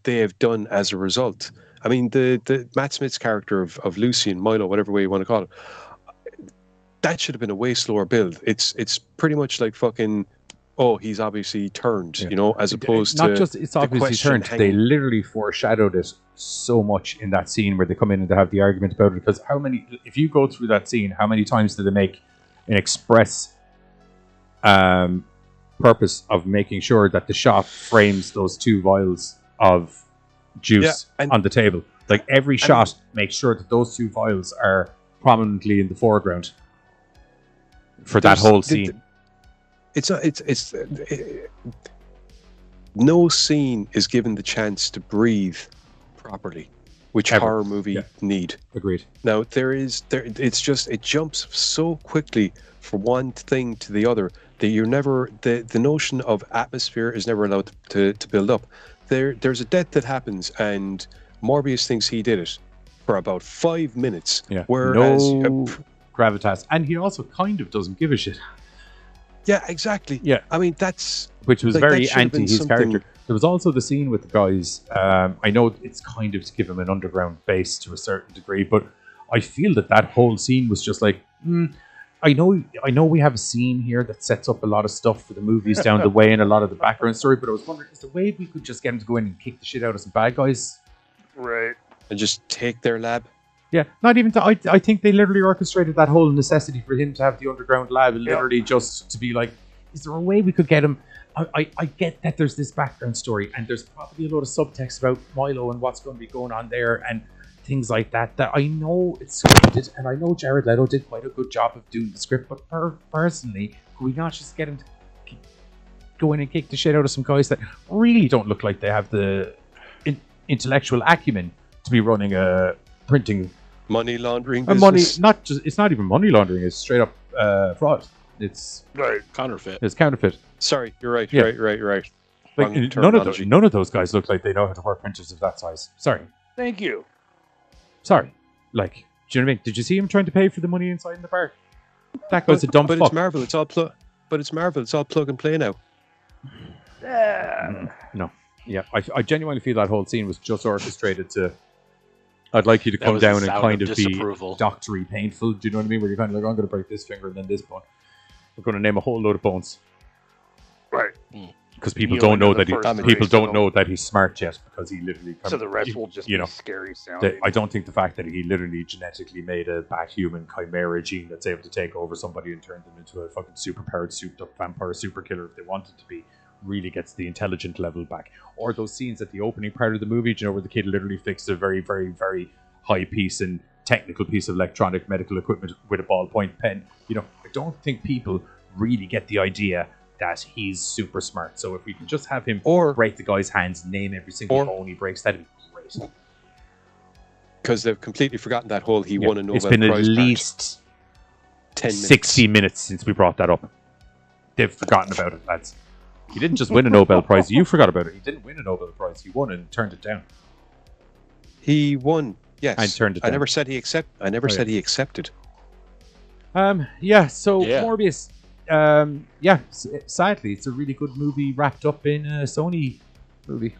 have done as a result. I mean, the Matt Smith's character of Lucian, Milo, whatever way you want to call it, that should have been a way slower build. It's pretty much like fucking oh, he's obviously turned, as opposed not to just it's the obviously question turned. They literally foreshadowed it so much in that scene where they come in and they have the argument about it. Because if you go through that scene, how many times did they make an express purpose of making sure that the shot frames those 2 vials of juice on the table? Like every shot makes sure that those 2 vials are prominently in the foreground for that whole scene. No scene is given the chance to breathe properly, which horror movie need. Agreed. Now it jumps so quickly from one thing to the other that you're never the notion of atmosphere is never allowed to build up. There's a death that happens and Morbius thinks he did it for about 5 minutes. Yeah. Whereas No gravitas, and he also kind of doesn't give a shit. Yeah, exactly. Yeah. I mean, that's... Which was like, very that should have anti been his something- character. There was also the scene with the guys. I know it's kind of to give him an underground base to a certain degree, but I feel that whole scene was just like, I know we have a scene here that sets up a lot of stuff for the movies down the way and a lot of the background story, but I was wondering, is there a way we could just get him to go in and kick the shit out of some bad guys? Right. And just take their lab? Yeah, not even. I think they literally orchestrated that whole necessity for him to have the underground lab, literally just to be like, is there a way we could get him? I get that there's this background story, and there's probably a lot of subtext about Milo and what's going to be going on there, and things like that. That I know it's scripted, and I know Jared Leto did quite a good job of doing the script. But personally, could we not just get him to go in and kick the shit out of some guys that really don't look like they have the intellectual acumen to be running a printing money laundering business? business? It's not even money laundering. It's straight up fraud. It's counterfeit. It's counterfeit. Sorry, you're right. Yeah. Right. Like, none of those guys look like they know how to work printers of that size. Sorry. Thank you. Sorry. Like, do you know what I mean? Did you see him trying to pay for the money inside in the bar? That guy's a dumb But fuck. it's Marvel. It's all plug and play now. No. Yeah, I genuinely feel that whole scene was just orchestrated to. I'd like you to That come was the down and sound kind of of be disapproval. doctory painful. Do you know what I mean? Where you're kind of like, I'm going to break this finger and then this bone. We're going to name a whole load of bones. Right. Because people You don't know into that the first people three, don't so- know that he's smart yet because he literally. So the rest will just be scary sounding. I don't think the fact that he literally genetically made a bat-human chimera gene that's able to take over somebody and turn them into a fucking super-powered, souped-up vampire super killer if they want it to be really gets the intelligent level back. Or those scenes at the opening part of the movie, do you know, where the kid literally fixed a very, very, very high piece and technical piece of electronic medical equipment with a ballpoint pen. You know, I don't think people really get the idea that he's super smart. So if we can just have him break the guy's hands, name every single bone he breaks, that'd be great. Because they've completely forgotten that whole he won a Nobel It's been Prize at part. least 10 minutes. 60 minutes since we brought that up. They've forgotten about it, lads. He didn't just win a Nobel Prize. You forgot about it. He didn't win a Nobel Prize. He won and turned it down. He won, yes. And turned it I down. never said he said he accepted. Yeah, so Morbius. Sadly, it's a really good movie wrapped up in a Sony movie.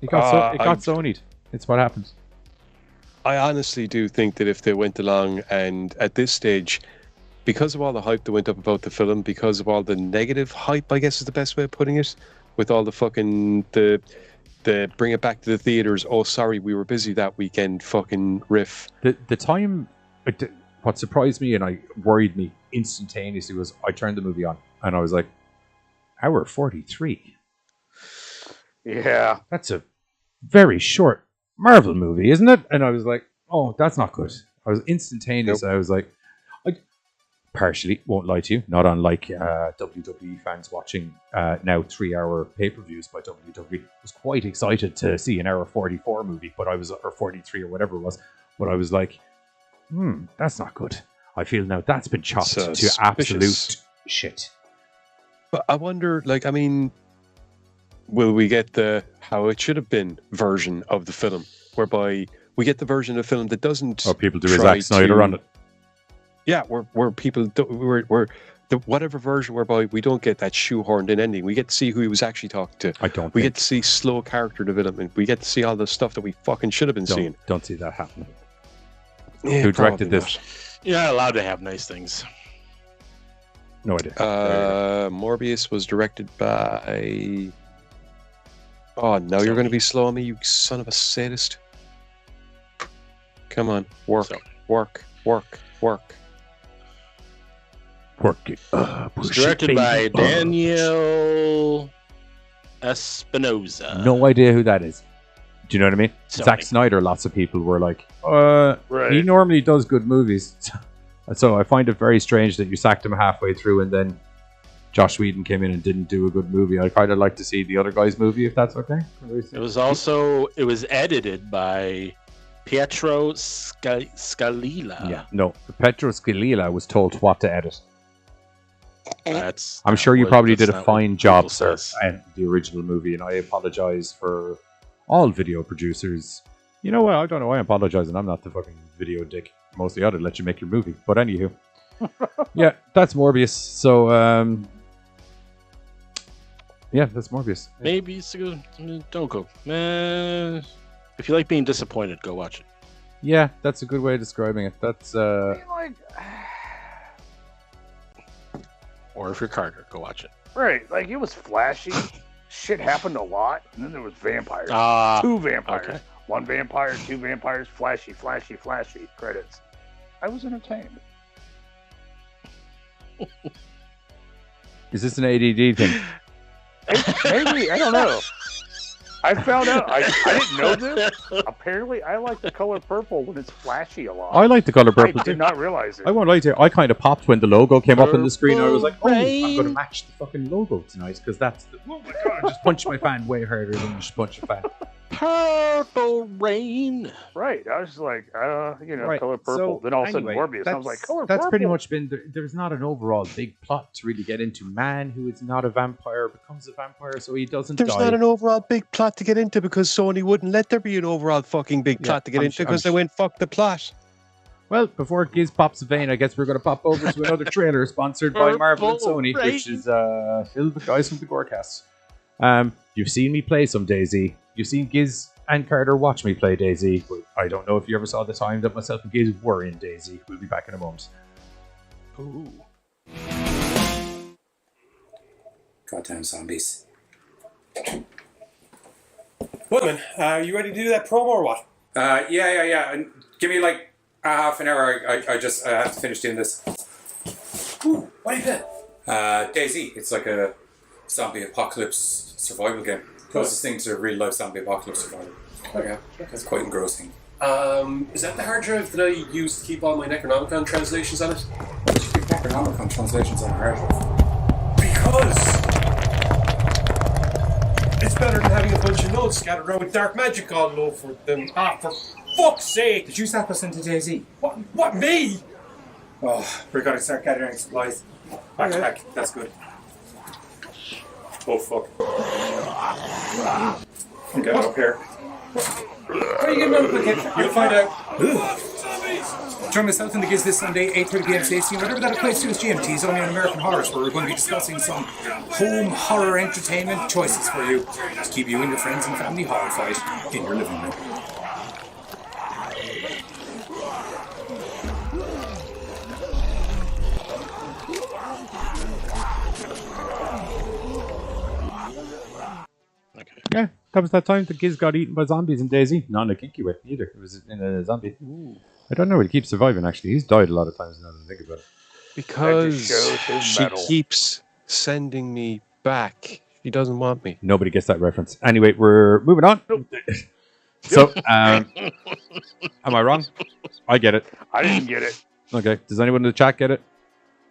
It got Sony'd. It's what happens. I honestly do think that if they went along and at this stage, because of all the hype that went up about the film, because of all the negative hype, I guess is the best way of putting it, with all the fucking the bring it back to the theaters. Oh, sorry, we were busy that weekend. Fucking riff. The time, what surprised me and I worried me instantaneously was I turned the movie on and I was like, hour 43. Yeah, that's a very short Marvel movie, isn't it? And I was like, oh, that's not good. I was instantaneous. I was like, I partially won't lie to you, not unlike WWE fans watching now 3-hour pay-per-views by WWE. I was quite excited to see an hour 44 movie, but I was, or 43 or whatever it was, but I was like, that's not good. I feel now that's been chopped to Suspicious. absolute shit. But I wonder, like, I mean, will we get the how it should have been version of the film, whereby we get the version of the film that doesn't. Or people do a try Zack Snyder to- on it. Yeah, where people do, where the whatever version whereby we don't get that shoehorned in ending. We get to see who he was actually talking to. I don't. We get to see slow character development. We get to see all the stuff that we fucking should have been seeing. Don't see that happening. Yeah, Who directed probably this? You're not allowed to have nice things. No idea. Morbius was directed by... Oh, now you're going to be slow on me, you son of a sadist. Come on. Work. It was directed by Daniel Espinosa. No idea who that is. Do you know what I mean? Sony. Zack Snyder, lots of people were like, Right. he normally does good movies. So I find it very strange that you sacked him halfway through and then Josh Whedon came in and didn't do a good movie. I'd kind of like to see the other guy's movie, if that's okay. It was edited by Pietro Scalila. Yeah, no. Pietro Scalila was told what to edit. I'm sure you what- probably that's did a not fine what job, Google sir, says. at the original movie, and I apologize for all video producers. You know what? I don't know why I'm apologizing. I'm not the fucking video dick. Mostly I'd let you make your movie. But anywho. Yeah, that's Morbius. So, yeah, that's Morbius. Maybe it's a good. Don't go. Man, if you like being disappointed, go watch it. Yeah, that's a good way of describing it. That's, Like, Or if you're Carter, go watch it. right, like it was flashy. Shit happened a lot, and then there was vampires. Ah, 2 vampires. okay. 1 vampire, 2 vampires. Flashy. Credits. I was entertained. is this an ADD thing? Maybe, I don't know. I found out, I didn't know this. Apparently, I like the color purple when it's flashy a lot. I like the color purple I too. did not realize it. I won't lie to you. I kind of popped when the logo came up on the screen. I was like, oh, I'm Rain. going to match the fucking logo tonight because that's the... Oh my god, I just punched my fan way harder than you just punch a fan. Purple Rain. Right. I was just like, Right, color purple. so Then all of a sudden, anyway, Morbius. I was like, color that's purple. pretty much been... There's not an overall big plot to really get into. Man who is not a vampire becomes a vampire so he doesn't There's die. not an overall big plot to get into because Sony wouldn't let there be an overall fucking big plot to get into because they went, fuck the plot. Well, before Giz pops a vein, I guess we're going to pop over to another trailer sponsored by Marvel and Sony, which is filled with guys from the GoreCast. You've seen me play some DayZ. You've seen Giz and Carter watch me play DayZ. But I don't know if you ever saw the time that myself and Giz were in DayZ. We'll be back in a moment. Ooh. Goddamn zombies. Woodman, you ready to do that promo or what? Yeah. And give me like a half an hour. I just have to finish doing this. Ooh, what do you think? DayZ. It's like a zombie apocalypse survival game. Closest thing to a real life zombie apocalypse survival. Okay. It's quite engrossing. Is that the hard drive that I used to keep all my Necronomicon translations on it? Necronomicon translations on a hard drive. Because it's better than having a bunch of notes scattered around with dark magic all over them. Ah, for fuck's sake! Did you zap us into DayZ? What, me? Oh, we're going to start gathering supplies. Back. That's good. Oh, fuck. I'm getting up here. Where are you getting on with? You'll find out. Join myself and the Giz this Sunday, 8:30 p.m. CST, whatever that equates to as GMTs, only on American Horrors, where we're going to be discussing some home horror entertainment choices for you to keep you and your friends and family horrified in your living room. Yeah, that was that time the Giz got eaten by zombies in DayZ. Not in a kinky way, either. It was in a zombie. Ooh. I don't know. He keeps surviving, actually. He's died a lot of times now that I think about it. Because shows his she metal. keeps sending me back. She doesn't want me. Nobody gets that reference. Anyway, we're moving on. So, am I wrong? I get it. I didn't get it. Okay. Does anyone in the chat get it?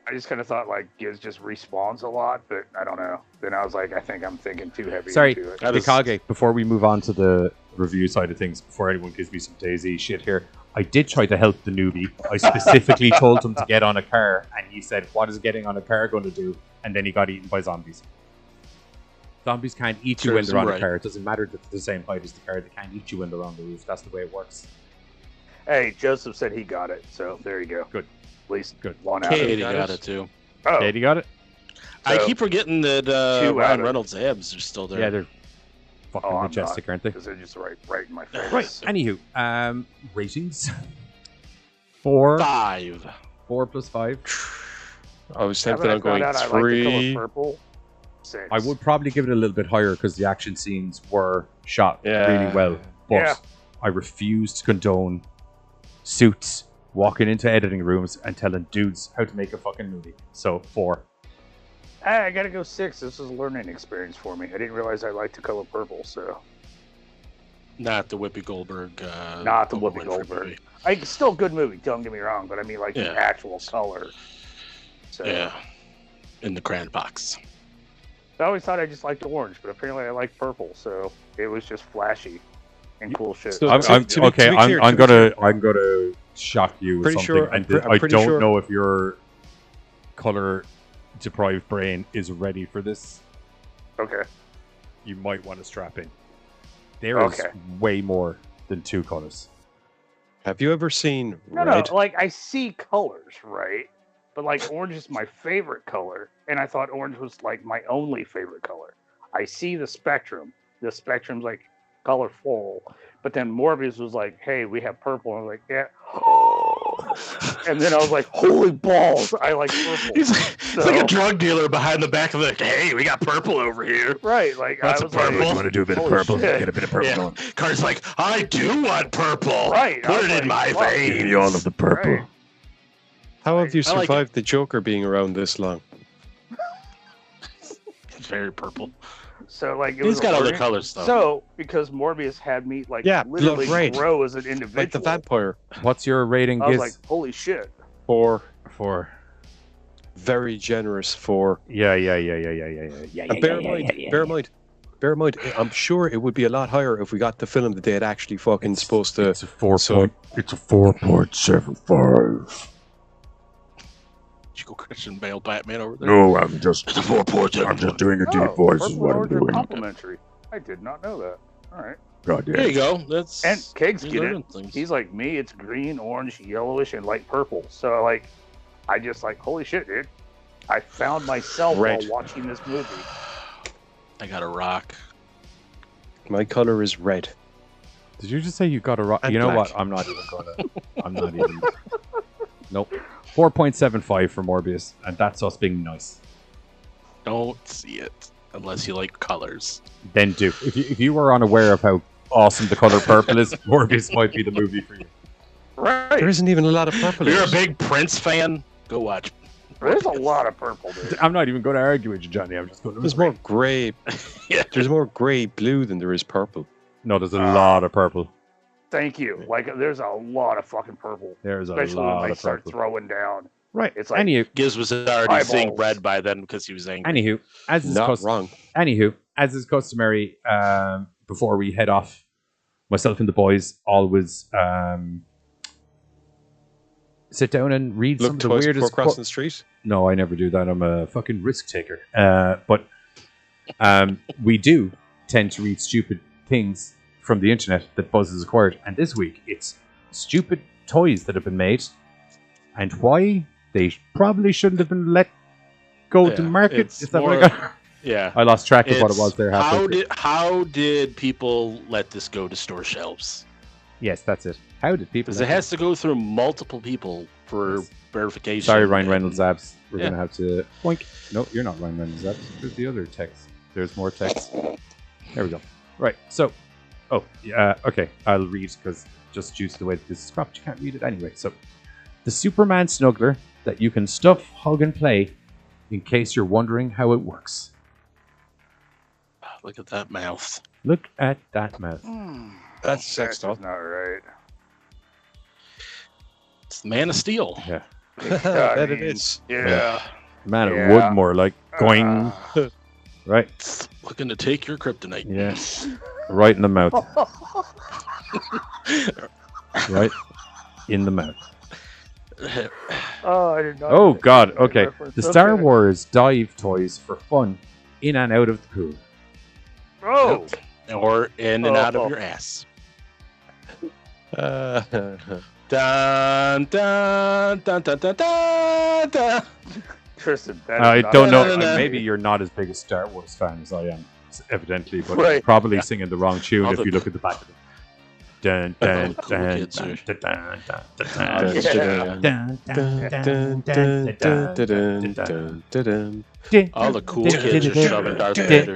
I just kind of thought like Giz just respawns a lot, but I don't know. Then I was like, I think I'm thinking too heavy Sorry, into it. Mikage, before we move on to the review side of things, before anyone gives me some DayZ shit here, I did try to help the newbie. I specifically told him to get on a car, and he said, what is getting on a car going to do? And then he got eaten by zombies. Zombies can't eat you when they're on a car. It doesn't matter that they're the same height as the car. They can't eat you when they're on the roof. That's the way it works. Hey, Joseph said he got it, so there you go. Good. At least good. One out. Katie got it too. Oh. Katie got it? I So, keep forgetting that 2 out Ryan of- Reynolds' abs are still there. Yeah, they're fucking I'm majestic, aren't they? Because they're just right in my face. Right. Anywho, ratings. 4. 5. 4 plus 5. I was Now tempted that I on going found out I like the color 3. purple. 6. I would probably give it a little bit higher because the action scenes were shot really well. But Yeah. I refuse to condone suits walking into editing rooms and telling dudes how to make a fucking movie. So 4. I gotta go 6. This was a learning experience for me. I didn't realize I liked the color purple, so. Not the Whoopi Goldberg. Not the Oprah Whoopi Winfrey Goldberg. movie. Still a good movie, don't get me wrong, but I mean like the Yeah. actual color. So, Yeah. In the crayon box. I always thought I just liked orange, but apparently I like purple, so it was just flashy and cool shit. So- I'm gonna shock you with Pretty something. sure- and I'm I pretty don't sure- know if your color deprived brain is ready for this. Okay. You might want to strap in. There is way more than 2 colors. Have you ever seen No, red? like I see colors, right? But like orange is my favorite color, and I thought orange was like my only favorite color. I see the spectrum. The spectrum's like colorful, but then Morbius was like, "Hey, we have purple." And I was like, "Yeah." And then I was like, "Holy balls! I like purple." It's like a drug dealer behind the back of the. Hey, we got purple over here. Right, like That's I a was purple. like, You wanna do a bit of "Holy purple? shit." Get a bit of purple going. Carter's like, I do want purple. Right, I Put was it in my like, fuck. veins. Give me all of the purple. Right. How have you I like survived the Joker being around this long? It's very purple. So like it He's was got a other learning- colors, though. So because Morbius had me like Yeah, literally blood red. grow as an individual, Like the vampire. What's your rating, I was Giz? like, "Holy shit!" 4. 4. Very generous 4. Yeah. And bear in mind, I'm sure it would be a lot higher if we got the film that they had actually fucking supposed to. It's a 4. So- It's a 4.75. Did you go Christian Bale Batman over there? No, I'm just. It's a 4.7. I'm just doing a deep Oh, voice. Is purple what and I'm orange are doing. complimentary. I did not know that. All right. God There you go. That's And Kegs you get learn it. things. He's like me. It's green, orange, yellowish, and light purple. So like, I just like, holy shit, dude! I found myself Red. while watching this movie. I got a rock. My color is red. Did you just say you got a rock? And You know black. what? I'm not even gonna. I'm not even. Nope. 4.75 for Morbius, and that's us being nice. Don't see it unless you like colors. Then do. If you were unaware of how awesome the color purple is, Morbius might be the movie for you. Right. There isn't even a lot of purple. If in you're a it. big Prince fan, go watch. There's a lot of purple, dude. I'm not even going to argue with you, Johnny. I'm just going to. There's more grey. There's more grey blue than there is purple. No, there's a lot of purple. Thank you. Like, there's a lot of fucking purple. There's a Especially lot when they of start purple. throwing down. Right. It's like, Anywho, Giz was already seeing eyeballs. red by then because he was angry. Anywho, as is Not wrong. Anywho, as is customary, before we head off, myself and the boys always sit down and read some Look of the twice before weirdest. crossing the street. No, I never do that. I'm a fucking risk taker. But we do tend to read stupid things from the internet that Buzz has acquired, and this week it's stupid toys that have been made, and why they probably shouldn't have been let go to market. it's Is that more- what I got? Yeah. I lost track of what it It's was there. halfway through. How did people let this go to store shelves? Yes, that's it. How did people? Because it has to go through multiple people for verification. Sorry, Ryan and- Reynolds abs. We're Yeah. gonna have to. Boink. No, you're not Ryan Reynolds abs. There's the other text. There's more text. There we go. Right. So, okay. I'll read because just due to the way that this is cropped, you can't read it anyway. So, the Superman snuggler that you can stuff, hug, and play, in case you're wondering how it works. Look at that mouth. Look at that mouth. That's sex That's not right. It's the Man of Steel. Yeah. That it is. Yeah. Man, it Yeah. would more like going. Right. It's looking to take your kryptonite. Yes. Right in the mouth. Right in the mouth. Oh, I did not. Oh God. Okay. reference. The Star Okay. Wars dive toys for fun, in and out of the pool. Oh. Or in and out of your ass. Dun, dun, dun, dun, dun, dun, dun. Tristan, that I is not don't know. right. Maybe you're not as big a Star Wars fan as I am, evidently, but Right. probably singing the wrong tune Love if it. you look at the back of it. Dun, dun, dun, dun, dun, dun, dun, dun. All the cool kids are shoving Darth Vader.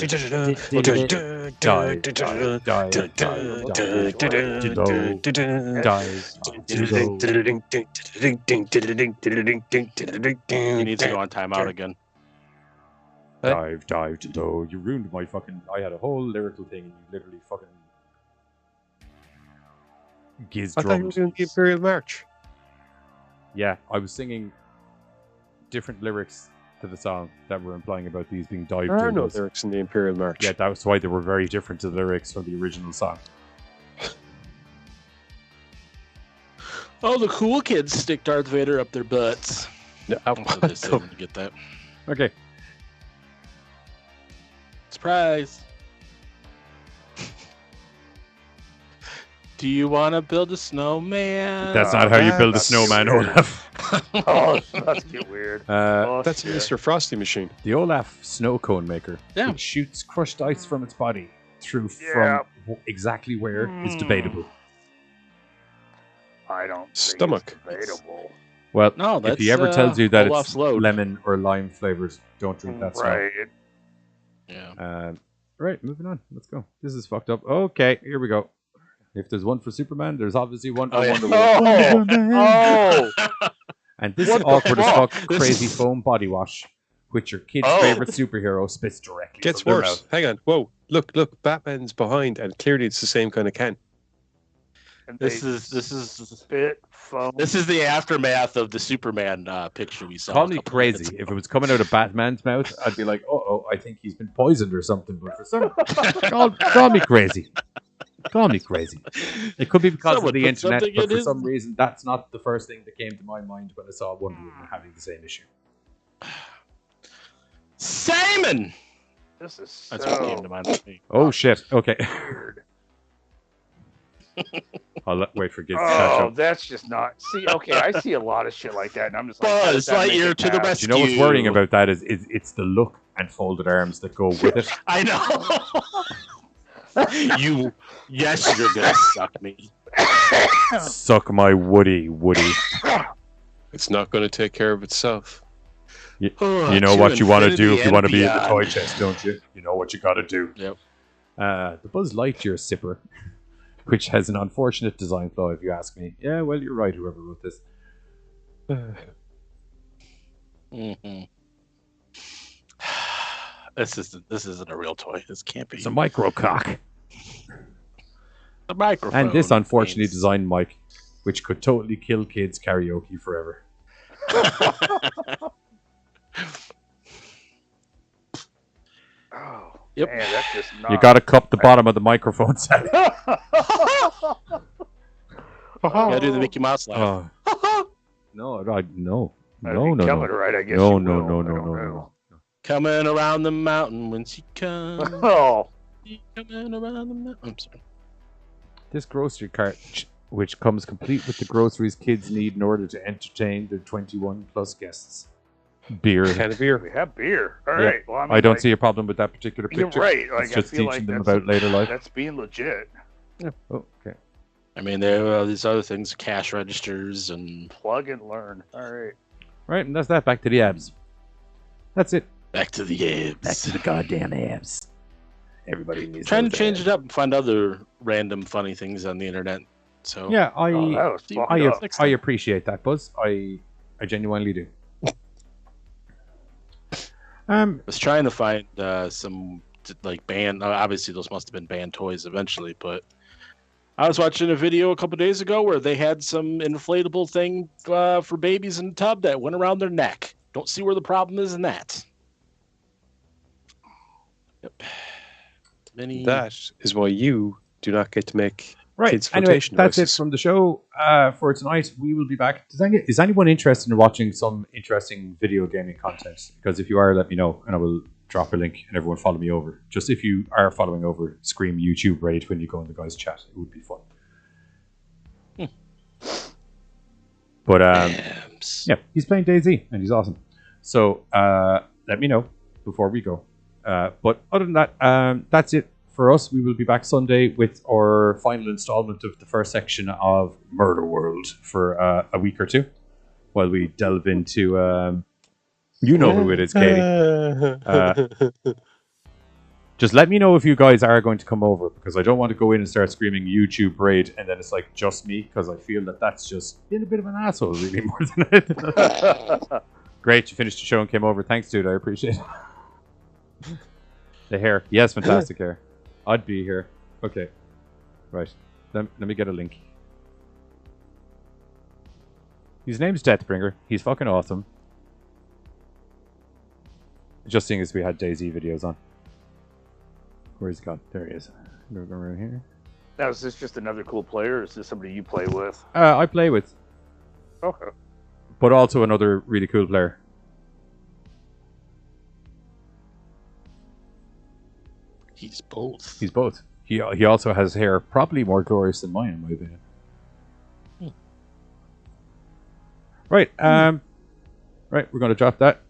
He needs to go on timeout again. Dive to low. You ruined my fucking. I had a whole lyrical thing and you literally fucking. Giz I thought you were doing the Imperial March. Yeah, I was singing different lyrics to the song that were implying about these being dived There are no dildos. lyrics in the Imperial March. Yeah, that was why they were very different to the lyrics from the original song. All the cool kids stick Darth Vader up their butts. No, Hopefully they still get that. Okay. Surprise. Do you want to build a snowman? That's not how you build a snowman, Olaf. Oh, that's get weird. That's a Mr. Frosty machine. The Olaf snow cone maker. Yeah. It shoots crushed ice from its body through from exactly where is debatable. I don't Stomach. think it's debatable. Well, No, if he that's, ever tells you that Olaf's it's load. lemon or lime flavors, don't drink that snow. Right. Yeah. Right, moving on. Let's go. This is fucked up. Okay, here we go. If there's one for Superman, there's obviously one for Wonder Woman. Oh! And this What is the awkward as fuck? fuck crazy foam body wash, which your kid's Oh. favorite superhero spits directly Gets from their worse. mouth. Hang on. Whoa. Look. Batman's behind, and clearly it's the same kind of can. And This they is spit foam. this is the aftermath of the Superman picture we saw. Call a me couple minutes crazy. ago. If it was coming out of Batman's mouth, I'd be like, oh, I think he's been poisoned or something. But for some, call me crazy. Call me crazy. It could be because Someone of the put internet, something but in for his- some reason, that's not the first thing that came to my mind when I saw Wonder Woman having the same issue. Simon. This is That's what came to so mind with me. Oh shit! Okay, weird. I'll wait for Giz to catch Oh, up. that's just not. See, okay, I see a lot of shit like that, and I'm just like, how does Buzz that make Lightyear it to the pass? rescue. Do you know what's worrying about that is it's the look and folded arms that go with it. I know. Yes, you're gonna suck me. Suck my Woody. It's not going to take care of itself. You Oh, know to what you want to infinity do if you and want to be in the beyond. toy chest, don't you? You know what you got to do. Yep. The Buzz Lightyear sipper, which has an unfortunate design flaw, if you ask me. Yeah, well, you're right. Whoever wrote this. Mm-hmm. This isn't a real toy. This can't be. It's a micro cock. A microphone. And this unfortunately means- designed mic, which could totally kill kids karaoke forever. Oh, Yep. man, that's just not. You got to cup the bottom of the microphone set. Gotta do the Mickey Mouse laugh. No. If you No. come it right, I guess No, you no, will. no, I no, don't no, know. no. Coming around the mountain when she comes. Oh, Coming around the mountain. I'm sorry. This grocery cart, which comes complete with the groceries kids need in order to entertain their 21 plus guests. Beer. Can of beer. we have beer. All Yeah. right. Well, I, mean, I don't like, see a problem with that particular You're picture. right. Like, It's I just feel teaching like them that's, about later life. that's being legit. Yeah. Oh, okay. I mean, there are these other things, cash registers and Plug and learn. All right. Right, and that's that. Back to the abs. That's it. back to the abs. Back to the goddamn abs. Everybody needs Trying to those change abs. it up and find other random funny things on the internet. So Yeah, Oh, that was fucked up. I appreciate that, Buzz. I genuinely do. I was trying to find some like band. Obviously, those must have been banned toys eventually, but I was watching a video a couple days ago where they had some inflatable thing for babies in a tub that went around their neck. Don't see where the problem is in that. Yep. That is why you do not get to make Right. kids Anyway, flotation that's devices. it from the show for tonight. We will be back. Is anyone interested in watching some interesting video gaming content? Because if you are, let me know, and I will drop a link and everyone follow me over. Just if you are following over, scream YouTube raid when you go in the guys' chat. It would be fun. But yeah, he's playing DayZ and he's awesome. So let me know before we go. But other than that, that's it for us, we will be back Sunday with our final installment of the first section of Murder World for a week or two, while we delve into you know who it is, Katie. Just let me know if you guys are going to come over, because I don't want to go in and start screaming YouTube raid and then it's like just me, because I feel that that's just being a bit of an asshole, really, more than anything. Great, you finished the show and came over. Thanks, dude. I appreciate it. The hair. Yes, fantastic hair. I'd be here. Okay. Right. Let me get a link. His name's Deathbringer. He's fucking awesome. Just seeing as we had DayZ videos on. Where's he gone? There he is. Go around here. Now, is this just another cool player, or is this somebody you play with? I play with. Okay. But also another really cool player. He's both. He's both. He also has hair probably more glorious than mine, in my opinion. Right. Right, we're going to drop that.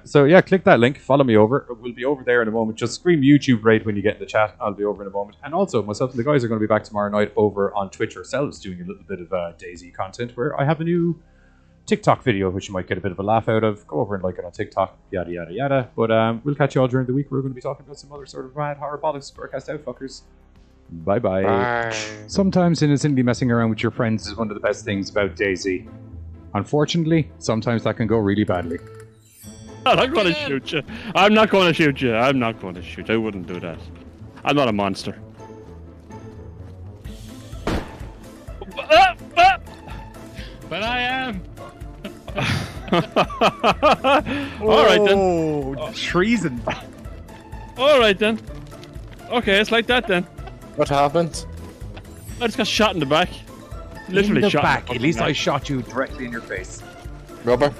So yeah, click that link. Follow me over. We'll be over there in a moment. Just scream YouTube raid when you get in the chat. I'll be over in a moment. And also, myself and the guys are going to be back tomorrow night over on Twitch ourselves, doing a little bit of DayZ content, where I have a new TikTok video, which you might get a bit of a laugh out of. Go over and like it on TikTok, yada yada yada. But we'll catch you all during the week. We're going to be talking about some other sort of mad horror bollocks. GoreCast out, fuckers. Bye bye. Sometimes innocently messing around with your friends is one of the best things about DayZ. Unfortunately, sometimes that can go really badly. I'm not going to shoot you. I'm not going to shoot you. I'm not going to shoot you. I wouldn't do that. I'm not a monster. But I am. Alright then. Oh, treason. Alright then. Okay, it's like that then. What happened? I just got shot in the back. Literally in the shot back. in At least I shot you directly in your face. Rubber.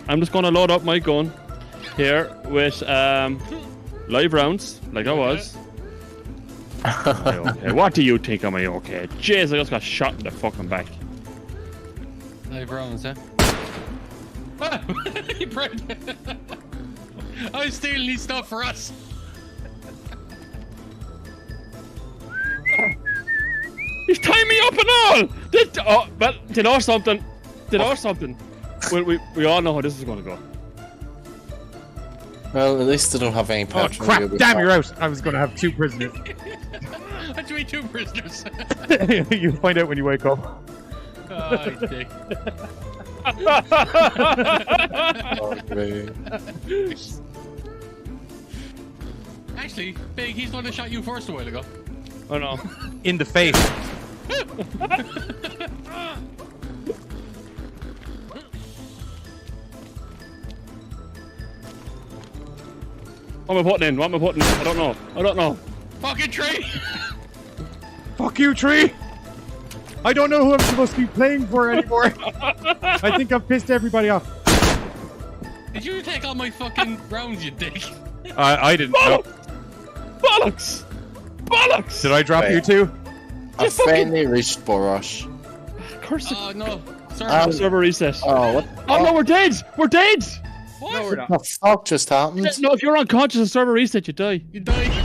I'm just going to load up my gun here with live rounds, like I was. Okay. What do you think of me? Okay, jeez, I just got shot in the fucking back. Live rounds, huh? He burned. I'm stealing his stuff for us. He's tying me up and all! Did or something. We all know how this is going to go. Well, at least they don't have any power. Oh crap, damn, you're out. I was going to have 2 prisoners. That's me 2 prisoners. You'll find out when you wake up. Oh, you dick. Oh, actually, Big, he's the one that shot you first a while ago. Oh no. In the face. What am I putting in? I don't know. Fucking tree! Fuck you, tree! I don't know who I'm supposed to be playing for anymore. I think I've pissed everybody off. Did you take all my fucking rounds, you dick? I didn't know. Bollocks! Did I drop you too? I finally reached Borosh. Of course. Oh no. Server reset. Oh, what? Oh no, we're dead! What? No, we're not. What the fuck just happened? No, if you're unconscious, the server reset, you die. You die.